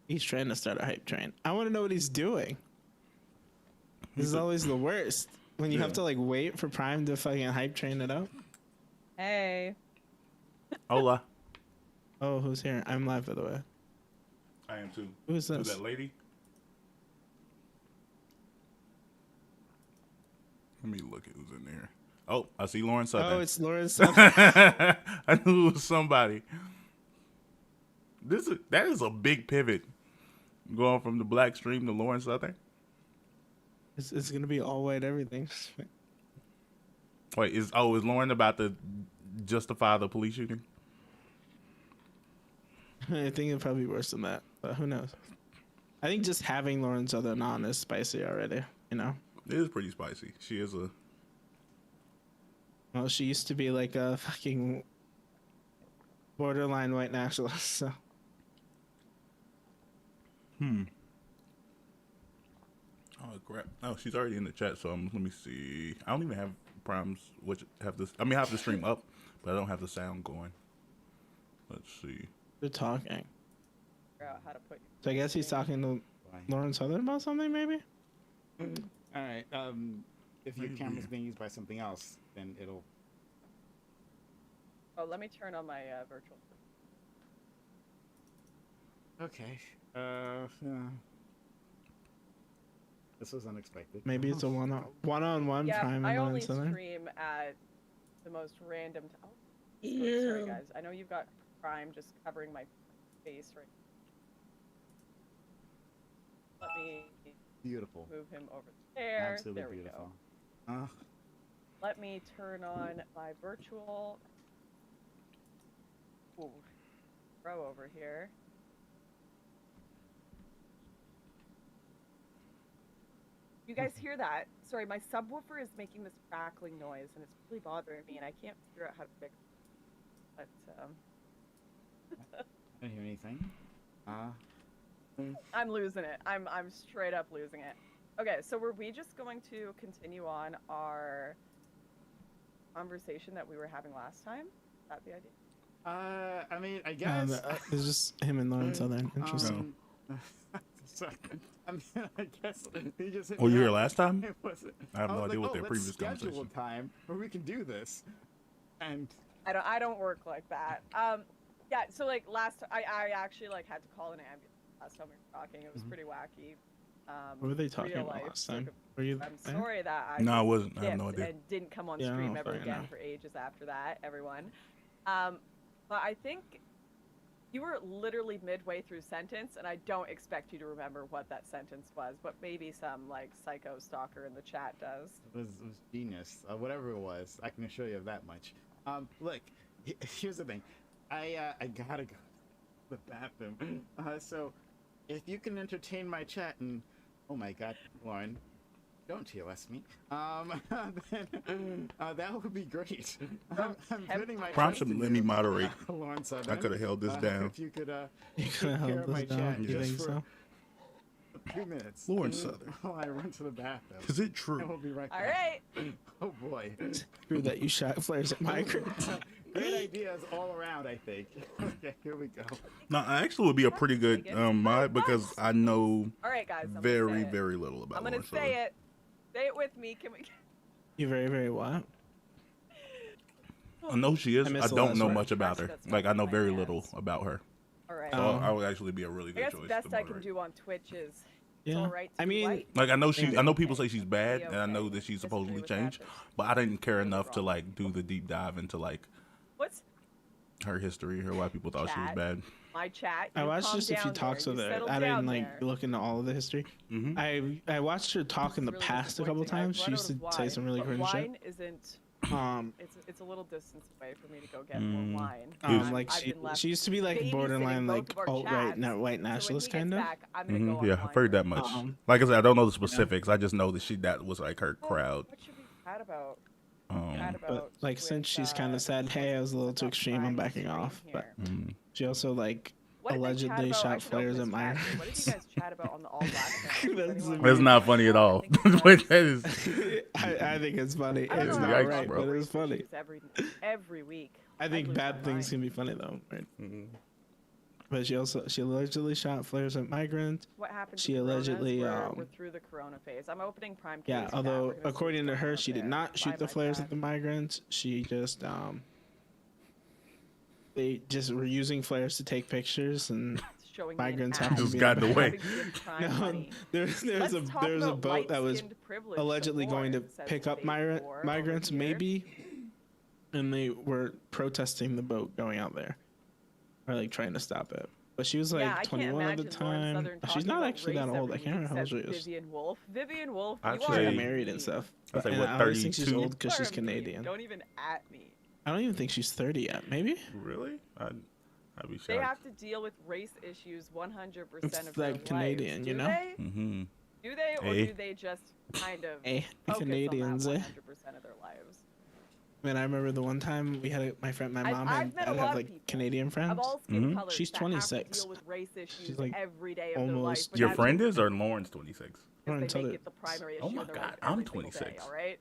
He's trying to start a hype train. I want to know what he's doing. This is always the worst when you have to like wait for Prime to fucking hype train it up. Hey. Hola. Oh, who's here? I'm live, by the way. I am too. Who's Who's this? that lady? Let me look at who's in there. Oh, I see Lauren Southern. Oh, it's Lawrence. I knew it was somebody. That is a big pivot, going from the black stream to Lauren Southern. It's gonna be all white everything. Wait, is Lauren about to justify the police shooting? I think it'd probably be worse than that, but who knows? I think just having Lauren Southern on is spicy already. You know. It is pretty spicy. She is a. Well, she used to be like a fucking borderline white nationalist. So. Oh crap! Oh, she's already in the chat. So let me see. I don't even have Prime's. Have this? I mean, I have the stream up, but I don't have the sound going. Let's see. They're talking. Figure out how to put So I guess he's talking to Lauren Southern about something, maybe. All right. If your Maybe. camera's being used by something else, then it'll. Oh, let me turn on my virtual. Okay. Yeah. This was unexpected. Maybe it's a one-on-one Yeah, Prime I and only Lauren Southern. stream at the most random. Oh, sorry guys. I know you've got Prime just covering my face right. Let me Beautiful. move him over there. Absolutely There we beautiful. go. Let me turn on my virtual. Ooh, row over here. You guys hear that? Sorry, my subwoofer is making this crackling noise, and it's really bothering me, and I can't figure out how to fix it. But I didn't hear anything. I'm losing it. I'm straight up losing it. Okay, so were we just going to continue on our conversation that we were having last time? Is that the idea? I mean, I guess. It's just him and Lauren Southern. Interesting. Sorry. I mean, I guess he just hit Oh, me you were here up. last time? It wasn't- I have no was idea like, what their let's previous schedule conversation. a time where we can do this. And I don't work like that. Yeah, so like I actually like had to call an ambulance last time we were talking. It was pretty wacky. What were they talking real about life last time? circum- Were you I'm there? sorry that I No, I was wasn't. I have no dipped idea. and didn't come on Yeah, stream no, ever fair again enough. for ages after that, everyone. But I think you were literally midway through sentence, and I don't expect you to remember what that sentence was, but maybe some like psycho stalker in the chat does. it was genius. Whatever it was, I can assure you of that much. Look, here's the thing. I gotta go to the bathroom. So if you can entertain my chat and oh my god, Lauren, don't TOS me. Then that would be great. I'm putting my Prime trust should in let you, me moderate. Lauren Southern. I could have held this down. If you could You take could have care held of my this down. chat You just think for so? 2 minutes. Lauren Southern. While I run to the bathroom. Is it And true? we'll be right All back. right. Oh boy. Screw that, you shot flares at migrant. Great ideas all around, I think. Okay, here we go. No, I actually would be a pretty good mod because I know All right, guys. I'm very, gonna say it. very little about I'm gonna Lauren say Southern. it. Say it with me. Can we? You very, very what? I know who she is. I I missed the don't last know word. much about her. Actually, that's Like I know my very hands. little about her. All right. So Oh. I would actually be a really I good guess choice. best to I can moderate. do on Twitch is it's Yeah. all right to I be mean, white. Like I know Yeah. I know people say she's bad, Be and I know okay. that she's Disagree supposedly with that, changed, but but I didn't care Maybe enough to wrong. like do the deep dive into like What's her history, or why people thought she was Chat. bad. my chat? I You watched calm just a few down talks there. with You her. settle I down didn't like there. look into all of the history. Mm-hmm. I watched her talk in the It's really past a couple disappointing. I've times. She run used out to of say wine, some really but cringe shit. wine isn't. It's a little distance away for me to go get more wine. Like I've been left she used to be like babysitting borderline both like of our alt-right, chats. not white So when nationalist he gets kind of. back, I'm gonna go on Yeah, wine I've heard that break. much. Like I said, I don't know the specifics. I just know that that was like her Well, crowd. What should we chat about? But like since she's kind of said, hey, I was a little too extreme, I'm backing off. But she also like What did they chat allegedly about? I shot should flares open at this chat. my. What did you guys chat about on the All Black channel? Does That's anyone That's know? not funny at all. I think it's But that is. I think it's funny. I don't It's know not how Yikes, right, bro. but it's funny. issues every week. I I'd think lose bad my things mind. can be funny though, right? But she allegedly shot flares at migrants. What happened? To She Coronas? allegedly, We're through the Corona phase. I'm opening Prime. Yeah, Case now. although We're gonna see according to what's her, going she on did there. not Buy shoot the my flares chat. at the migrants. She just they just were using flares to take pictures, and Showing me an migrants ad. have to Just be got in the way. Having to give Prime No, money. there's Let's a talk there's a about boat that was light-skinned privilege allegedly going to support, says pick up Lady Four over migrants, here. maybe, and they were protesting the boat going out there, or like trying to stop it. But she was like Yeah, I can't 21 at the imagine Lauren time. Southern She's talking not about actually that race old. I every can't remember how week, old she says is. Vivian Wolf. Vivian Wolf, I'd you She are say- got a married and meme. stuff. I'd say, And what, I always think she's 32? old because You are she's a meme. Canadian. Don't even at me. I don't even think she's 30 yet. Maybe. Really? I'd be shocked. They have to deal with race issues 100% It's of their like Canadian, lives. you Do know? They? Mm-hmm. Do they, or Eh. do they just kind of Hey, the focus Canadians, on eh? that 100% of their lives? Man, I remember the one time we had my mom I've and met a dad lot have of like people Canadian friends. Of all skin colors She's that have to 26. deal with race issues She's, like, every day of their life. almost- but Your that's friend just is, or Lauren's 26? Lauren because they make Southern. it the primary issue Oh my in their God, life I'm every single day, 26. all right?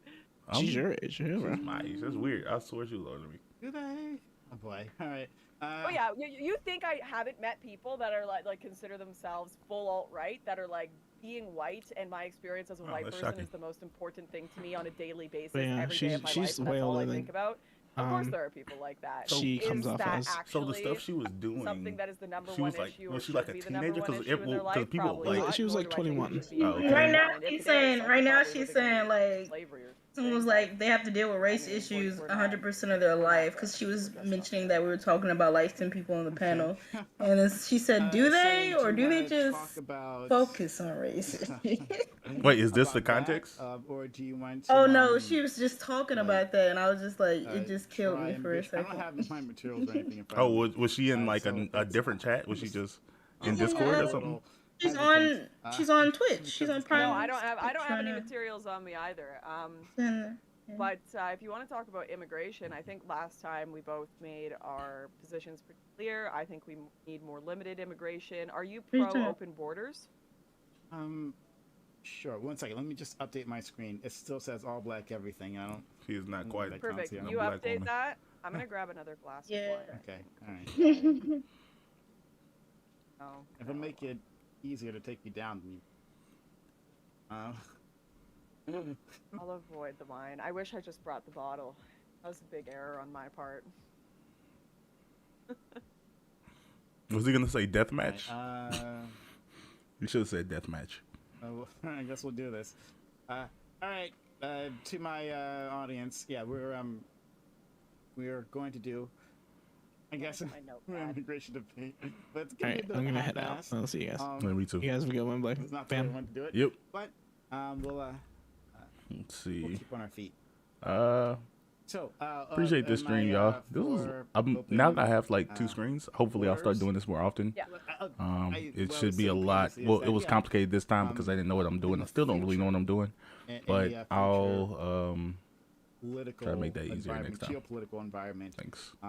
She's your age, yeah, bro. My age. That's weird. I swear she was older than me. Do they? Oh boy. All right. Oh yeah, you think I haven't met people that are like consider themselves full alt-right, that are like being white, and my experience as a Oh, white that's person shocking. is the most important thing to me on a daily basis, But yeah, every day of my she's life. way That's all I older think than- about. Of course, um, there are people like that. she Is comes off that as- So the actually stuff she was doing, something that is the number she one was like, issue, was or she like should a be the number teenager? one Because issue in their life? people Probably like not, she was nor like do I think it 21. should be Oh, the okay. number Right now one. And if she's it is, saying- then right now probably she's within the saying, meaning of like- slavery or Someone was like, they have to deal with race issues 100% of their life, because she was mentioning that we were talking about light-skinned people on the panel, and then she said, do they, or do they just focus on race issues? Wait, is this the context? Or do you want to, Oh no, she was just talking like, about that, and I was just like, it just killed try me and for a I second. don't have my materials or anything in front Oh, of me. was she in like so a it's, different chat? Was she just in Yeah. Discord or something? She's hesitant, on. She's on Twitch. She's on because Prime. No, I don't have any Trying to- materials on me either. Yeah. But if you want to talk about immigration, I think last time we both made our positions pretty clear. I think we need more limited immigration. Are you Me pro too. open borders? Sure. 1 second. Let me just update my screen. It still says all black everything. I don't. She is not quite. That Perfect. counts, You black update woman. that. I'm gonna grab another glass Yeah. of water. Okay. All right. Oh, It'll make it easier to take you down. I'll avoid the wine. I wish I just brought the bottle. That was a big error on my part. Was he gonna say deathmatch? Right, You should have said deathmatch. I guess we'll do this. All right. To my audience, yeah, we're going to do. I guess My notepad. immigration debate. But it's All gonna right, be a I'm bit gonna head out. half-assed. I'll see you guys. Yeah, me too. You guys have a good one, Black. It's not the way I Bam. want to do it. Yep. But we'll Let's we'll see. keep on our feet. So Appreciate this stream, y'all. This was now that I have like 2 screens. Hopefully, I'll start doing this more often. Yeah. It should be a lot. Well, it was complicated this time because I didn't know what I'm doing. I still don't really know what I'm doing, but I'll political try to make that easier next environment, time. geopolitical environment. Thanks.